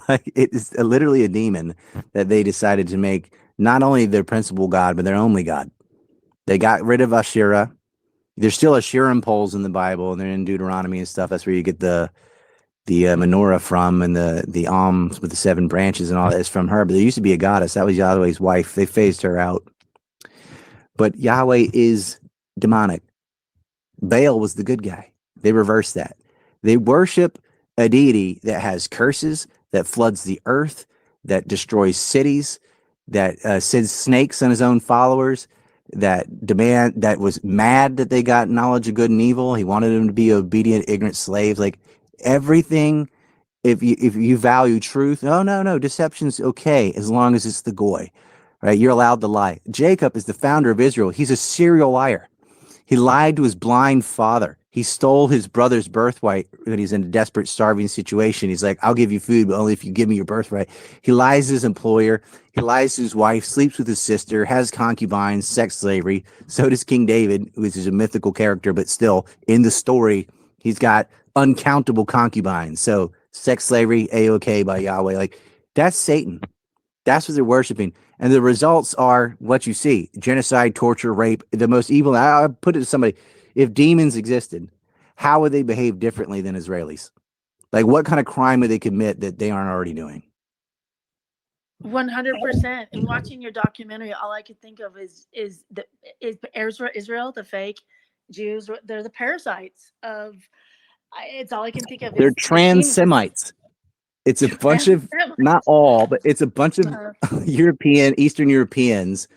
Like, it is literally a demon that they decided to make not only their principal god, but their only god. They got rid of Asherah. There's still Asherim poles in the Bible, and they're in Deuteronomy and stuff. That's where you get the menorah from, and the alms with the 7 branches and all that is from her. But there used to be a goddess. That was Yahweh's wife. They phased her out. But Yahweh is demonic. Baal was the good guy. They reversed that. They worship a deity that has curses, that floods the earth, that destroys cities, that sends snakes on his own followers, that was mad that they got knowledge of good and evil. He wanted them to be obedient, ignorant slaves. Like, everything, if you value truth, no, deception's okay as long as it's the goy, right? You're allowed to lie. Jacob is the founder of Israel. He's a serial liar. He lied to his blind father. He stole his brother's birthright when he's in a desperate, starving situation. He's like, I'll give you food, but only if you give me your birthright. He lies to his employer. He lies to his wife, sleeps with his sister, has concubines, sex slavery. So does King David, which is a mythical character, but still in the story, he's got uncountable concubines. So sex slavery, A-OK by Yahweh. Like, that's Satan. That's what they're worshiping. And the results are what you see: genocide, torture, rape, the most evil. I put it to somebody, if demons existed, how would they behave differently than Israelis? Like, what kind of crime would they commit that they aren't already doing? 100%. And watching your documentary, all I could think of is Israel, the fake Jews. They're the parasites of. It's all I can think of. They're trans Semites. It's a bunch of, not all, but it's a bunch of Eastern Europeans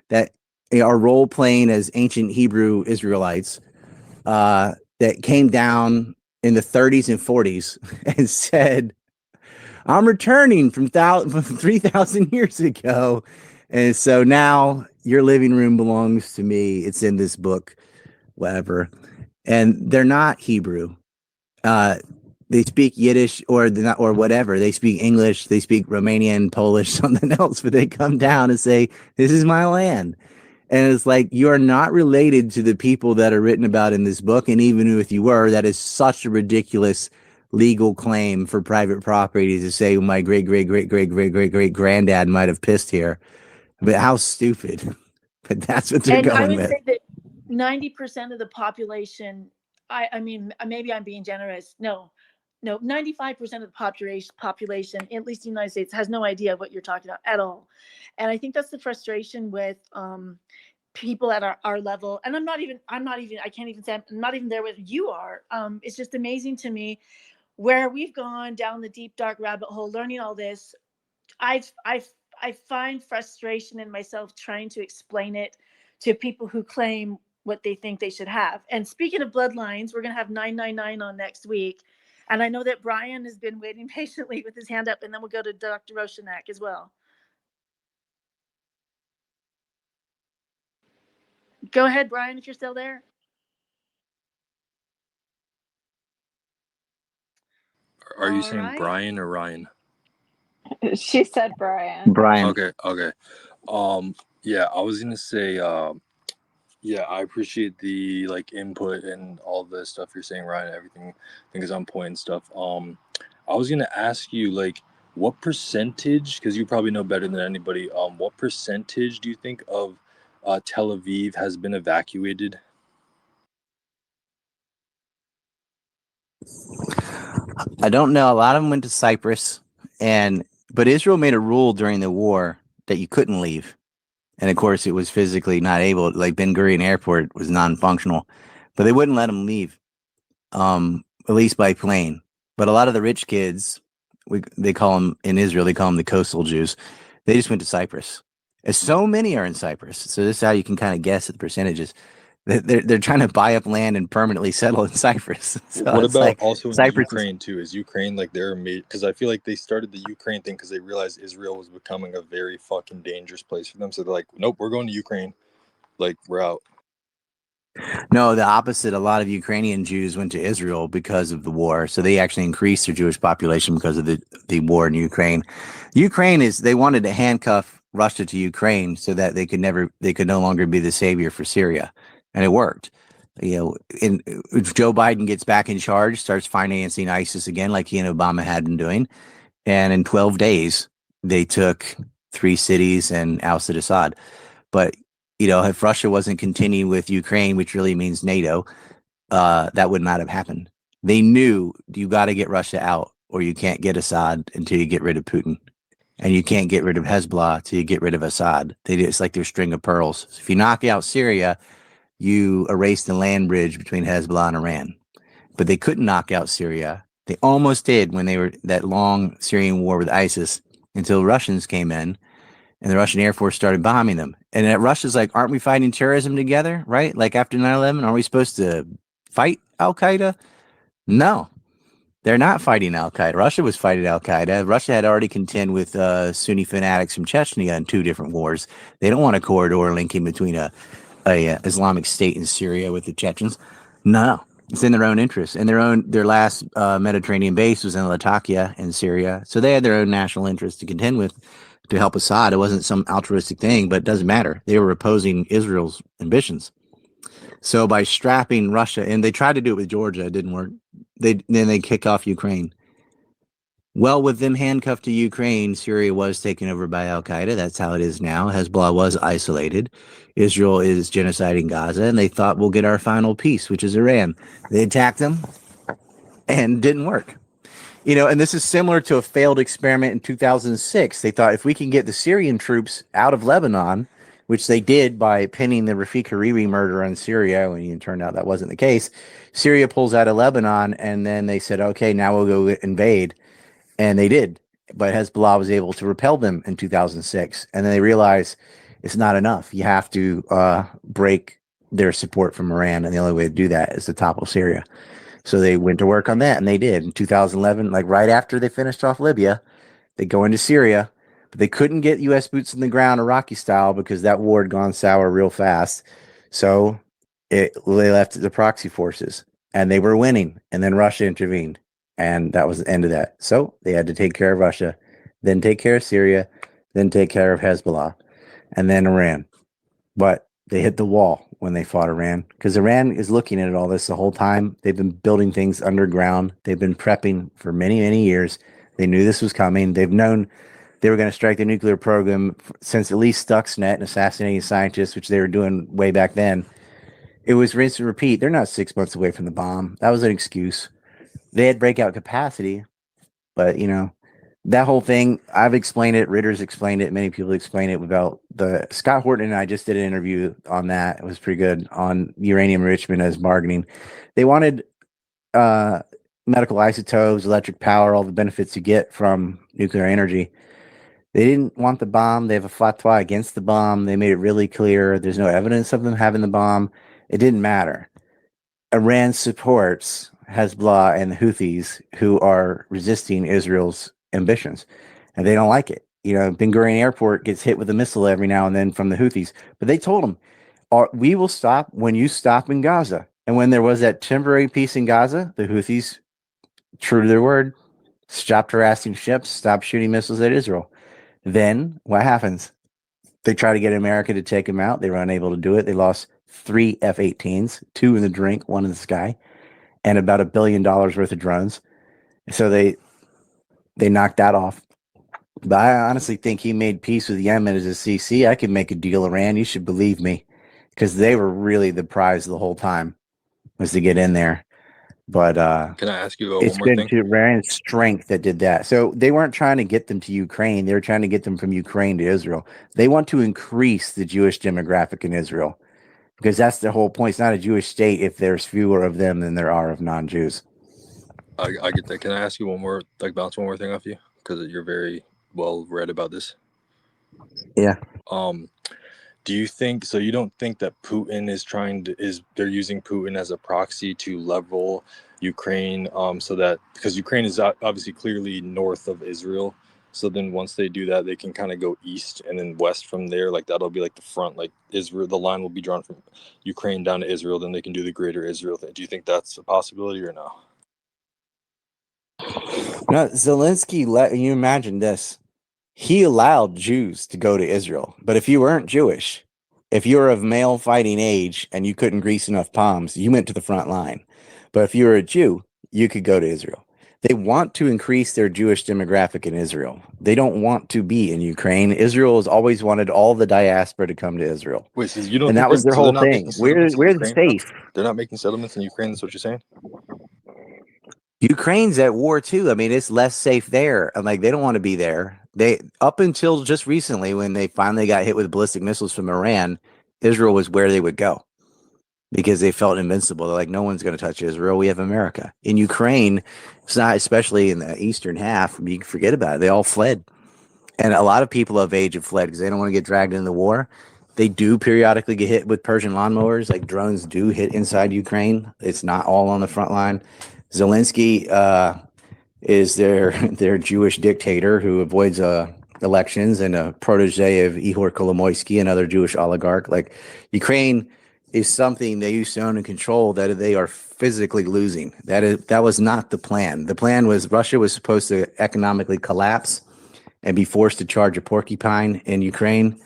that are role playing as ancient Hebrew Israelites that came down in the 30s and 40s and said, I'm returning from 3,000 years ago. And so now your living room belongs to me. It's in this book, whatever. And they're not Hebrew. They speak Yiddish or whatever. They speak English. They speak Romanian, Polish, something else. But they come down and say, "This is my land." And it's like, you are not related to the people that are written about in this book. And even if you were, that is such a ridiculous legal claim for private property to say, well, my great granddad might have pissed here. But how stupid. but that's what they're And I going would with. say that 90% of the population, I mean, maybe I'm being generous. No, 95% of the population, at least in the United States, has no idea what you're talking about at all. And I think that's the frustration with people at our level. And I can't even say, I'm not even there with you are. It's just amazing to me where we've gone down the deep, dark rabbit hole, learning all this. I find frustration in myself trying to explain it to people who claim what they think they should have. And speaking of bloodlines, we're going to have 999 on next week. And I know that Brian has been waiting patiently with his hand up, and then we'll go to Dr. Roshanak as well. Go ahead, Brian, if you're still there. Are you saying Brian or Ryan? She said Brian. Brian. Okay. Yeah, I was gonna say, yeah, I appreciate the input and all the stuff you're saying, Ryan. Everything I think is on point and stuff. I was gonna ask you what percentage, because you probably know better than anybody, what percentage do you think of Tel Aviv has been evacuated? I don't know. A lot of them went to Cyprus, but Israel made a rule during the war that you couldn't leave. And of course, it was physically not able. Like Ben Gurion Airport was non-functional, but they wouldn't let them leave, at least by plane. But a lot of the rich kids, they call them in Israel, they call them the coastal Jews. They just went to Cyprus. And so many are in Cyprus. So this is how you can kind of guess at the percentages. They're trying to buy up land and permanently settle in Cyprus. So what about also in Cyprus Ukraine too? Is Ukraine they're made, because I feel like they started the Ukraine thing because they realized Israel was becoming a very fucking dangerous place for them. So they're like, nope, we're going to Ukraine. We're out. No, the opposite. A lot of Ukrainian Jews went to Israel because of the war. So they actually increased their Jewish population because of the war in Ukraine. They wanted to handcuff Russia to Ukraine so that they could no longer be the savior for Syria. And it worked. If Joe Biden gets back in charge, starts financing ISIS again, like he and Obama had been doing. And in 12 days, they took 3 cities and ousted Assad. But if Russia wasn't continuing with Ukraine, which really means NATO, that would not have happened. They knew you got to get Russia out, or you can't get Assad until you get rid of Putin. And you can't get rid of Hezbollah till you get rid of Assad. It's like their string of pearls. So if you knock out Syria, you erase the land bridge between Hezbollah and Iran. But they couldn't knock out Syria. They almost did when they were that long Syrian war with ISIS, until Russians came in and the Russian Air Force started bombing them. And Russia's like, aren't we fighting terrorism together? Right? Like after 9/11, aren't we supposed to fight Al-Qaeda? No, they're not fighting Al-Qaeda. Russia was fighting Al-Qaeda. Russia had already contend with Sunni fanatics from Chechnya in 2 different wars. They don't want a corridor linking between a Islamic State in Syria with the Chechens. No, it's in their own interest. And their last Mediterranean base was in Latakia in Syria. So they had their own national interest to contend with to help Assad. It wasn't some altruistic thing, but it doesn't matter. They were opposing Israel's ambitions. So by strapping Russia, and they tried to do it with Georgia, it didn't work. Then they kick off Ukraine. Well, with them handcuffed to Ukraine, Syria was taken over by Al-Qaeda. That's how it is now. Hezbollah was isolated. Israel is genociding Gaza, and they thought we'll get our final peace, which is Iran. They attacked them and didn't work. And this is similar to a failed experiment in 2006. They thought if we can get the Syrian troops out of Lebanon, which they did by pinning the Rafik Hariri murder on Syria, when it turned out that wasn't the case, Syria pulls out of Lebanon, and then they said, okay, now we'll go invade. And they did, but Hezbollah was able to repel them in 2006. And then they realized it's not enough. You have to break their support from Iran, and the only way to do that is to topple Syria. So they went to work on that, and they did. In 2011, right after they finished off Libya, they go into Syria, but they couldn't get U.S. boots in the ground Iraqi style because that war had gone sour real fast. So they left it to proxy forces, and they were winning, and then Russia intervened. And that was the end of that. So they had to take care of Russia, then take care of Syria, then take care of Hezbollah, and then Iran. But they hit the wall when they fought Iran, because Iran is looking at all this the whole time. They've been building things underground. They've been prepping for many, many years. They knew this was coming. They've known They were going to strike the nuclear program since at least Stuxnet and assassinating scientists, which they were doing way back then. It was rinse and repeat. They're not 6 months away from the bomb. That was an excuse. They had breakout capacity, but that whole thing, I've explained it. Ritter's explained it. Many people explain it about the Scott Horton and I just did an interview on that. It was pretty good on uranium enrichment as bargaining. They wanted medical isotopes, electric power, all the benefits you get from nuclear energy. They didn't want the bomb. They have a fatwa against the bomb. They made it really clear. There's no evidence of them having the bomb. It didn't matter. Iran supports Hezbollah and the Houthis who are resisting Israel's ambitions, and they don't like it. Ben Gurion Airport gets hit with a missile every now and then from the Houthis, but they told them, we will stop when you stop in Gaza. And when there was that temporary peace in Gaza, the Houthis, true to their word, stopped harassing ships, stopped shooting missiles at Israel. Then what happens? They try to get America to take them out. They were unable to do it. They lost 3 F-18s, 2 in the drink, 1 in the sky, and about $1 billion worth of drones. So they knocked that off. But I honestly think he made peace with Yemen as a CC. I could make a deal, Iran. You should believe me, because they were really the prize the whole time, was to get in there. But can I ask you it's one more been thing? to Iran's strength that did that. So they weren't trying to get them to Ukraine. They were trying to get them from Ukraine to Israel. They want to increase the Jewish demographic in Israel, because that's the whole point. It's not a Jewish state if there's fewer of them than there are of non-Jews. I get that. Can I ask you bounce one more thing off you? Because you're very well read about this. Yeah. Do you think so? You don't think that Putin they're using Putin as a proxy to level Ukraine, so that, because Ukraine is obviously clearly north of Israel. So then once they do that, they can kind of go east and then west from there. Like that'll be like the front, like Israel, the line will be drawn from Ukraine down to Israel. Then they can do the greater Israel thing. Do you think that's a possibility or no? No, Zelensky you imagine this. He allowed Jews to go to Israel. But if you weren't Jewish, if you were of male fighting age and you couldn't grease enough palms, you went to the front line. But if you were a Jew, you could go to Israel. They want to increase their Jewish demographic in Israel. They don't want to be in Ukraine. Israel has always wanted all the diaspora to come to Israel. Wait, so you don't and think that was their so whole they're not thing. making settlements in We're Ukraine, safe. They're not making settlements in Ukraine. That's what you're saying? Ukraine's at war too. I mean, it's less safe there. I'm like, they don't want to be there. They, up until just recently, when they finally got hit with ballistic missiles from Iran, Israel was where they would go because they felt invincible. They're like, no one's going to touch Israel. We have America. In Ukraine, it's not, especially in the eastern half, you can forget about it. They all fled. And a lot of people of age have fled because they don't want to get dragged into the war. They do periodically get hit with Persian lawnmowers. Like drones do hit inside Ukraine. It's not all on the front line. Zelensky is their Jewish dictator who avoids elections, and a protege of Ihor Kolomoisky, another Jewish oligarch. Like Ukraine is something they used to own and control that they are physically losing. That was not the plan. The plan was Russia was supposed to economically collapse and be forced to charge a porcupine in Ukraine,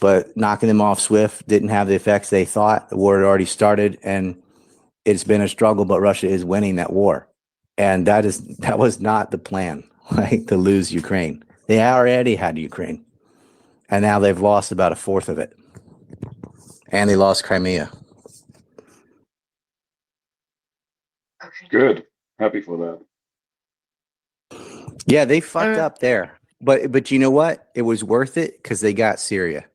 but knocking them off swift didn't have the effects they thought. The war had already started, and it's been a struggle, but Russia is winning that war. And that was not the plan, like to lose Ukraine. They already had Ukraine, and now they've lost about a fourth of it. And they lost Crimea. Good. Happy for that. Yeah, they fucked up there. But you know what? It was worth it because they got Syria.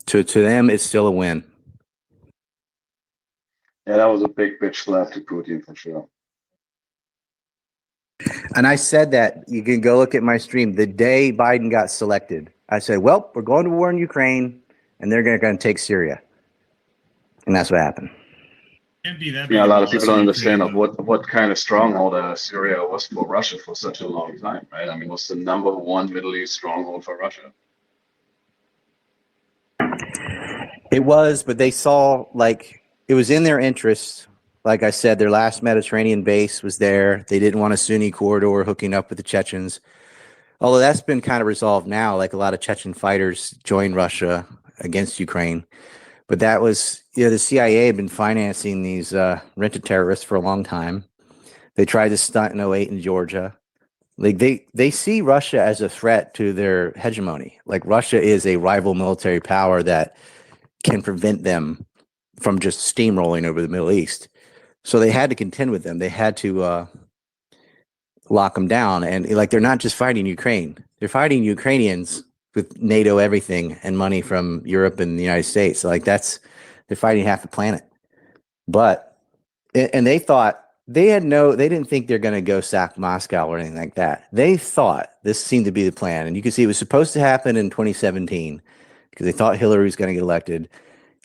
To them, it's still a win. Yeah, that was a big bitch slap to Putin for sure. And I said that, you can go look at my stream, the day Biden got selected. I said, well, we're going to war in Ukraine, and they're going to take Syria. And that's what happened. Yeah, a lot of people don't understand of what kind of stronghold Syria was for Russia for such a long time, right? I mean, it was the number one Middle East stronghold for Russia. It was, but they saw, like, it was in their interest. Like I said, their last Mediterranean base was there. They didn't want a Sunni corridor hooking up with the Chechens. Although that's been kind of resolved now, like a lot of Chechen fighters joined Russia against Ukraine. But that was, the CIA had been financing these rented terrorists for a long time. They tried to stunt in 2008 in Georgia. Like they see Russia as a threat to their hegemony. Like Russia is a rival military power that can prevent them from just steamrolling over the Middle East. So they had to contend with them. They had to lock them down. And like they're not just fighting Ukraine; they're fighting Ukrainians with NATO everything and money from Europe and the United States. So like they're fighting half the planet. But and they thought they didn't think they're going to go sack Moscow or anything like that. They thought this seemed to be the plan. And you can see it was supposed to happen in 2017 because they thought Hillary was going to get elected.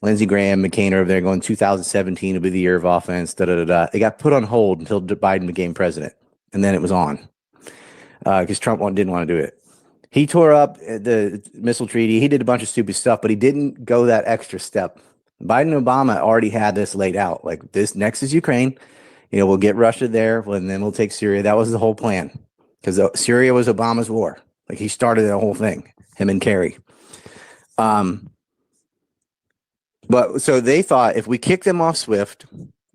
Lindsey Graham, McCain are over there going 2017 will be the year of offense. It got put on hold until Biden became president. And then it was on because Trump didn't want to do it. He tore up the missile treaty. He did a bunch of stupid stuff, but he didn't go that extra step. Biden and Obama already had this laid out. Like this next is Ukraine. We'll get Russia there, and then we'll take Syria. That was the whole plan because Syria was Obama's war. Like he started the whole thing, him and Kerry. But so they thought if we kick them off SWIFT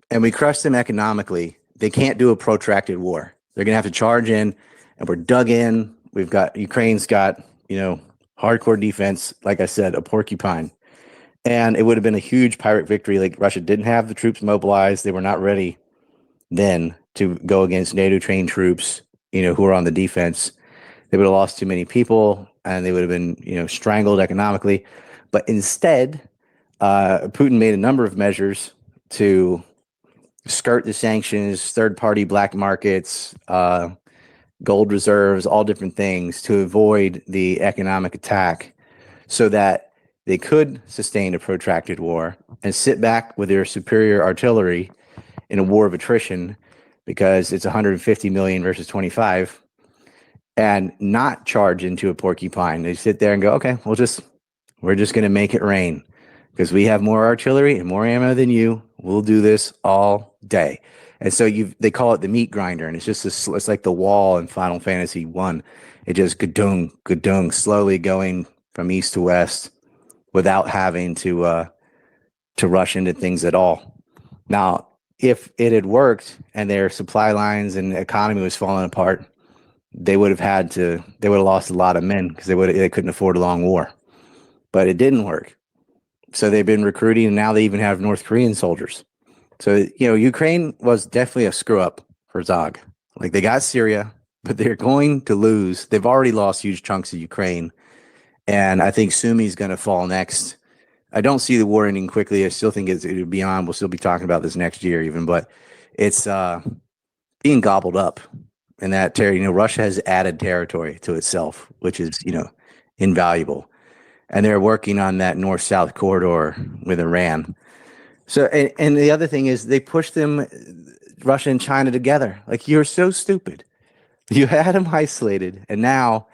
and we crush them economically, they can't do a protracted war. They're going to have to charge in, and we're dug in. Ukraine's got, hardcore defense, like I said, a porcupine. And it would have been a huge pirate victory. Like Russia didn't have the troops mobilized. They were not ready then to go against NATO trained troops, who were on the defense. They would have lost too many people and they would have been, strangled economically. But instead, Putin made a number of measures to skirt the sanctions, third-party black markets, gold reserves, all different things to avoid the economic attack so that they could sustain a protracted war and sit back with their superior artillery in a war of attrition because it's 150 million versus 25 and not charge into a porcupine. They sit there and go, okay, we're just going to make it rain because we have more artillery and more ammo than you. We'll do this all day. And so they call it the meat grinder, and it's just it's like the wall in Final Fantasy 1. It just gadung, slowly going from east to west without having to rush into things at all. Now, if it had worked and their supply lines and economy was falling apart, they would have lost a lot of men because they couldn't afford a long war. But it didn't work. So they've been recruiting, and now they even have North Korean soldiers. So, Ukraine was definitely a screw up for Zog. Like they got Syria, but they're going to lose. They've already lost huge chunks of Ukraine. And I think Sumi's going to fall next. I don't see the war ending quickly. I still think it'll be on. We'll still be talking about this next year even, but it's being gobbled up in that territory. Russia has added territory to itself, which is, invaluable. And they're working on that north-south corridor with Iran. So, and the other thing is they pushed Russia and China together. Like, you're so stupid. You had them isolated, and now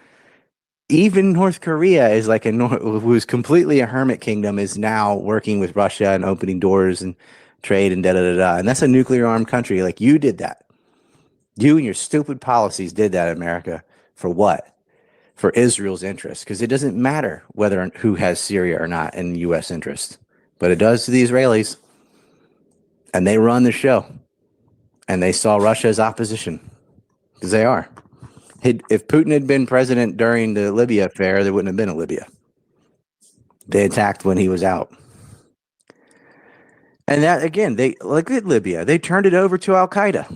even North Korea is like who's completely a hermit kingdom is now working with Russia and opening doors and trade and da-da-da-da. And that's a nuclear armed country. Like, you did that. You and your stupid policies did that, America. For what? For Israel's interest. Because it doesn't matter who has Syria or not in U.S. interest. But it does to the Israelis. And they run the show. And they saw Russia as opposition. Because they are. If Putin had been president during the Libya affair, there wouldn't have been a Libya. They attacked when he was out. And that, again, they look at Libya. They turned it over to Al-Qaeda.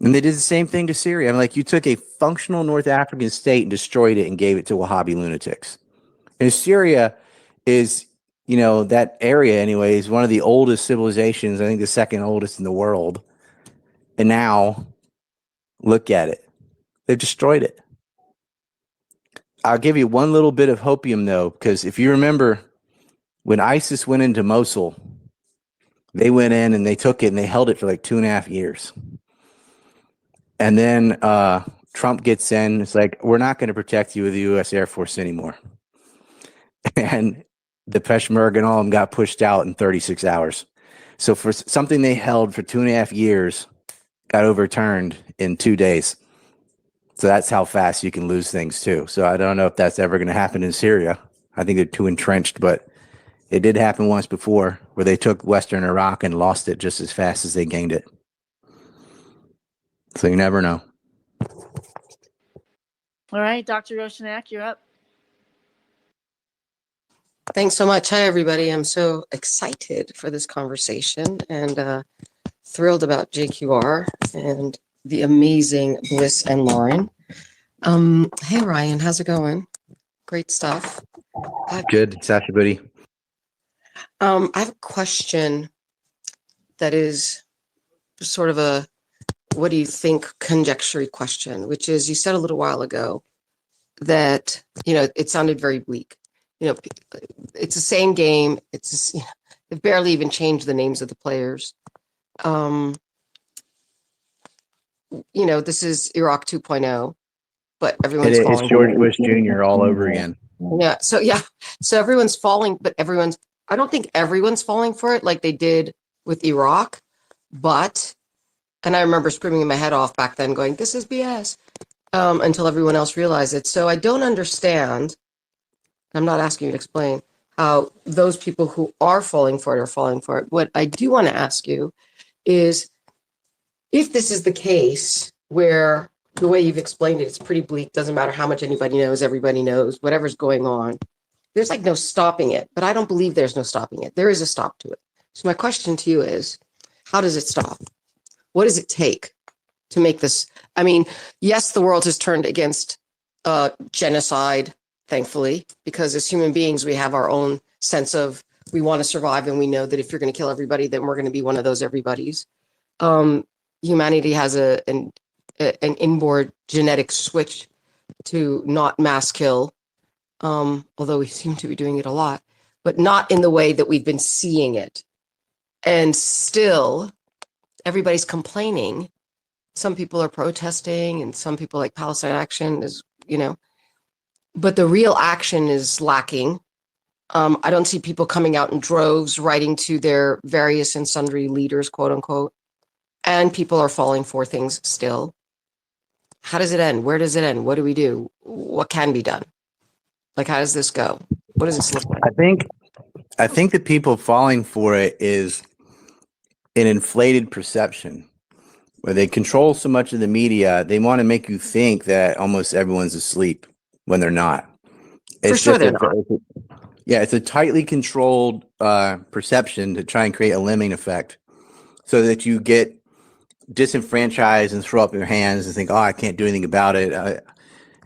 And they did the same thing to Syria. You took a functional North African state and destroyed it and gave it to Wahhabi lunatics. And Syria is, that area anyway, is one of the oldest civilizations, I think the second oldest in the world. And now, look at it. They've destroyed it. I'll give you one little bit of hopium, though, because if you remember, when ISIS went into Mosul, they went in and they took it and they held it for like 2.5 years. And then Trump gets in. It's like, we're not going to protect you with the U.S. Air Force anymore. And the Peshmerga and all of them got pushed out in 36 hours. So for something they held for 2.5 years, got overturned in 2 days. So that's how fast you can lose things too. So I don't know if that's ever going to happen in Syria. I think they're too entrenched, but it did happen once before where they took Western Iraq and lost it just as fast as they gained it. So you never know. All right, Dr. Roshanak, you're up. Thanks so much. Hi, everybody. I'm so excited for this conversation and thrilled about JQR and the amazing Bliss and Lauren. Hey, Ryan, how's it going? Great stuff. Good, Sasha Booty. I have a question that is sort of a what do you think conjecture question, which is you said a little while ago that, it sounded very bleak. It's the same game. It's just, they've barely even changed the names of the players. This is Iraq 2.0, but everyone's It's falling. George Bush Jr. all over again. Yeah. So everyone's falling, but I don't think everyone's falling for it like they did with Iraq, and I remember screaming my head off back then going, this is BS, until everyone else realized it. So I don't understand. I'm not asking you to explain how those people who are falling for it are falling for it. What I do want to ask you is if this is the case where the way you've explained it, it's pretty bleak, doesn't matter how much anybody knows, everybody knows, whatever's going on. There's like no stopping it, but I don't believe there's no stopping it. There is a stop to it. So my question to you is, how does it stop? What does it take to make this? I mean, yes, the world has turned against genocide, thankfully, because as human beings, we have our own sense of we want to survive. And we know that if you're going to kill everybody, then we're going to be one of those everybody's. Humanity has an inboard genetic switch to not mass kill, although we seem to be doing it a lot, but not in the way that we've been seeing it. And still, everybody's complaining. Some people are protesting and some people like Palestine Action is, but the real action is lacking. I don't see people coming out in droves writing to their various and sundry leaders, quote unquote, and people are falling for things still. How does it end? Where does it end? What do we do? What can be done? Like, how does this go? What does this look like? I think the people falling for it is an inflated perception where they control so much of the media. They want to make you think that almost everyone's asleep when they're not. It's For sure they're not. It's a tightly controlled perception to try and create a lemming effect so that you get disenfranchised and throw up your hands and think, oh, I can't do anything about it.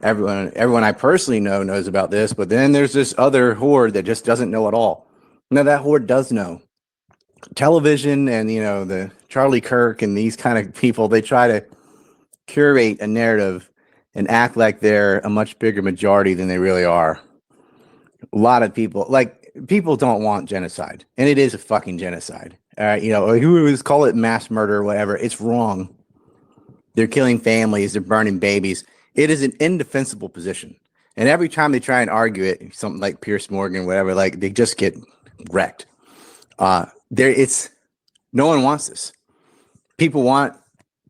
Everyone I personally know knows about this, but then there's this other horde that just doesn't know at all. No, that horde does know. Television and, the Charlie Kirk and these kind of people, they try to curate a narrative and act like they're a much bigger majority than they really are. A lot of people don't want genocide, and it is a fucking genocide. Who was call it mass murder or whatever. It's wrong. They're killing families. They're burning babies. It is an indefensible position. And every time they try and argue it, something like Pierce Morgan, whatever, like they just get wrecked. No one wants this. People want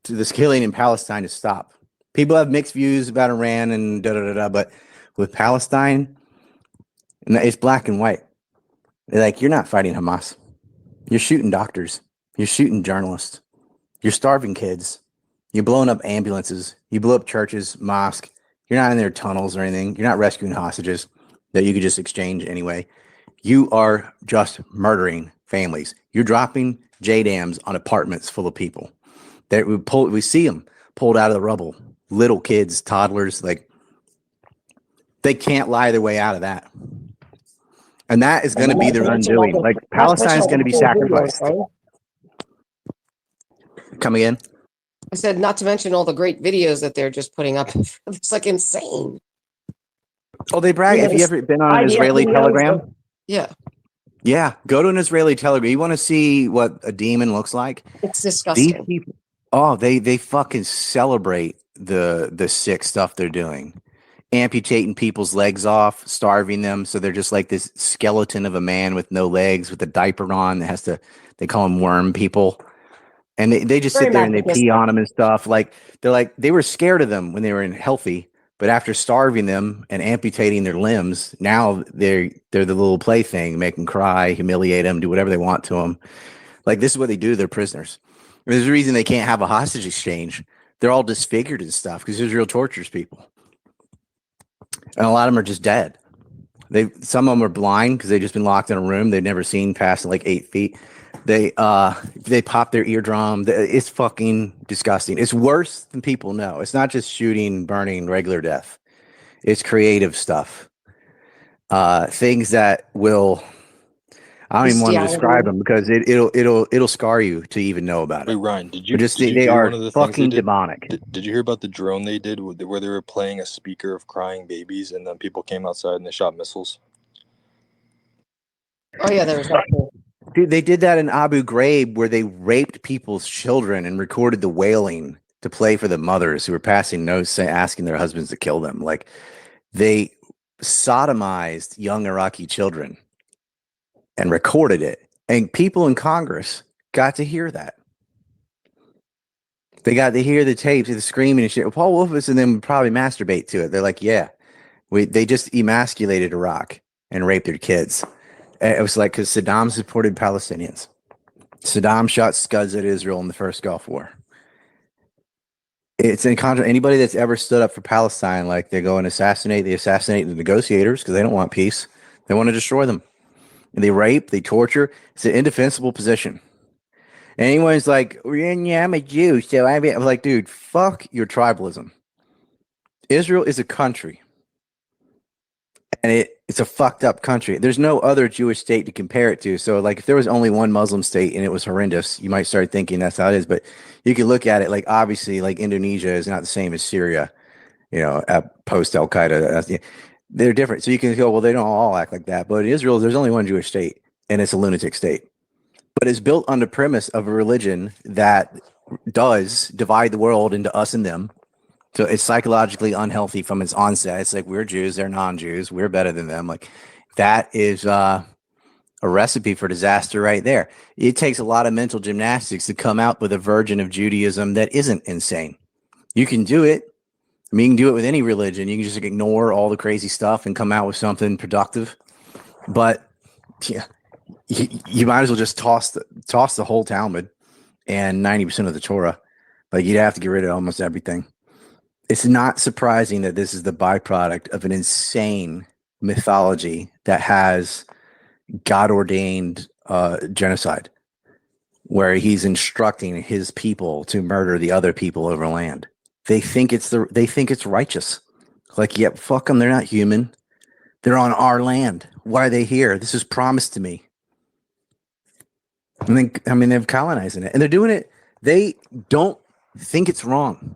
this killing in Palestine to stop. People have mixed views about Iran and but with Palestine, it's black and white. They're like, you're not fighting Hamas. You're shooting doctors. You're shooting journalists. You're starving kids. You're blowing up ambulances. You blow up churches, mosques. You're not in their tunnels or anything. You're not rescuing hostages that you could just exchange anyway. You are just murdering families. You're dropping JDAMs on apartments full of people. We see them pulled out of the rubble. Little kids, toddlers, they can't lie their way out of that. And that is going to be their undoing. Like, Palestine is going to be sacrificed. Come again? I said, not to mention all the great videos that they're just putting up. It's like insane. Oh, they brag. Have you ever been on an Israeli Telegram? Yeah. Yeah. Go to an Israeli Telegram. You want to see what a demon looks like? It's disgusting. These people, they fucking celebrate the sick stuff they're doing. Amputating people's legs off, starving them. So they're just like this skeleton of a man with no legs with a diaper on that they call them worm people. And they just sit there and they pee on them and stuff. They were scared of them when they were healthy, but after starving them and amputating their limbs, now they're the little plaything, make them cry, humiliate them, do whatever they want to them. Like, this is what they do to their prisoners. There's a reason they can't have a hostage exchange, they're all disfigured and stuff because Israel tortures people. And a lot of them are just dead. Some of them are blind because they've just been locked in a room. They've never seen past like 8 feet. They pop their eardrum. It's fucking disgusting. It's worse than people know. It's not just shooting, burning, regular death. It's creative stuff. Things that will, I don't even want to describe them because it'll scar you to even know about it. Wait, Ryan, did you They hear are one of the things they fucking did? demonic. Did you hear about the drone they did where they were playing a speaker of crying babies and then people came outside and they shot missiles? Oh yeah, there was that too. Dude, they did that in Abu Ghraib where they raped people's children and recorded the wailing to play for the mothers who were passing notes asking their husbands to kill them. Like, they sodomized young Iraqi children and recorded it. And people in Congress got to hear that. They got to hear the tapes, the screaming and shit. Paul Wolfowitz and them would probably masturbate to it. They're like, yeah, they just emasculated Iraq and raped their kids. And it was like, because Saddam supported Palestinians. Saddam shot Scuds at Israel in the first Gulf War. It's in contra. Anybody that's ever stood up for Palestine, like they go and assassinate the negotiators because they don't want peace. They want to destroy them. And they rape, they torture. It's an indefensible position. Anyone's like, yeah, I'm a Jew, so I'm like, dude, fuck your tribalism. Israel is a country. And it's a fucked up country. There's no other Jewish state to compare it to. So, like, if there was only one Muslim state and it was horrendous, you might start thinking that's how it is. But you can look at it like, obviously, like Indonesia is not the same as Syria, post Al Qaeda. They're different. So you can go, well, they don't all act like that. But in Israel, there's only one Jewish state, and it's a lunatic state. But it's built on the premise of a religion that does divide the world into us and them. So it's psychologically unhealthy from its onset. It's like, we're Jews, they're non-Jews, we're better than them. Like, that is a recipe for disaster right there. It takes a lot of mental gymnastics to come out with a version of Judaism that isn't insane. You can do it. I mean, you can do it with any religion. You can just ignore all the crazy stuff and come out with something productive. But yeah, you might as well just toss the whole Talmud and 90% of the Torah. Like, you'd have to get rid of almost everything. It's not surprising that this is the byproduct of an insane mythology that has God-ordained genocide, where he's instructing his people to murder the other people over land. They think it's righteous. Like, yeah, fuck them. They're not human. They're on our land. Why are they here? This is promised to me. They're colonizing it, and they're doing it. They don't think it's wrong.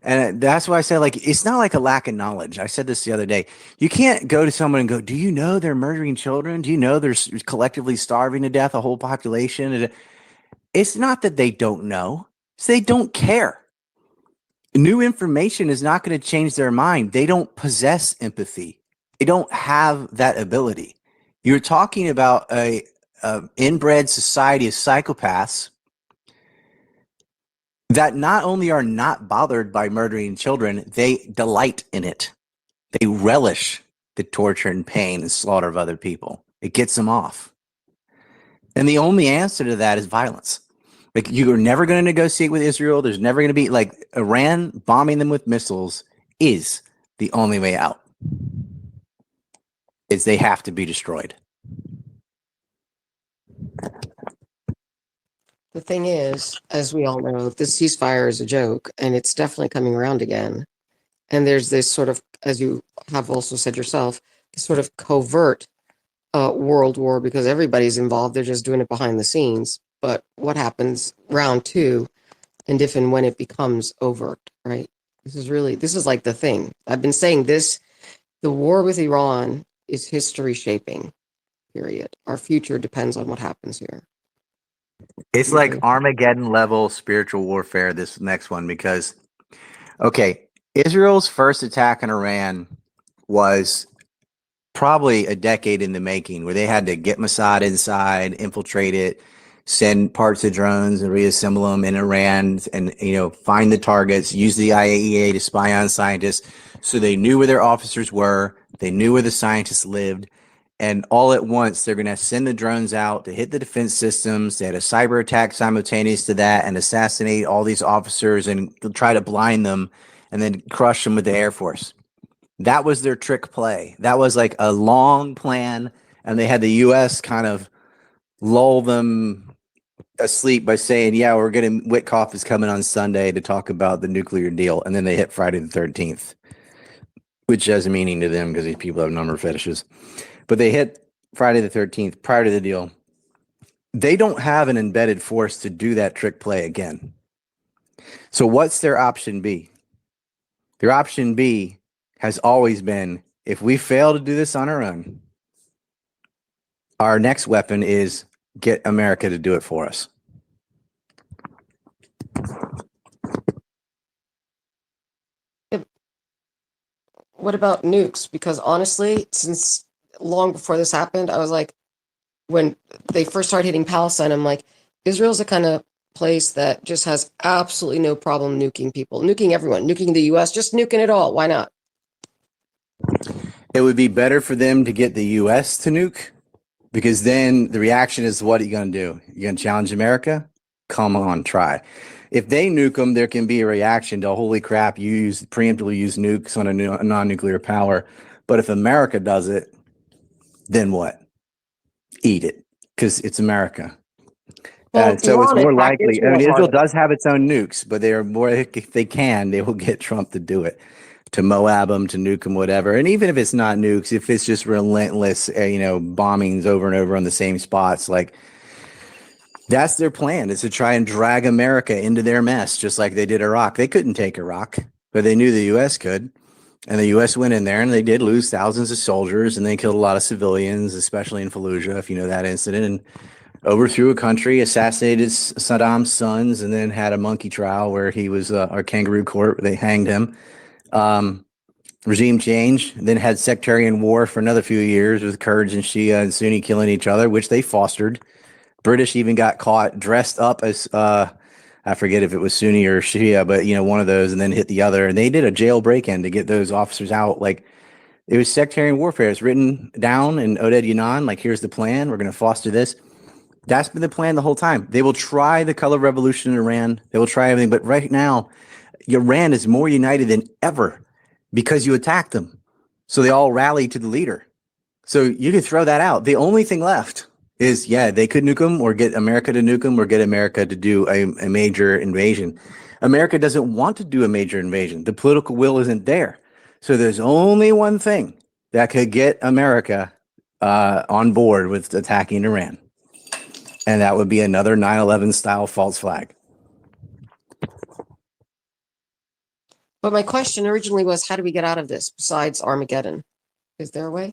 And that's why I say, like, it's not like a lack of knowledge. I said this the other day. You can't go to someone and go, do you know they're murdering children? Do you know they're collectively starving to death a whole population? It's not that they don't know. It's they don't care. New information is not going to change their mind. They don't possess empathy. They don't have that ability. You're talking about a inbred society of psychopaths that not only are not bothered by murdering children, they delight in it. They relish the torture and pain and slaughter of other people. It gets them off. And the only answer to that is violence. Like, you're never going to negotiate with Israel. There's never going to be, like, Iran bombing them with missiles is the only way out. Is they have to be destroyed. The thing is, as we all know, this ceasefire is a joke, and it's definitely coming around again. And there's this sort of, as you have also said yourself, sort of covert world war because everybody's involved. They're just doing it behind the scenes. But what happens round two, and if and when it becomes overt, right? This is like the thing. I've been saying this, the war with Iran is history shaping, period. Our future depends on what happens here. It's like Armageddon level spiritual warfare, this next one, because, okay, Israel's first attack on Iran was probably a decade in the making, where they had to get Mossad inside, infiltrate it, send parts of drones and reassemble them in Iran, and find the targets, use the IAEA to spy on scientists, so they knew where their officers were, they knew where the scientists lived, And all at once, they're going to send the drones out to hit the defense systems. They had a cyber attack simultaneous to that and assassinate all these officers and try to blind them and then crush them with the Air Force. That was their trick play. That was like a long plan. And they had the U.S. kind of lull them asleep by saying, yeah, Witkoff is coming on Sunday to talk about the nuclear deal. And then they hit Friday the 13th, which has a meaning to them because these people have number fetishes. But they hit Friday the 13th prior to the deal. They don't have an embedded force to do that trick play again. So what's their option B? Their option B has always been, if we fail to do this on our own, our next weapon is get America to do it for us. What about nukes? Because honestly, since long before this happened, I was like, when they first started hitting Palestine, I'm like, Israel's the kind of place that just has absolutely no problem nuking people, nuking everyone, nuking the US, just nuking it all. Why not? It would be better for them to get the US to nuke, because then the reaction is, what are you going to do? You're going to challenge America? Come on, try. If they nuke them, there can be a reaction to, holy crap, you preemptively use nukes on a non-nuclear power. But if America does it, then what? Eat it, because it's America. Well, so it's more likely. I mean, Israel harder. does have its own nukes, but they are more, if they can, they will get Trump to do it, to Moab them, to nuke them, whatever. And even if it's not nukes, if it's just relentless, bombings over and over on the same spots, like, that's their plan, is to try and drag America into their mess, just like they did Iraq. They couldn't take Iraq, but they knew the U.S. could. And the U.S. went in there, and they did lose thousands of soldiers, and they killed a lot of civilians, especially in Fallujah, if you know that incident, and overthrew a country, assassinated Saddam's sons, and then had a monkey trial where he was, our kangaroo court, where they hanged him. Regime change, then had sectarian war for another few years with Kurds and Shia and Sunni killing each other, which they fostered. British even got caught dressed up as, I forget if it was Sunni or Shia, but one of those, and then hit the other. And they did a jail break-in to get those officers out. Like, it was sectarian warfare. It's written down in Oded Yunan, like, here's the plan. We're going to foster this. That's been the plan the whole time. They will try the color revolution in Iran. They will try everything. But right now, Iran is more united than ever because you attacked them. So they all rally to the leader. So you could throw that out. The only thing left is, they could nuke them, or get America to nuke them, or get America to do a major invasion. America doesn't want to do a major invasion. The political will isn't there. So there's only one thing that could get America on board with attacking Iran. And that would be another 9/11 style false flag. But my question originally was, how do we get out of this besides Armageddon? Is there a way?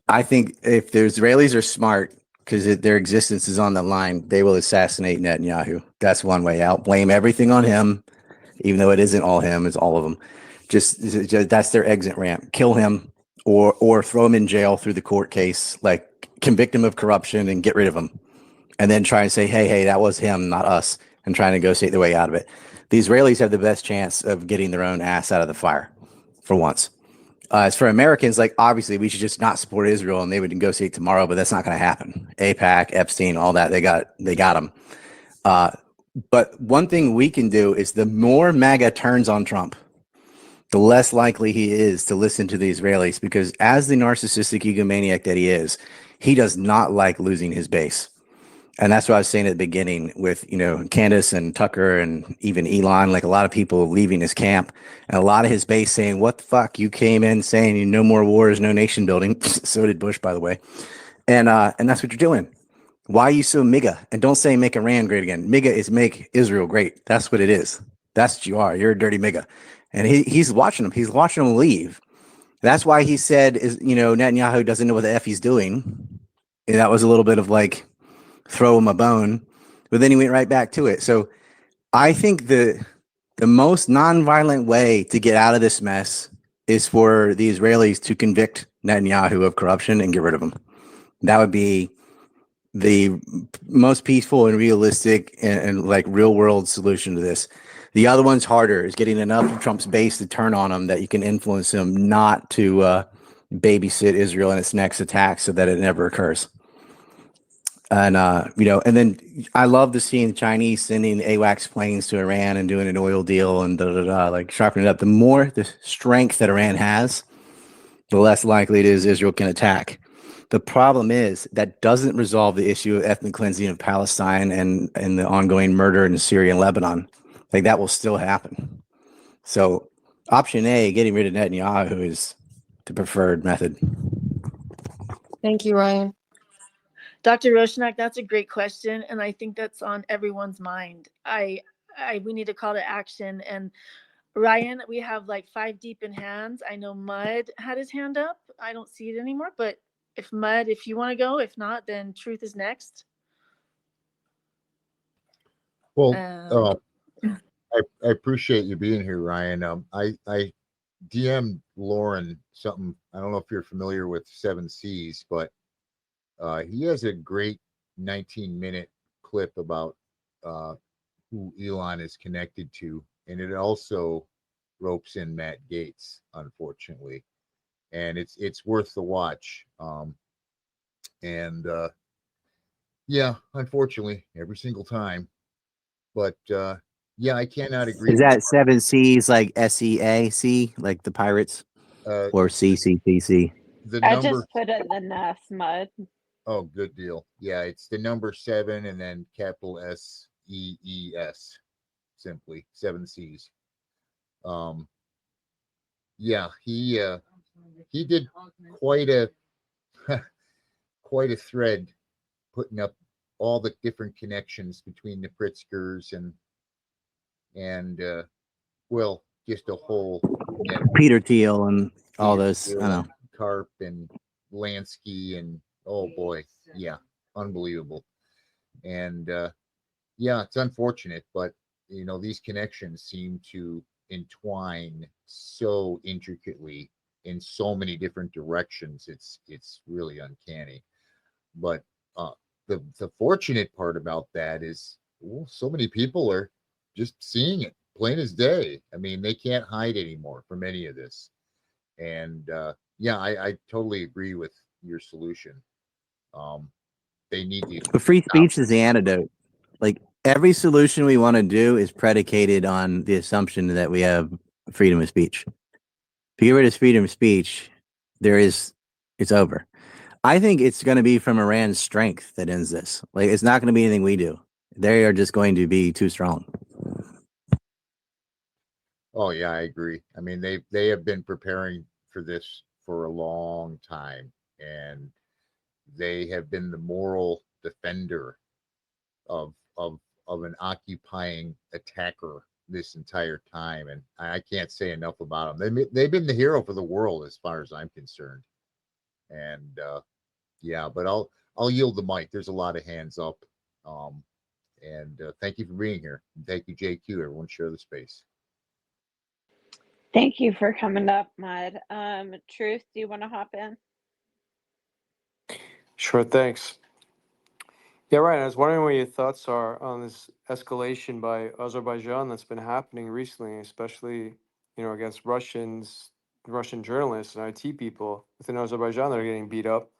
I think if the Israelis are smart, because their existence is on the line, they will assassinate Netanyahu. That's one way out. Blame everything on him, even though it isn't all him, it's all of them. Just that's their exit ramp. Kill him, or throw him in jail through the court case, like convict him of corruption and get rid of him. And then try and say, hey, that was him, not us, and try and negotiate their way out of it. The Israelis have the best chance of getting their own ass out of the fire, for once. As for Americans, like, obviously we should just not support Israel and they would negotiate tomorrow, but that's not going to happen. AIPAC, Epstein, all that, they got them. But one thing we can do is, the more MAGA turns on Trump, the less likely he is to listen to the Israelis, because as the narcissistic egomaniac that he is, he does not like losing his base. And that's what I was saying at the beginning with, Candace and Tucker and even Elon, like a lot of people leaving his camp, and a lot of his base saying, what the fuck? You came in saying no more wars, no nation building. So did Bush, by the way. And that's what you're doing. Why are you so MIGA? And don't say make Iran great again. MIGA is make Israel great. That's what it is. That's what you are. You're a dirty MIGA. And he's watching them. He's watching them leave. That's why he said, Netanyahu doesn't know what the F he's doing. And that was a little bit of like, throw him a bone, but then he went right back to it. So I think the most nonviolent way to get out of this mess is for the Israelis to convict Netanyahu of corruption and get rid of him. That would be the most peaceful and realistic and like real world solution to this. The other one's harder, is getting enough of Trump's base to turn on him that you can influence him not to babysit Israel in its next attack so that it never occurs. And and then I love to see the Chinese sending AWACS planes to Iran and doing an oil deal and like sharpening it up. The more the strength that Iran has, the less likely it is Israel can attack. The problem is that doesn't resolve the issue of ethnic cleansing of Palestine and the ongoing murder in Syria and Lebanon. Like that will still happen. So option A, getting rid of Netanyahu, is the preferred method. Thank you, Ryan. Dr. Roshnak, that's a great question, and I think that's on everyone's mind. We need a call to action. And Ryan, we have like 5 deep in hands. I know Mud had his hand up. I don't see it anymore, but if Mud, if you want to go, if not, then Truth is next. Well, I appreciate you being here, Ryan. I DM'd Lauren something. I don't know if you're familiar with 7 Cs, but he has a great 19-minute clip about who Elon is connected to, and it also ropes in Matt Gaetz, unfortunately, and it's worth the watch. Yeah, unfortunately, every single time. But yeah, I cannot agree. Is that 7 C's like SEAC, like the pirates, or CCCC? I just put it in the NAS, Mud. Oh, good deal. Yeah, it's the number 7 and then capital SEES, simply 7 C's. Yeah, he did quite a quite a thread, putting up all the different connections between the Pritzkers and well, just a whole Peter Thiel and all those. I know. Karp and Lansky and oh boy, yeah, unbelievable. And yeah, it's unfortunate, but these connections seem to entwine so intricately in so many different directions. It's really uncanny. But the fortunate part about that is, well, so many people are just seeing it plain as day. I mean, they can't hide anymore from any of this. And yeah, I totally agree with your solution. They need to. But free speech is the antidote. Like every solution we want to do is predicated on the assumption that we have freedom of speech. If you get rid of freedom of speech, it's over. I think it's going to be from Iran's strength that ends this. Like, it's not going to be anything we do. They are just going to be too strong. Oh yeah, I agree. I mean, they have been preparing for this for a long time, and they have been the moral defender of an occupying attacker this entire time, and I can't say enough about them. They've been the hero for the world as far as I'm concerned. And yeah, but I'll yield the mic. There's a lot of hands up. And thank you for being here. Thank you, JQ. Everyone share the space. Thank you for coming up, Mud. Truth, do you want to hop in? Sure, thanks. Yeah, Ryan, I was wondering what your thoughts are on this escalation by Azerbaijan that's been happening recently, especially, against Russian journalists and IT people within Azerbaijan that are getting beat up.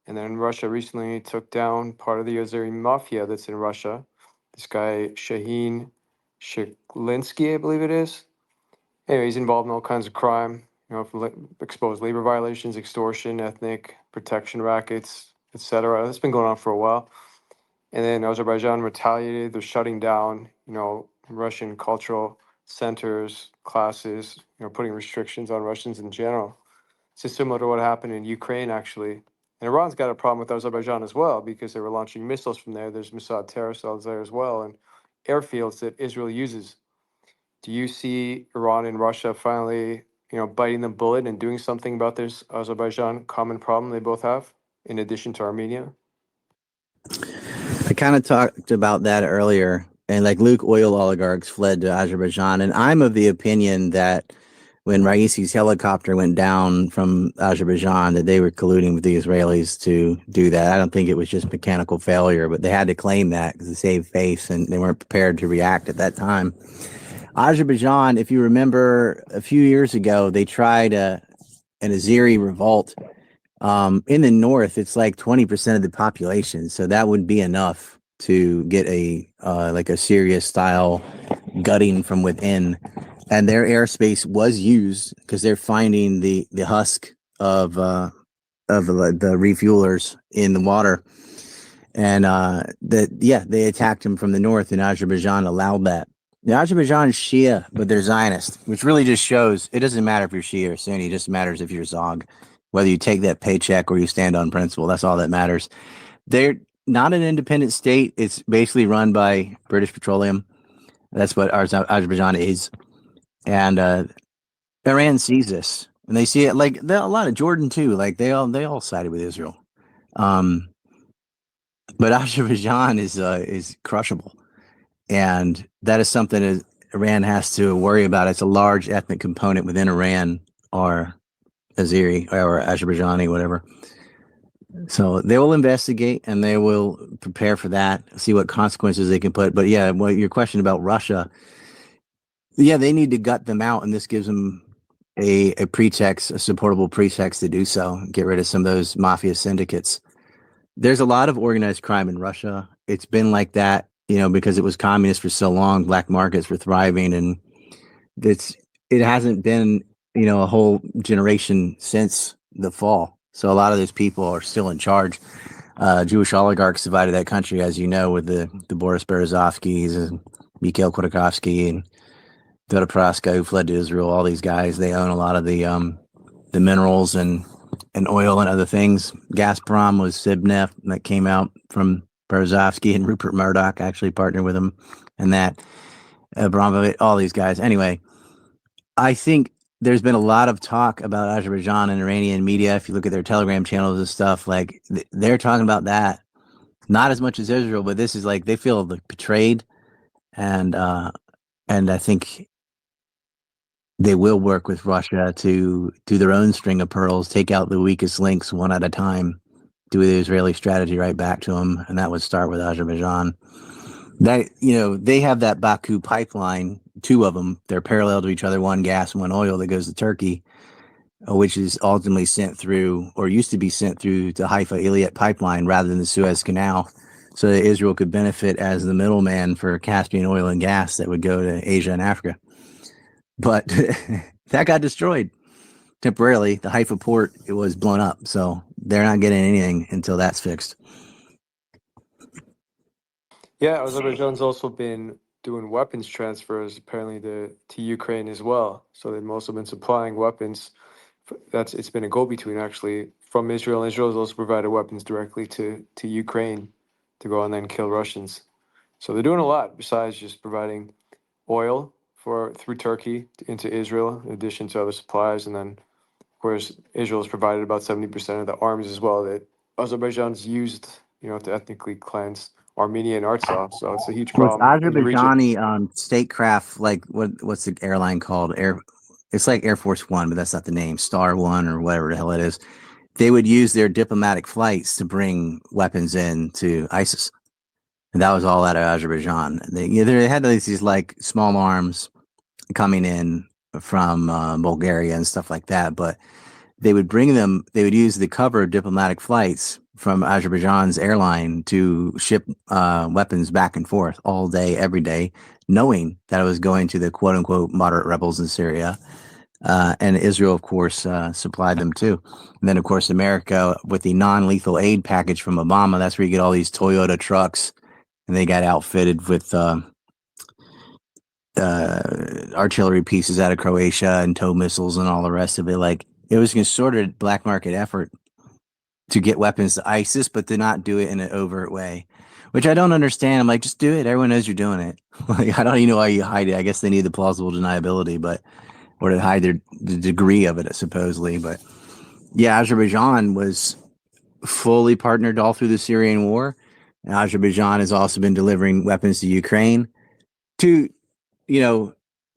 And then Russia recently took down part of the Azeri mafia that's in Russia. This guy, Shahin Sheklinsky, I believe it is. Anyway, he's involved in all kinds of crime, from exposed labor violations, extortion, ethnic protection rackets, etc. That's been going on for a while. And then Azerbaijan retaliated. They're shutting down, Russian cultural centers, classes, putting restrictions on Russians in general. It's just similar to what happened in Ukraine, actually. And Iran's got a problem with Azerbaijan as well because they were launching missiles from there. There's Mossad terror cells there as well, and airfields that Israel uses. Do you see Iran and Russia finally, biting the bullet and doing something about this Azerbaijan common problem they both have, in addition to Armenia? I kind of talked about that earlier, and like Luke, oil oligarchs fled to Azerbaijan, and I'm of the opinion that when Raisi's helicopter went down from Azerbaijan, that they were colluding with the Israelis to do that. I don't think it was just mechanical failure, but they had to claim that because to save face, and they weren't prepared to react at that time. Azerbaijan, if you remember, a few years ago, they tried an Azeri revolt. In the north, it's like 20% of the population, so that would be enough to get a like a Syria style gutting from within. And their airspace was used because they're finding the husk of the refuelers in the water, and they attacked them from the north, and Azerbaijan allowed that. The Azerbaijan is Shia, but they're Zionist, which really just shows it doesn't matter if you're Shia or Sunni. It just matters if you're Zog, whether you take that paycheck or you stand on principle. That's all that matters. They're not an independent state. It's basically run by British Petroleum. That's what Azerbaijan is. And Iran sees this, and they see it like a lot of Jordan too. Like they all sided with Israel. But Azerbaijan is crushable, and that is something that Iran has to worry about. It's a large ethnic component within Iran, or Azeri or Azerbaijani, whatever. So they will investigate and they will prepare for that, see what consequences they can put. But yeah, well, your question about Russia, yeah, they need to gut them out, and this gives them a pretext, a supportable pretext to do so, get rid of some of those mafia syndicates. There's a lot of organized crime in Russia. It's been like that, because it was communist for so long, black markets were thriving, and it hasn't been, a whole generation since the fall. So a lot of those people are still in charge. Jewish oligarchs divided that country, as you know, with the Boris Berezovskys and Mikhail Khodorkovsky and Fyodor Prohaska, who fled to Israel. All these guys, they own a lot of the minerals and oil and other things. Gazprom was Sibneft that came out from Berezovsky, and Rupert Murdoch actually partnered with him, and that Abramovich, all these guys. Anyway, I think there's been a lot of talk about Azerbaijan and Iranian media. If you look at their Telegram channels and stuff, like they're talking about that, not as much as Israel, but this is like they feel like betrayed, and I think they will work with Russia to do their own string of pearls, take out the weakest links one at a time, do the Israeli strategy right back to them, and that would start with Azerbaijan. That they have that Baku pipeline, two of them. They're parallel to each other, one gas and one oil that goes to Turkey, which is ultimately sent through, or used to be sent through, to Haifa Eilat pipeline rather than the Suez Canal, so that Israel could benefit as the middleman for Caspian oil and gas that would go to Asia and Africa. But that got destroyed temporarily. The Haifa port, it was blown up, so they're not getting anything until that's fixed. Yeah, Azerbaijan's also been doing weapons transfers apparently to Ukraine as well. So they've also been supplying weapons. It's been a go-between actually from Israel. Israel has also provided weapons directly to Ukraine to go and then kill Russians. So they're doing a lot besides just providing oil through Turkey into Israel, in addition to other supplies. And then, of course, Israel has provided about 70% of the arms as well that Azerbaijan's used, to ethnically cleanse Armenia and Artsakh. So it's a huge problem in the region. Azerbaijani statecraft, like what's the airline called? It's like Air Force One, but that's not the name. Star One or whatever the hell it is. They would use their diplomatic flights to bring weapons in to ISIS, and that was all out of Azerbaijan. They had these like small arms coming in from Bulgaria and stuff like that, but they would bring them. They would use the cover of diplomatic flights from Azerbaijan's airline to ship weapons back and forth all day, every day, knowing that it was going to the quote unquote moderate rebels in Syria. And Israel, of course, supplied them too. And then, of course, America with the non-lethal aid package from Obama. That's where you get all these Toyota trucks, and they got outfitted with artillery pieces out of Croatia and tow missiles and all the rest of it. Like, it was a concerted black market effort to get weapons to ISIS, but to not do it in an overt way, which I don't understand. I'm like, just do it. Everyone knows you're doing it. Like, I don't even know why you hide it. I guess they need the plausible deniability, or to hide the degree of it, supposedly. But yeah, Azerbaijan was fully partnered all through the Syrian war. And Azerbaijan has also been delivering weapons to Ukraine.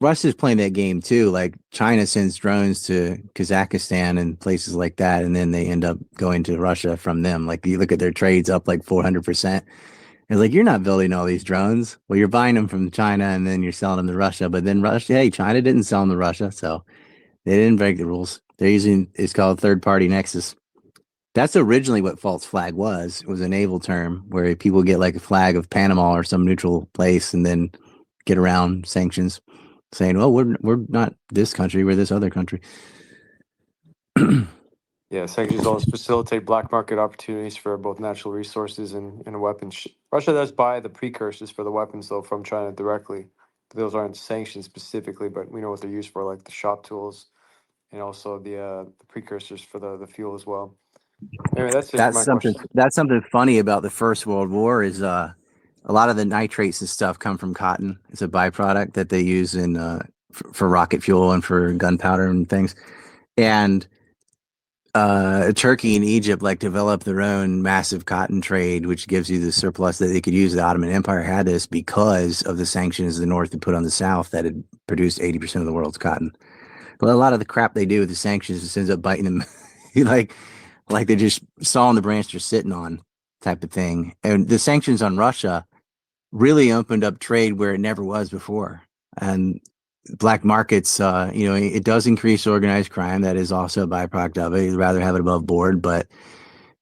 Russia's playing that game too. Like, China sends drones to Kazakhstan and places like that, and then they end up going to Russia from them. Like, you look at their trades up like 400%. It's like, you're not building all these drones. Well, you're buying them from China and then you're selling them to Russia. But then China didn't sell them to Russia, so they didn't break the rules. They're using, it's called third party nexus. That's originally what false flag was. It was a naval term where people get like a flag of Panama or some neutral place and then get around sanctions, saying, "Well, we're not this country, we're this other country." Yeah, sanctions always facilitate black market opportunities for both natural resources and weapons. Russia does buy the precursors for the weapons, though, from China directly. Those aren't sanctioned specifically, but we know what they're used for, like the shop tools and also the precursors for the fuel as well. Anyway, that's it for my question. That's something funny about the First World War is a lot of the nitrates and stuff come from cotton. It's a byproduct that they use in for rocket fuel and for gunpowder and things. And Turkey and Egypt like developed their own massive cotton trade, which gives you the surplus that they could use. The Ottoman Empire had this because of the sanctions the North had put on the South that had produced 80% of the world's cotton. Well, a lot of the crap they do with the sanctions just ends up biting them, like they just sawing the branch they're sitting on, type of thing. And the sanctions on Russia really opened up trade where it never was before. And black markets, it does increase organized crime. That is also a byproduct of it. You'd rather have it above board, but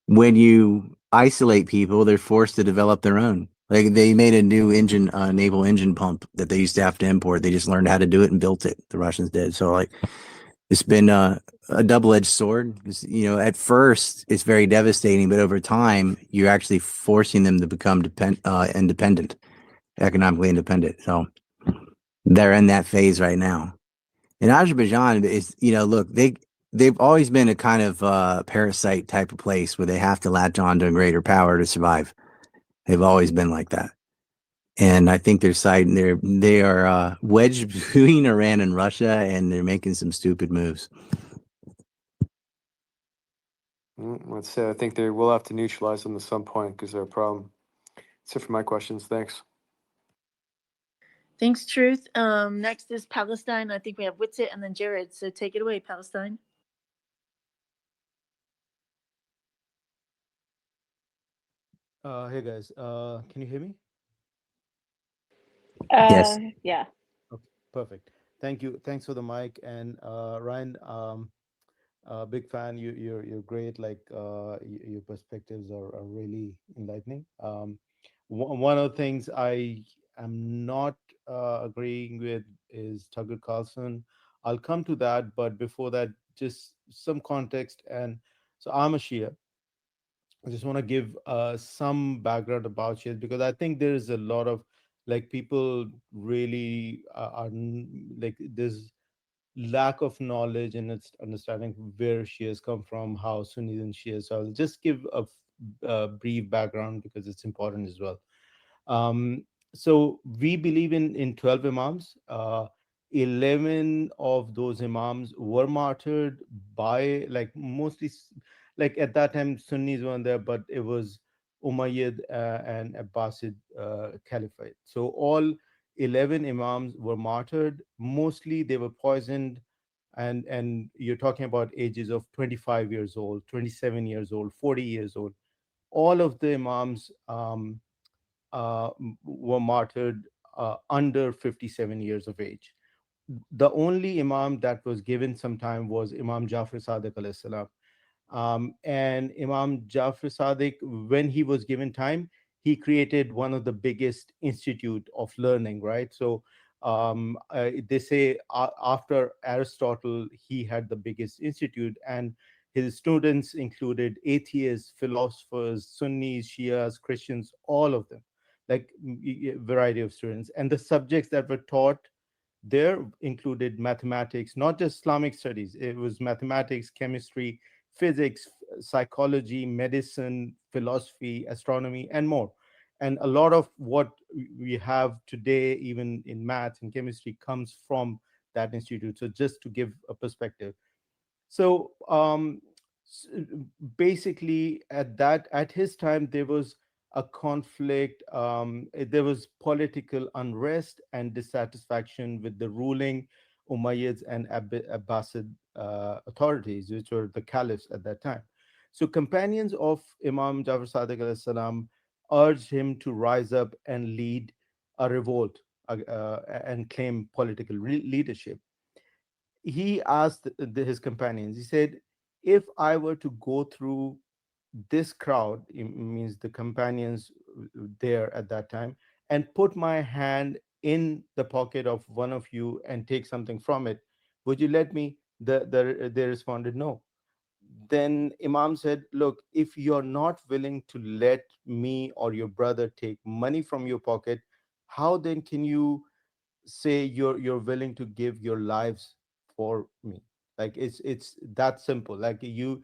when you isolate people, they're forced to develop their own. Like they made a new engine, naval engine pump that they used to have to import. They just learned how to do it and built it. The Russians did. So like, it's been a double-edged sword. At first it's very devastating, but over time you're actually forcing them to become independent, economically independent. So they're in that phase right now. And Azerbaijan is, look, they've always been a kind of parasite type of place where they have to latch on to a greater power to survive. They've always been like that. And I think they are wedged between Iran and Russia, and they're making some stupid moves. Let's say I think they will have to neutralize them at some point because they're a problem. That's it for my questions. Thanks. Thanks, Truth. Next is Palestine. I think we have Witsit and then Jared. So take it away, Palestine. Hey guys, can you hear me? Yes. Yeah. Okay, perfect. Thank you. Thanks for the mic. And Ryan, big fan. You're great. Like your perspectives are really enlightening. One of the things I am not agreeing with is Tucker Carlson. I'll come to that, but before that, just some context. And so I'm a Shia. I just want to give some background about Shias because I think there is a lot of like people really like there's lack of knowledge and its understanding where Shias come from, how Sunnis and Shias. So I'll just give a brief background because it's important as well. Um, so we believe in 12 imams. 11 of those imams were martyred by like mostly like at that time Sunnis weren't there, but it was Umayyad and Abbasid Caliphate. So all 11 imams were martyred. Mostly they were poisoned, and you're talking about ages of 25 years old, 27 years old, 40 years old. All of the imams were martyred under 57 years of age. The only imam that was given some time was Imam Jafar Sadiq alayhi salam. And Imam Jafar Sadiq, when he was given time, he created one of the biggest institute of learning, right? So they say after Aristotle, he had the biggest institute, and his students included atheists, philosophers, Sunnis, Shias, Christians, all of them, like variety of students. And the subjects that were taught there included mathematics, not just Islamic studies. It was mathematics, chemistry, physics, psychology, medicine, philosophy, astronomy, and more. And a lot of what we have today, even in math and chemistry, comes from that institute. So just to give a perspective. So basically, at his time, there was a conflict. There was political unrest and dissatisfaction with the ruling Umayyads and Abbasid authorities, which were the caliphs at that time. So companions of Imam Jafar Sadiq alayhi salam urged him to rise up and lead a revolt and claim political leadership. he asked his companions, he said, if I were to go through this crowd, it means the companions there at that time, and put my hand in the pocket of one of you and take something from it, would you let me? They responded, no. Then Imam said, look, if you're not willing to let me or your brother take money from your pocket, how then can you say you're willing to give your lives for me? Like it's that simple. Like you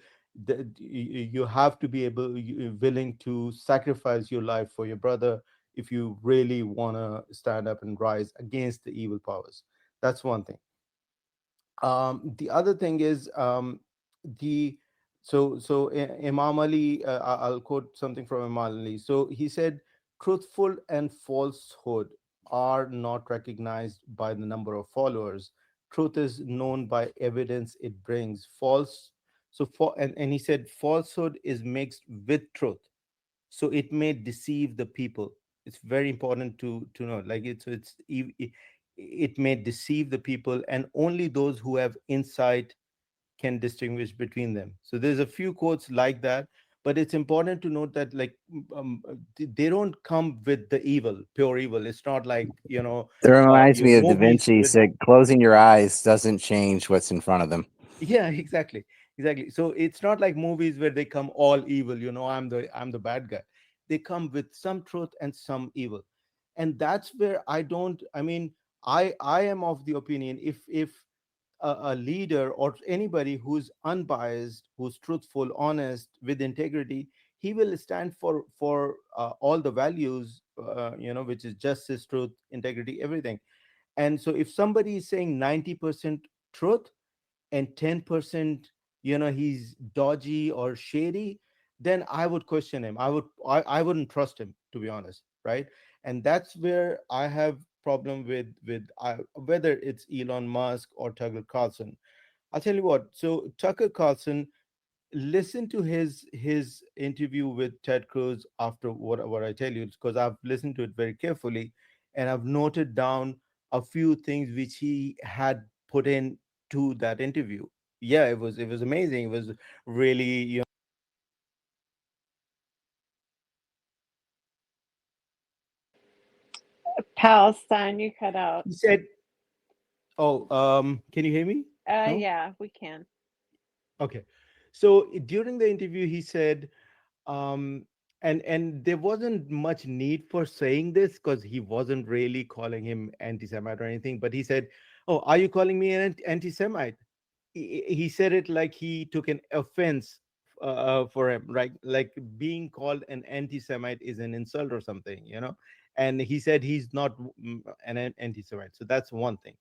have to be willing to sacrifice your life for your brother if you really want to stand up and rise against the evil powers. That's one thing. The other thing is the Imam Ali. I'll quote something from Imam Ali. So he said, "Truthful and falsehood are not recognized by the number of followers. Truth is known by evidence it brings. False. So for and he said, falsehood is mixed with truth, so it may deceive the people. It's very important to know, like it may deceive the people, and only those who have insight can distinguish between them. So there's a few quotes like that, but it's important to note that, like, they don't come with the evil, pure evil. It's not like, It reminds your me of Da movies Vinci with. said, closing your eyes doesn't change what's in front of them. Yeah, exactly. So it's not like movies where they come all evil, I'm the bad guy. They come with some truth and some evil. And that's where I am of the opinion, if a leader or anybody who's unbiased, who's truthful, honest, with integrity, he will stand for all the values, which is justice, truth, integrity, everything. And so if somebody is saying 90% truth and 10% he's dodgy or shady, then I would question him. I wouldn't trust him, to be honest, right? And that's where I have problem with whether it's Elon Musk or Tucker Carlson. I'll tell you what. So Tucker Carlson, listen to his interview with Ted Cruz after what I tell you, because I've listened to it very carefully, and I've noted down a few things which he had put in to that interview. Yeah, it was amazing. It was really, Palestine, you cut out. he said, oh, can you hear me? No? Yeah, we can. Okay. So during the interview, he said, and there wasn't much need for saying this because he wasn't really calling him anti-Semite or anything, but he said, oh, are you calling me an anti-Semite? He said it like he took an offense for him, right? Like being called an anti-Semite is an insult or something. And he said he's not an anti-Semite. So that's one thing.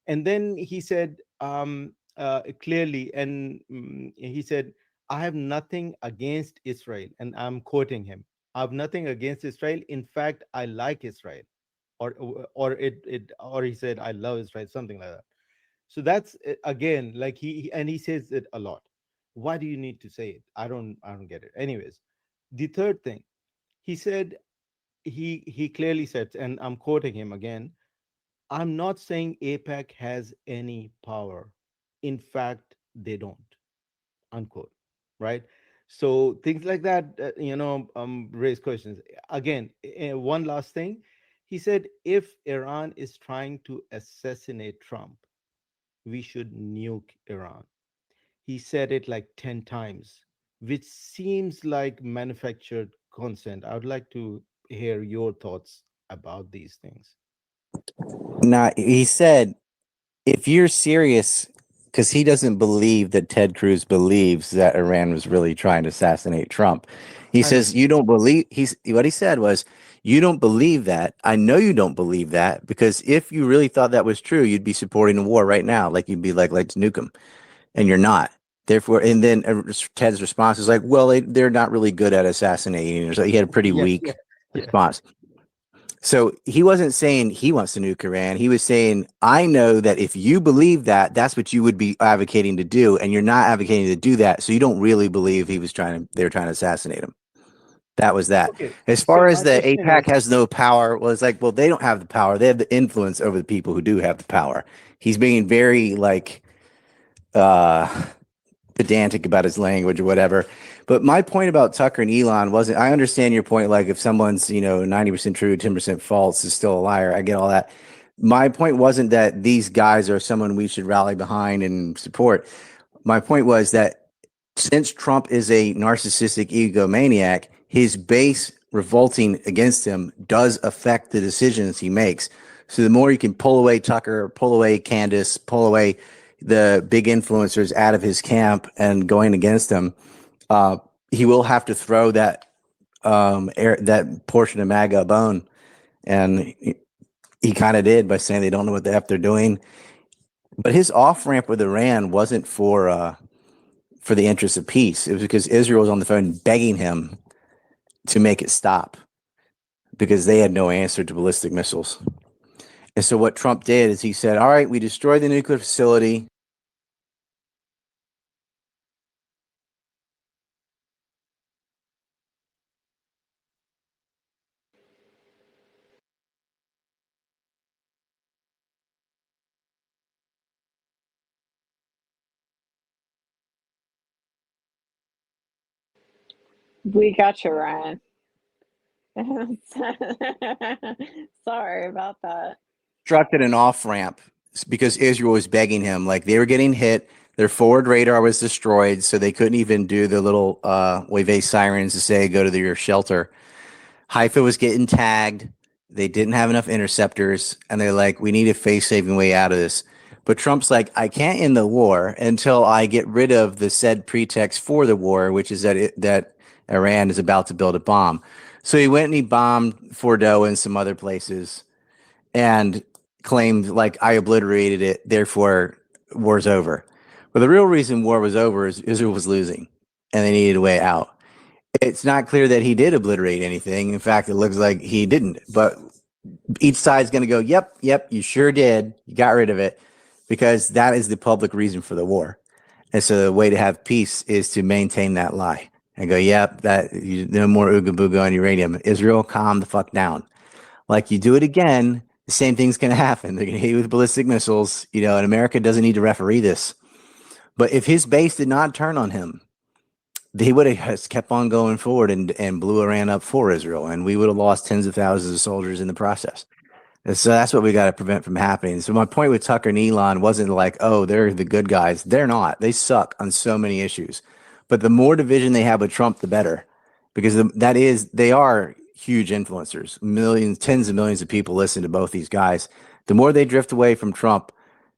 And then he said clearly, and he said, I have nothing against Israel. And I'm quoting him. I have nothing against Israel. In fact, I like Israel. Or he said, I love Israel, something like that. So that's again, like and he says it a lot. Why do you need to say it? I don't get it. Anyways, the third thing, he said, he clearly said, and I'm quoting him again, I'm not saying APAC has any power. In fact, they don't, unquote. Right? So things like that, raise questions. Again, one last thing. He said, if Iran is trying to assassinate Trump, we should nuke Iran. He said it like 10 times, which seems like manufactured consent. I would like to hear your thoughts about these things. Now, he said, if you're serious, because he doesn't believe that Ted Cruz believes that Iran was really trying to assassinate Trump. He says, you don't believe, what he said was, you don't believe that. I know you don't believe that, because if you really thought that was true, you'd be supporting the war right now. Like you'd be like, let's nuke him. And you're not. Therefore, and then Ted's response is like, well, they're not really good at assassinating. So he had a pretty weak response. So he wasn't saying he wants to nuke Iran. He was saying, I know that if you believe that, that's what you would be advocating to do, and you're not advocating to do that. So you don't really believe they were trying to assassinate him. That was that. Okay. As far So as my the question APAC is, has no power, well, it's like, well, they don't have the power. They have the influence over the people who do have the power. He's being very like pedantic about his language or whatever. But my point about Tucker and Elon wasn't, I understand your point. Like if someone's, 90% true, 10% false is still a liar. I get all that. My point wasn't that these guys are someone we should rally behind and support. My point was that since Trump is a narcissistic egomaniac, his base revolting against him does affect the decisions he makes. So the more you can pull away Tucker, pull away Candace, pull away the big influencers out of his camp and going against him, he will have to throw that that portion of MAGA a bone. And he kind of did by saying they don't know what the F they're doing. But his off ramp with Iran wasn't for the interest of peace. It was because Israel was on the phone begging him to make it stop because they had no answer to ballistic missiles. And so what Trump did is he said, all right, we destroyed the nuclear facility. We got you, Ryan. Sorry about that. Constructed an off ramp because Israel was begging him. Like they were getting hit. Their forward radar was destroyed, so they couldn't even do the little wave sirens to say, go to your shelter. Haifa was getting tagged. They didn't have enough interceptors, and they're like, we need a face-saving way out of this. But Trump's like, I can't end the war until I get rid of the said pretext for the war, which is that Iran is about to build a bomb. So he went and he bombed Fordo and some other places and claimed, like, I obliterated it, therefore war's over. But the real reason war was over is Israel was losing, and they needed a way out. It's not clear that he did obliterate anything. In fact, it looks like he didn't. But each side's going to go, yep, you sure did. You got rid of it, because that is the public reason for the war. And so the way to have peace is to maintain that lie and go, yep, no more ooga booga on uranium. Israel, calm the fuck down. Like you do it again, the same thing's going to happen. They're going to hit you with ballistic missiles, and America doesn't need to referee this. But if his base did not turn on him, they would have kept on going forward and blew Iran up for Israel, and we would have lost tens of thousands of soldiers in the process. And so that's what we got to prevent from happening. So my point with Tucker and Elon wasn't like, oh, they're the good guys. They're not. They suck on so many issues. But the more division they have with Trump, the better, because they are huge influencers. Millions, tens of millions of people listen to both these guys. The more they drift away from Trump,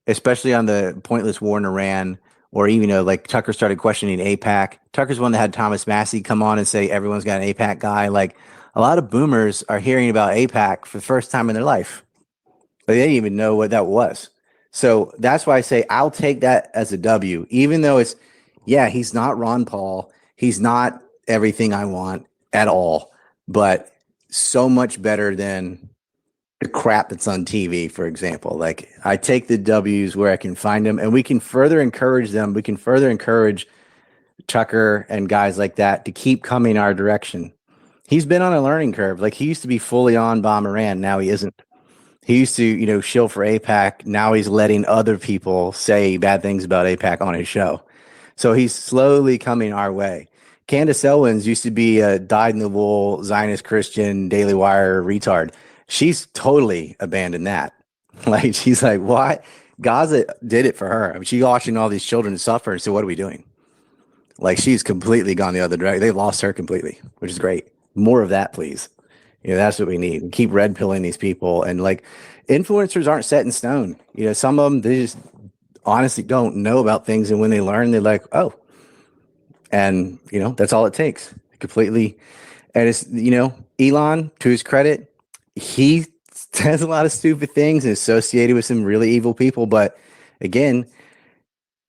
especially on the pointless war in Iran, or even like Tucker started questioning AIPAC. Tucker's one that had Thomas Massie come on and say everyone's got an AIPAC guy. Like a lot of boomers are hearing about AIPAC for the first time in their life. They didn't even know what that was. So that's why I say I'll take that as a W, even though he's not Ron Paul. He's not everything I want at all, but so much better than the crap that's on TV, for example. Like I take the W's where I can find them, and we can further encourage them. We can further encourage Tucker and guys like that to keep coming our direction. He's been on a learning curve. Like he used to be fully on bomb Iran. Now he isn't. He used to, shill for AIPAC. Now he's letting other people say bad things about AIPAC on his show. So he's slowly coming our way. Candace Owens used to be a dyed-in-the-wool Zionist Christian Daily Wire retard. She's totally abandoned that. Like she's like, what? Gaza did it for her. I mean, she's watching all these children suffer. So what are we doing? Like she's completely gone the other direction. They lost her completely, which is great. More of that, please. That's what we need. We keep red pilling these people, and like influencers aren't set in stone. Some of them, they just honestly don't know about things, and when they learn, they're like, oh, and that's all it takes. Completely. And it's Elon, to his credit, he says a lot of stupid things and associated with some really evil people, but again,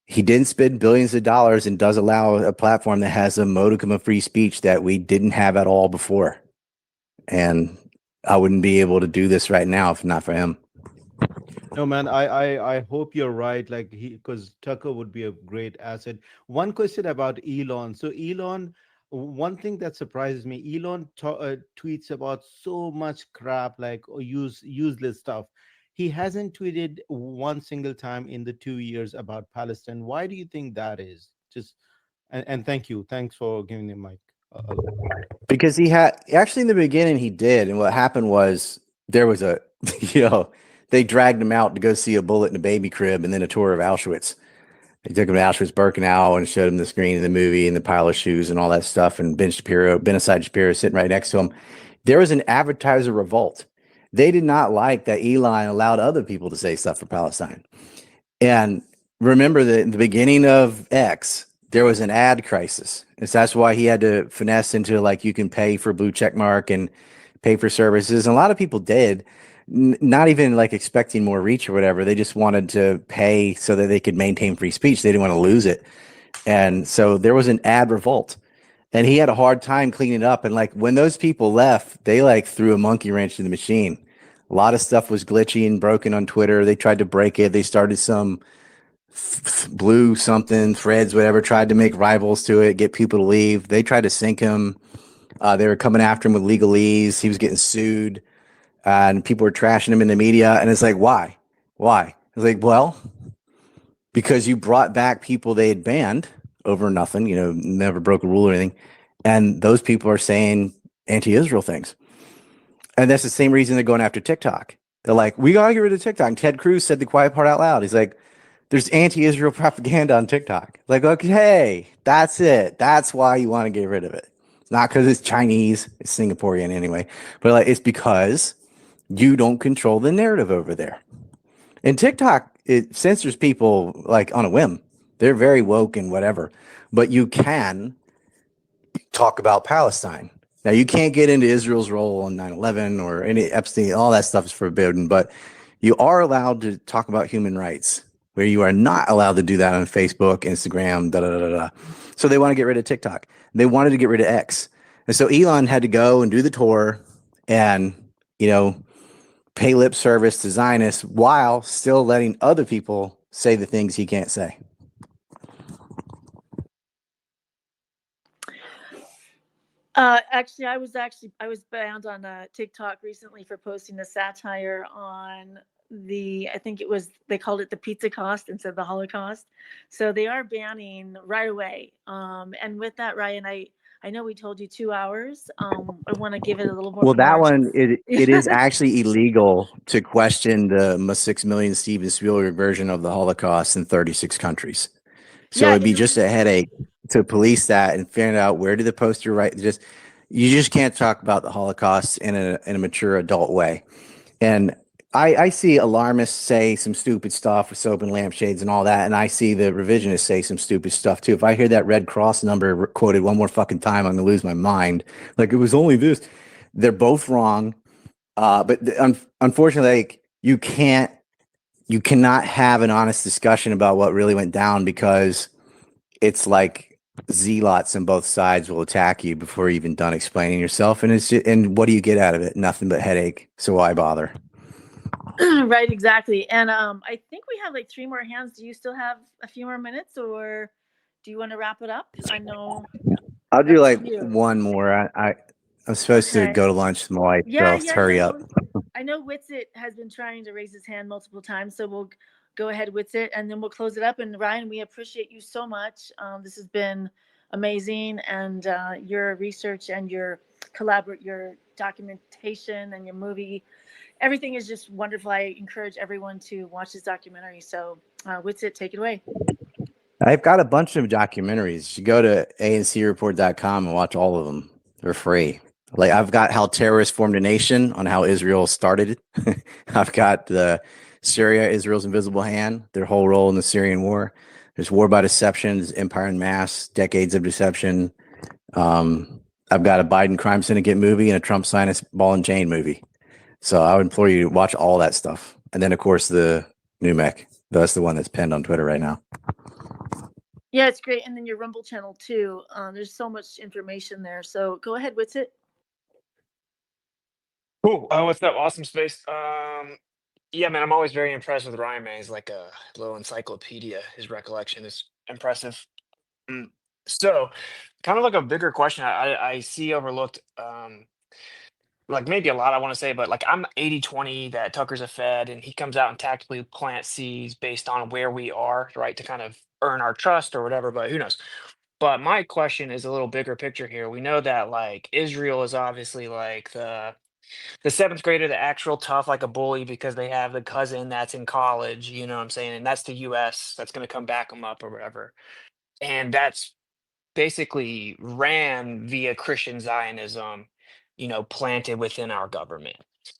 he didn't spend billions of dollars and does allow a platform that has a modicum of free speech that we didn't have at all before. And I wouldn't be able to do this right now if not for him. No, man, I hope you're right. Like because Tucker would be a great asset. One question about Elon. So Elon, one thing that surprises me, Elon tweets about so much crap, like useless stuff. he hasn't tweeted one single time in the 2 years about Palestine. Why do you think that is? Just and thank you. Thanks for giving me mic. Because he had actually in the beginning he did, and what happened was there was a they dragged him out to go see a bullet in a baby crib and then a tour of Auschwitz. They took him to Auschwitz-Birkenau and showed him the screen of the movie and the pile of shoes and all that stuff. And Ben Aside Shapiro sitting right next to him. There was an advertiser revolt. They did not like that Elon allowed other people to say stuff for Palestine. And remember that in the beginning of X, there was an ad crisis. And so that's why he had to finesse into like you can pay for blue check mark and pay for services. And a lot of people did, not even like expecting more reach or whatever. They just wanted to pay so that they could maintain free speech. They didn't want to lose it. And so there was an ad revolt. And he had a hard time cleaning up. And like when those people left, they like threw a monkey wrench in the machine. A lot of stuff was glitchy and broken on Twitter. They tried to break it. They started some blue something threads, whatever, tried to make rivals to it, get people to leave. They tried to sink him. They were coming after him with legalese. He was getting sued, and people were trashing him in the media. And it's like, why? It's like, well, because you brought back people they had banned over nothing, never broke a rule or anything. And those people are saying anti-Israel things. And that's the same reason they're going after TikTok. They're like, we got to get rid of TikTok. And Ted Cruz said the quiet part out loud. He's like, there's anti-Israel propaganda on TikTok. Like, okay, that's it. That's why you want to get rid of it. It's not because it's Chinese. It's Singaporean anyway. But like, it's because you don't control the narrative over there. And TikTok, it censors people like on a whim. They're very woke and whatever. But you can talk about Palestine. Now, you can't get into Israel's role on 9/11 or any Epstein. All that stuff is forbidden. But you are allowed to talk about human rights, where you are not allowed to do that on Facebook, Instagram, So they want to get rid of TikTok. They wanted to get rid of X. And so Elon had to go and do the tour and, pay lip service to Zionists while still letting other people say the things he can't say. Actually, I was banned on TikTok recently for posting a satire on I think they called it the pizza cost instead of the Holocaust. So they are banning right away. And with that, Ryan, I know we told you 2 hours. I want to give it a little more. Well, that one, it is actually illegal to question the 6 million Steven Spielberg version of the Holocaust in 36 countries. So it'd be just a headache to police that and figure out where did the poster write. You just can't talk about the Holocaust in a mature adult way. And I see alarmists say some stupid stuff with soap and lampshades and all that, and I see the revisionists say some stupid stuff too. If I hear that Red Cross number quoted one more fucking time, I'm gonna lose my mind. Like it was only this. They're both wrong, but unfortunately, like, you cannot have an honest discussion about what really went down because it's like zealots on both sides will attack you before you're even done explaining yourself, and what do you get out of it? Nothing but headache. So why bother? Right, exactly. And I think we have like 3 more hands. Do you still have a few more minutes, or do you want to wrap it up? I know. I'll do like one more. I'm supposed to go to lunch with my wife, so let's hurry up. I know Witsit has been trying to raise his hand multiple times, so we'll go ahead Witsit, and then we'll close it up. And Ryan, we appreciate you so much. This has been amazing, and your research and your documentation and your movie, everything is just wonderful. I encourage everyone to watch this documentary. So Witsit, take it away. I've got a bunch of documentaries. You go to ancreport.com and watch all of them. They're free. Like I've got How Terrorists Formed a Nation on how Israel started. I've got the Syria, Israel's Invisible Hand, their whole role in the Syrian war. There's War by Deception, there's Empire en Masse, Decades of Deception. I've got a Biden crime syndicate movie and a Trump Zionist ball and chain movie. So I would implore you to watch all that stuff. And then, of course, the NUMEC. That's the one that's pinned on Twitter right now. Yeah, it's great. And then your Rumble channel, too. There's so much information there. So go ahead, Witsit. Cool. What's up? Awesome space. Yeah, man, I'm always very impressed with Ryan, man. He's like a little encyclopedia. His recollection is impressive. So, kind of like a bigger question I see overlooked. like maybe a lot I want to say, but like I'm 80/20 that Tucker's a Fed and he comes out and tactically plants seeds based on where we are, right, to kind of earn our trust or whatever, but who knows. But my question is a little bigger picture here. We know that like Israel is obviously like the seventh grader, the actual tough, like a bully, because they have the cousin that's in college, you know what I'm saying? And that's the US that's going to come back them up or whatever. And that's basically ran via Christian Zionism, you know, planted within our government.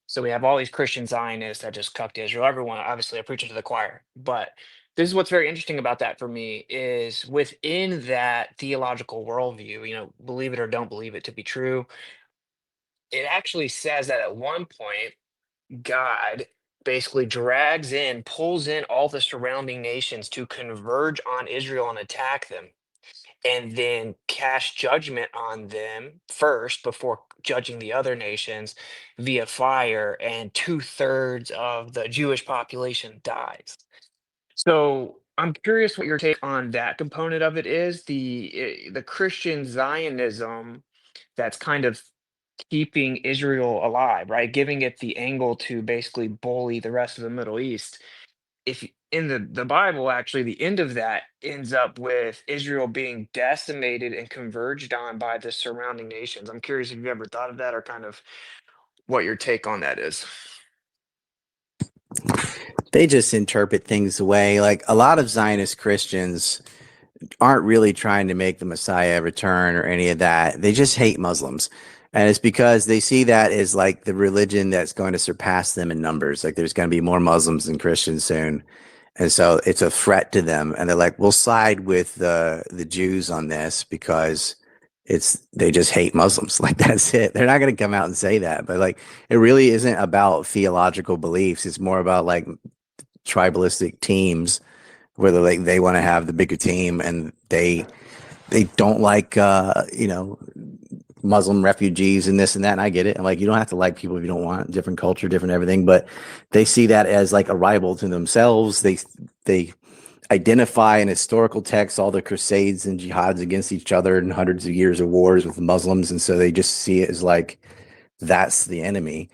So we have all these Christian Zionists that just cucked Israel. Everyone, obviously, I preach it to the choir. But this is what's very interesting about that for me is within that theological worldview, you know, believe it or don't believe it to be true, it actually says that at one point, God basically drags in, pulls in all the surrounding nations to converge on Israel and attack them and then cast judgment on them first before judging the other nations via fire, and 2/3 of the Jewish population dies. So I'm curious what your take on that component of it is, the Christian Zionism that's kind of keeping Israel alive, right? Giving it the angle to basically bully the rest of the Middle East. If in the Bible, actually, the end of that ends up with Israel being decimated and converged on by the surrounding nations. I'm curious if you've ever thought of that or kind of what your take on that is. They just interpret things away. Like a lot of Zionist Christians aren't really trying to make the Messiah return or any of that. They just hate Muslims. And it's because they see that as like the religion that's going to surpass them in numbers. Like there's going to be more Muslims than Christians soon. And so it's a threat to them. And they're like, we'll side with the Jews on this because they just hate Muslims. Like that's it. They're not going to come out and say that. But like it really isn't about theological beliefs. It's more about like tribalistic teams where they want to have the bigger team and they don't like Muslim refugees and this and that. And I get it. And like you don't have to like people if you don't want different culture, different everything, but they see that as like a rival to themselves. They identify in historical texts all the crusades and jihads against each other and hundreds of years of wars with Muslims, and so they just see it as like that's the enemy.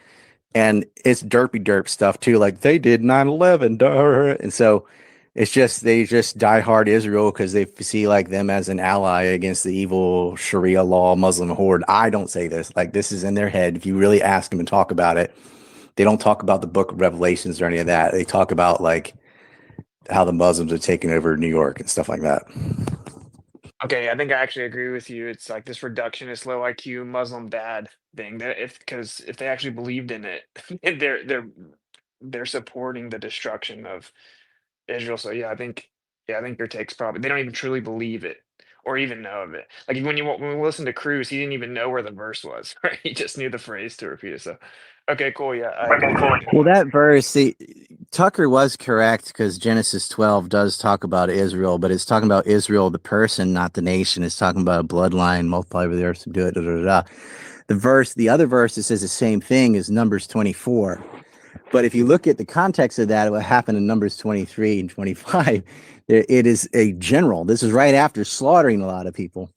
And it's derpy derp stuff too. Like they did 9/11, and so it's just they just die hard Israel because they see like them as an ally against the evil Sharia law Muslim horde. I don't say this. Like this is in their head. If you really ask them and talk about it, they don't talk about the Book of Revelations or any of that. They talk about like how the Muslims are taking over New York and stuff like that. Okay, I think I actually agree with you. It's like this reductionist low IQ Muslim bad thing that if they actually believed in it, they're supporting the destruction of Israel. So yeah, I think your take's probably they don't even truly believe it or even know of it. Like when we listened to Cruz, he didn't even know where the verse was, right? He just knew the phrase to repeat it. So okay, cool. Yeah, I agree. Well, that verse, see, Tucker was correct because Genesis 12 does talk about Israel, but it's talking about Israel, the person, not the nation. It's talking about a bloodline, multiply over the earth, subdue it, da, da, da, da. The other verse that says the same thing is Numbers 24. But if you look at the context of that, what happened in Numbers 23 and 25, it is a general. This is right after slaughtering a lot of people,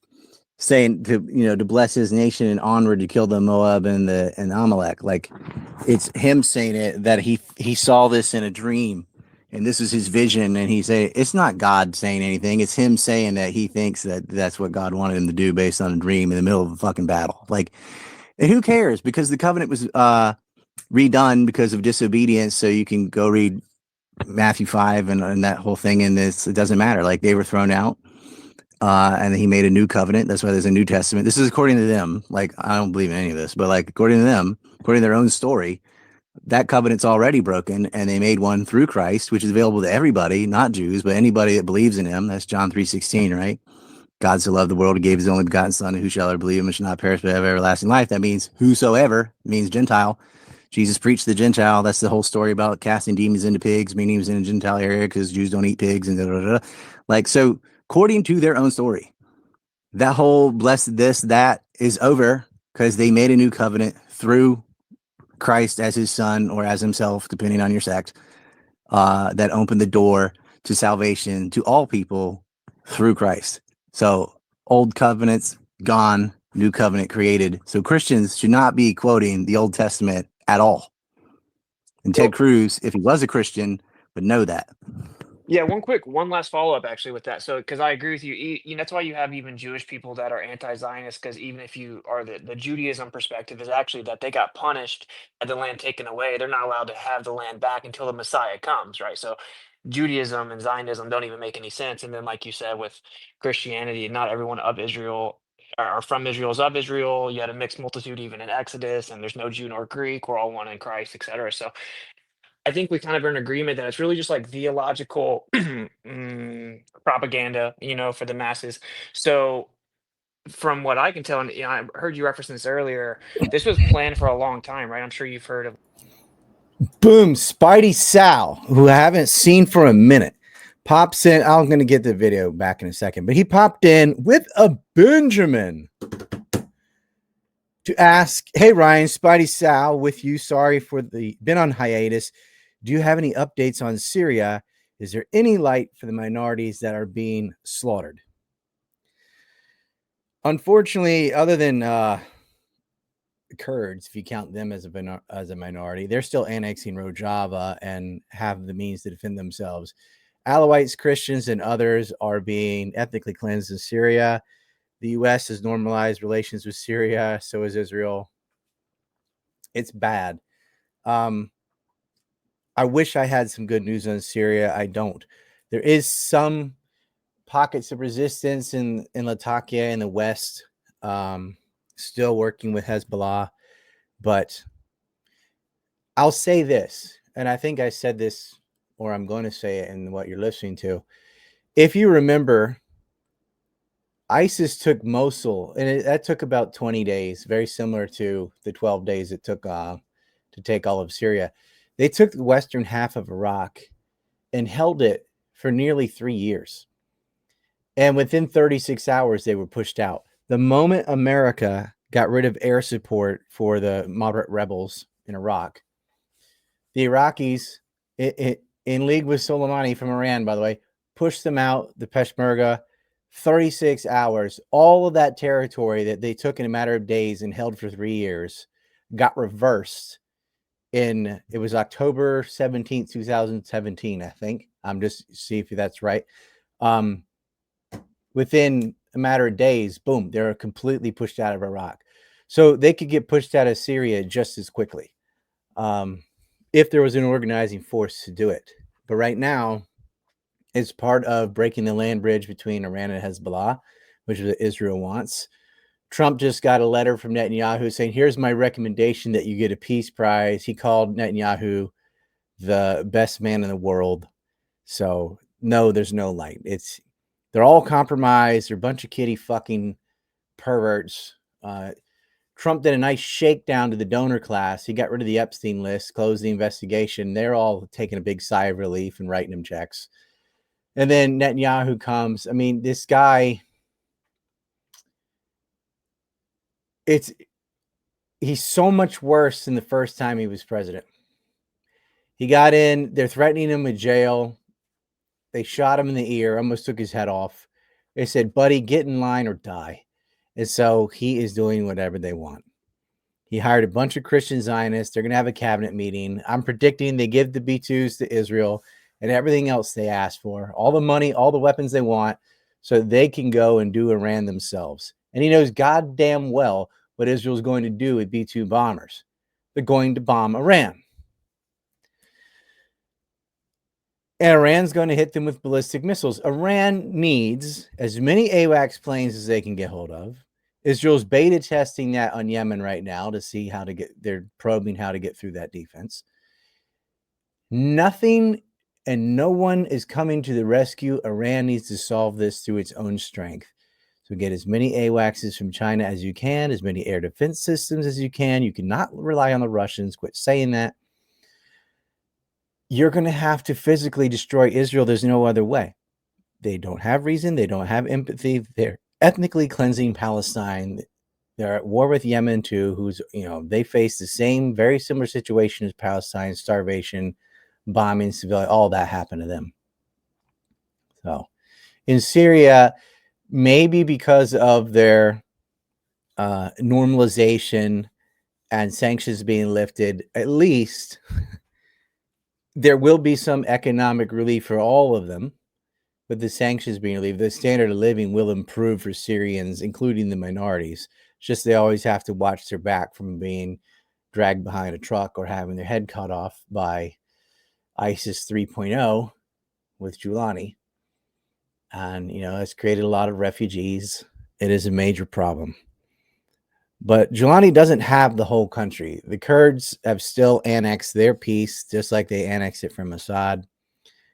saying to bless his nation and onward to kill the Moab and Amalek. Like it's him saying it that he saw this in a dream and this is his vision. And he say it's not God saying anything. It's him saying that he thinks that that's what God wanted him to do based on a dream in the middle of a fucking battle. Like, and who cares? Because the covenant was redone because of disobedience. So you can go read Matthew 5 and that whole thing. And it doesn't matter. Like they were thrown out. And he made a new covenant. That's why there's a New Testament. This is according to them. Like, I don't believe in any of this, but like, according to them, according to their own story, that covenant's already broken and they made one through Christ, which is available to everybody, not Jews, but anybody that believes in him. That's John 3:16, right? God so loved the world, he gave his only begotten son, and who shall ever believe him and shall not perish but have everlasting life. That means whosoever means Gentile. Jesus preached the Gentile. That's the whole story about casting demons into pigs, meaning he was in a Gentile area because Jews don't eat pigs and da, da, da, da. Like, so according to their own story, that whole blessed this, that is over because they made a new covenant through Christ as his son or as himself, depending on your sect, that opened the door to salvation to all people through Christ. So old covenants gone, new covenant created. So Christians should not be quoting the Old Testament at all. And Ted Cruz, if he was a Christian, would know that. Yeah, one last follow up actually with that. So, because I agree with you, that's why you have even Jewish people that are anti-Zionist. Because even if you are the Judaism perspective is actually that they got punished, had the land taken away. They're not allowed to have the land back until the Messiah comes, right? So, Judaism and Zionism don't even make any sense. And then, like you said, with Christianity, not everyone of Israel are from Israel is of Israel. You had a mixed multitude even in Exodus, and there's no Jew nor Greek. We're all one in Christ, etc. So I think we kind of are in agreement that it's really just like theological propaganda, for the masses. So, from what I can tell, and I heard you reference this earlier, this was planned for a long time, right? I'm sure you've heard of. Boom, Spidey Sal, who I haven't seen for a minute, pops in. I'm going to get the video back in a second, but he popped in with a Benjamin to ask, hey, Ryan, Spidey Sal with you. Sorry for been on hiatus. Do you have any updates on Syria? Is there any light for the minorities that are being slaughtered? Unfortunately, other than Kurds, if you count them as a minority, they're still annexing Rojava and have the means to defend themselves. Alawites, Christians, and others are being ethnically cleansed in Syria. The U.S. has normalized relations with Syria. So is Israel. It's bad. I wish I had some good news on Syria. I don't. There is some pockets of resistance in Latakia in the west, still working with Hezbollah. But I'll say this, and I think I said this, or I'm going to say it in what you're listening to. If you remember, ISIS took Mosul, and that took about 20 days, very similar to the 12 days it took to take all of Syria. They took the western half of Iraq and held it for nearly 3 years. And within 36 hours, they were pushed out. The moment America got rid of air support for the moderate rebels in Iraq, the Iraqis, in league with Soleimani from Iran, by the way, pushed them out, the Peshmerga, 36 hours. All of that territory that they took in a matter of days and held for 3 years got reversed. It was October 17th, 2017, I think. I'm just see if that's right. Within a matter of days, boom, they're completely pushed out of Iraq. So they could get pushed out of Syria just as quickly if there was an organizing force to do it. But right now, it's part of breaking the land bridge between Iran and Hezbollah, which is what Israel wants. Trump just got a letter from Netanyahu saying, here's my recommendation that you get a peace prize. He called Netanyahu the best man in the world. So no, there's no light. They're all compromised. They're a bunch of kitty fucking perverts. Trump did a nice shakedown to the donor class. He got rid of the Epstein list, closed the investigation. They're all taking a big sigh of relief and writing him checks. And then Netanyahu comes. I mean, this guy, he's so much worse than the first time he was president. He got in, they're threatening him with jail. They shot him in the ear, almost took his head off. They said, buddy, get in line or die. And so he is doing whatever they want. He hired a bunch of Christian Zionists. They're going to have a cabinet meeting. I'm predicting they give the B-2s to Israel and everything else they ask for, all the money, all the weapons they want, so they can go and do Iran themselves. And he knows goddamn well what Israel's going to do with B-2 bombers. They're going to bomb Iran. And Iran's going to hit them with ballistic missiles. Iran needs as many AWACS planes as they can get hold of. Israel's beta testing that on Yemen right now to see they're probing how to get through that defense. Nothing and no one is coming to the rescue. Iran needs to solve this through its own strength. So get as many AWACS from China as you can, as many air defense systems as you can. You cannot rely on the Russians. Quit saying that. You're going to have to physically destroy Israel. There's no other way. They don't have reason. They don't have empathy. They're ethnically cleansing Palestine. They're at war with Yemen too, they face the same, very similar situation as Palestine, starvation, bombing, civilian, all that happened to them. So in Syria, maybe because of their normalization and sanctions being lifted, at least there will be some economic relief for all of them. With the sanctions being relieved, the standard of living will improve for Syrians, including the minorities. It's just they always have to watch their back from being dragged behind a truck or having their head cut off by ISIS 3.0 with Giuliani. And, it's created a lot of refugees. It is a major problem. But Giuliani doesn't have the whole country. The Kurds have still annexed their piece, just like they annexed it from Assad.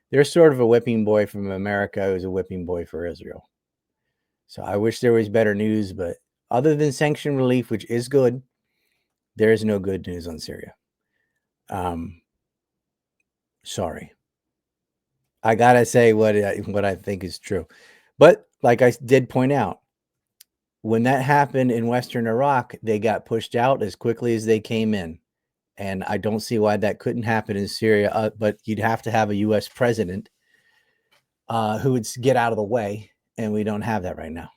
They're sort of a whipping boy from America who's a whipping boy for Israel. So I wish there was better news, but other than sanction relief, which is good, there is no good news on Syria. Sorry. I gotta say what I think is true. But like I did point out, when that happened in Western Iraq, they got pushed out as quickly as they came in. And I don't see why that couldn't happen in Syria, but you'd have to have a U.S. president who would get out of the way, and we don't have that right now.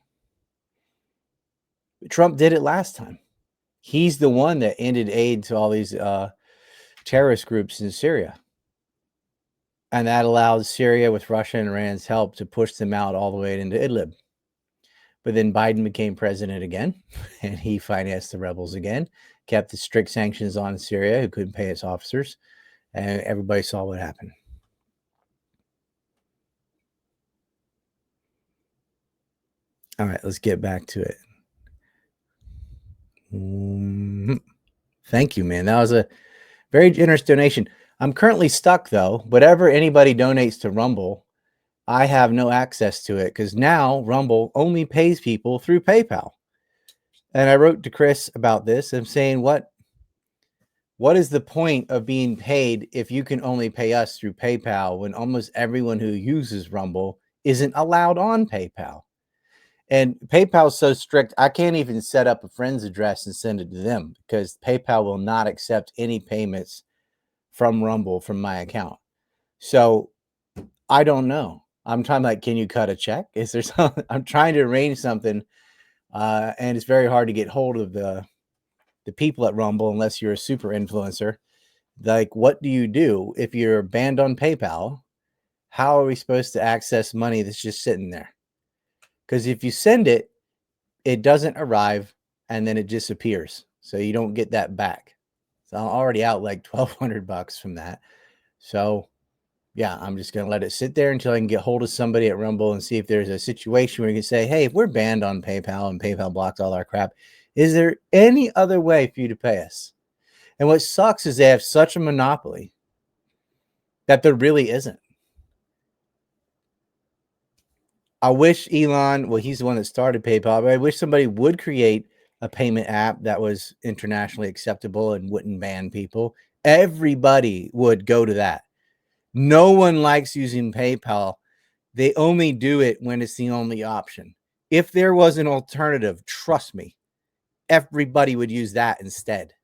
Trump did it last time. He's the one that ended aid to all these terrorist groups in Syria. And that allowed Syria, with Russia and Iran's help, to push them out all the way into Idlib. But then Biden became president again, and he financed the rebels again, kept the strict sanctions on Syria, who couldn't pay its officers, and everybody saw what happened. All right, let's get back to it. Thank you, man. That was a very generous donation. I'm currently stuck, though. Whatever anybody donates to Rumble, I have no access to it because now Rumble only pays people through PayPal. And I wrote to Chris about this. I'm saying, what is the point of being paid if you can only pay us through PayPal when almost everyone who uses Rumble isn't allowed on PayPal? And PayPal is so strict, I can't even set up a friend's address and send it to them because PayPal will not accept any payments from Rumble from my account. So I don't know. I'm trying can you cut a check? Is there something? I'm trying to arrange something, and it's very hard to get hold of the people at Rumble unless you're a super influencer. Like, what do you do if you're banned on PayPal? How are we supposed to access money that's just sitting there? Because if you send it, it doesn't arrive and then it disappears. So you don't get that back. So I'm already out like $1,200 from that. So yeah, I'm just going to let it sit there until I can get hold of somebody at Rumble and see if there's a situation where you can say, hey, if we're banned on PayPal and PayPal blocks all our crap, is there any other way for you to pay us? And what sucks is they have such a monopoly that there really isn't. I wish Elon, well, he's the one that started PayPal, but I wish somebody would create a payment app that was internationally acceptable and wouldn't ban people. Everybody would go to that. No one likes using PayPal. They only do it when it's the only option. If there was an alternative, trust me, everybody would use that instead.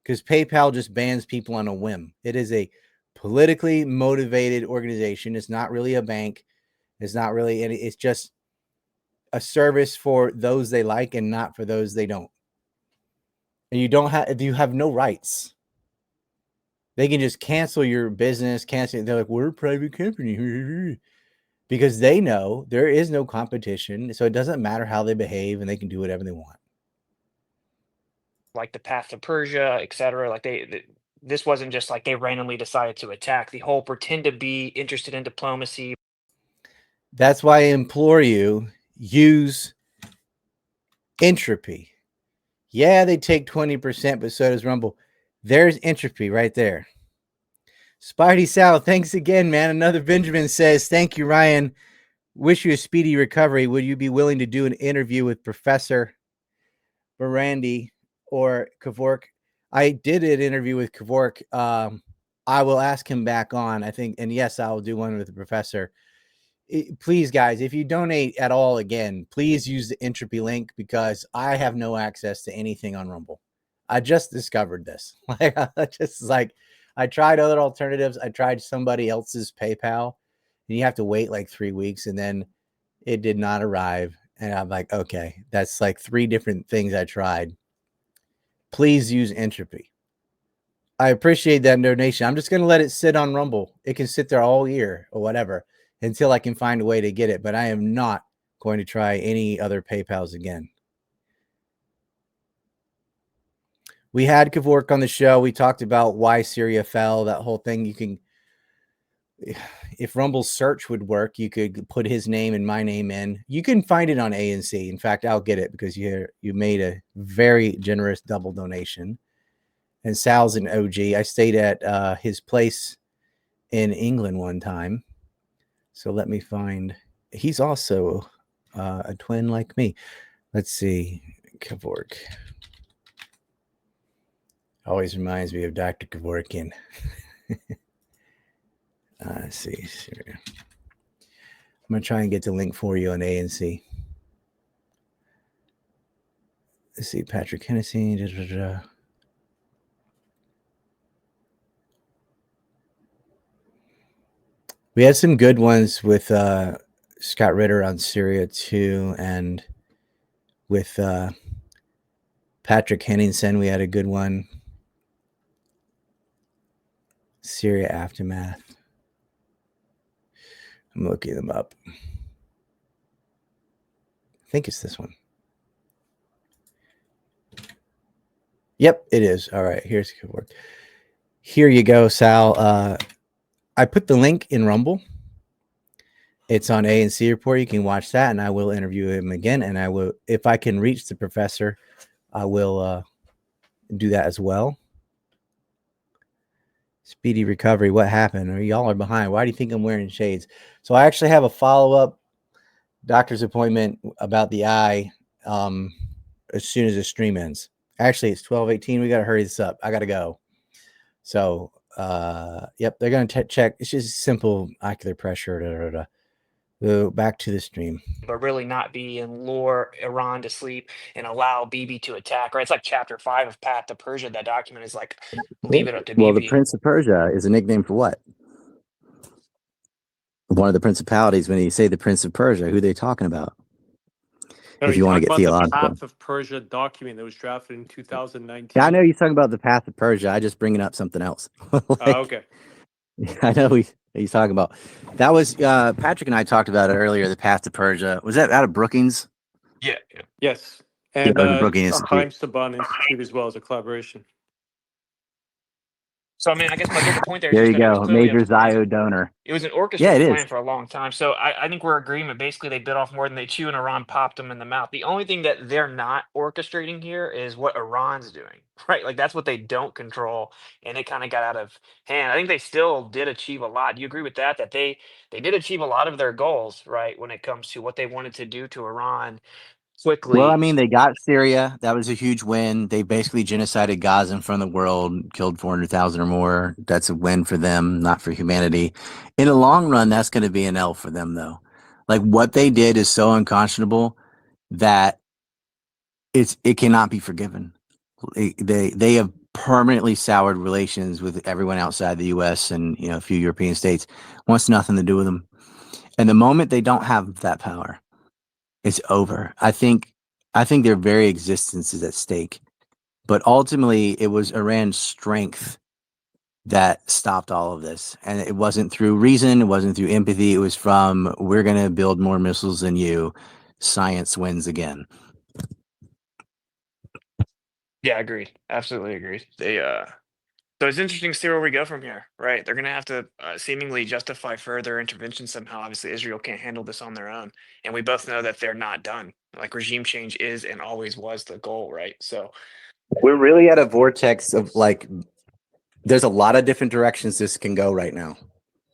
Because PayPal just bans people on a whim. It is a politically motivated organization. It's not really a bank. It's not really any. It's just a service for those they like and not for those they don't. And you have no rights. They can just cancel your business, cancel. They're like, we're a private company. Because they know there is no competition. So it doesn't matter how they behave and they can do whatever they want. Like the path to Persia, etc. Like this wasn't just like they randomly decided to attack. The whole pretend to be interested in diplomacy. That's why I implore you, use entropy. Yeah, they take 20%, but so does Rumble. There's entropy right there. Spidey Sal, thanks again, man. Another Benjamin says, thank you, Ryan. Wish you a speedy recovery. Would you be willing to do an interview with Professor Barandi or Kevork? I did an interview with Kevork. I will ask him back on, I think. And yes, I will do one with the professor. Please, guys, if you donate at all again, please use the entropy link because I have no access to anything on Rumble. I just discovered this. I tried other alternatives. I tried somebody else's PayPal, and you have to wait like 3 weeks, and then it did not arrive. And I'm like, okay, that's like 3 different things I tried. Please use entropy. I appreciate that donation. I'm just going to let it sit on Rumble. It can sit there all year or whatever until I can find a way to get it. But I am not going to try any other PayPals again. We had Kevork on the show. We talked about why Syria fell, that whole thing. You can, if Rumble's search would work, you could put his name and my name in. You can find it on ANC. In fact, I'll get it because you made a very generous double donation. And Sal's an OG. I stayed at his place in England one time. So let me find. He's also a twin like me. Let's see. Kevork. Always reminds me of Dr. Kevorkian. Let's see. I'm going to try and get the link for you on ANC. Let's see. Patrick Hennessy. We had some good ones with Scott Ritter on Syria too, and with Patrick Henningsen, we had a good one. Syria Aftermath. I'm looking them up. I think it's this one. Yep, it is. All right, here's good work. Here you go, Sal. I put the link in Rumble. It's on ANC Report. You can watch that, and I will interview him again. And I will, if I can reach the professor, I will do that as well. Speedy recovery. What happened? Y'all are behind. Why do you think I'm wearing shades? So I actually have a follow-up doctor's appointment about the eye as soon as the stream ends. Actually, it's 12:18. We got to hurry this up. I got to go. So, yep, they're going to check. It's just simple ocular pressure. Go back to the stream. But really not be and lure Iran to sleep and allow Bibi to attack, right? It's like chapter 5 of Path to Persia. That document is like, leave it up to Well, the Bibi. Prince of Persia is a nickname for what? One of the principalities. When you say the Prince of Persia, who are they talking about? No, If you want to get theological. The Path of Persia document that was drafted in 2019. Yeah, I know you're talking about the Path of Persia. I just bringing up something else. Okay. I know he's talking about. That was Patrick and I talked about it earlier. The Path to Persia. Was that out of Brookings? Yeah. Yes. And Yeah, Brookings Chaim Saban Institute as well as a collaboration. So, I mean, I guess my bigger point there is There just you that it was go. clearly Major Zio donor. it was an Yeah, orchestrated it plan is. for a long time. So I think we're in agreement. Basically, they bit off more than they chew, and Iran popped them in the mouth. The only thing that they're not orchestrating here is what Iran's doing, right? Like that's what they don't control, and it kind of got out of hand. I think they still did achieve a lot. Do you agree with that? That they did achieve a lot of their goals, right? When it comes to what they wanted to do to Iran Well, I quickly. mean, they got Syria. That was a huge win. They basically genocided Gaza in front of the world, killed 400,000 or more. That's a win for them, not for humanity. In the long run, that's going to be an L for them, though. Like what they did is so unconscionable that it cannot be forgiven. They have permanently soured relations with everyone outside the U.S. and a few European states. Wants nothing to do with them. And the moment they don't have that power, it's over. I think their very existence is at stake. But ultimately, it was Iran's strength that stopped all of this. And it wasn't through reason. It wasn't through empathy. It was from, we're going to build more missiles than you. Science wins again. Yeah, agreed. Absolutely agreed. So it's interesting to see where we go from here, right? They're going to have to seemingly justify further intervention somehow. Obviously, Israel can't handle this on their own. And we both know that they're not done. Like regime change is and always was the goal, right? So We're really at a vortex of there's a lot of different directions this can go right now.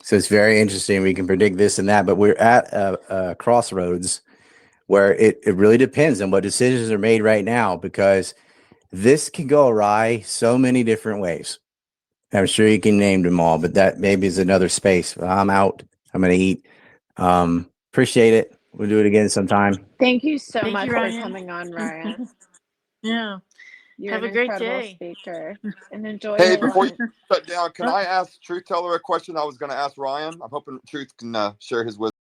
So it's very interesting. We can predict this and that, but we're at a crossroads where it really depends on what decisions are made right now, because this can go awry so many different ways. I'm sure you can name them all, but that maybe is another space. I'm out. I'm going to eat. Appreciate it. We'll do it again sometime. Thank you so Thank much you, for Ryan. coming on, Ryan. Yeah. You're Have an a great incredible day. speaker. And enjoy Hey, your before you lunch. shut down, can I ask Truth Teller a question I was going to ask Ryan? I'm hoping Truth can share his wisdom.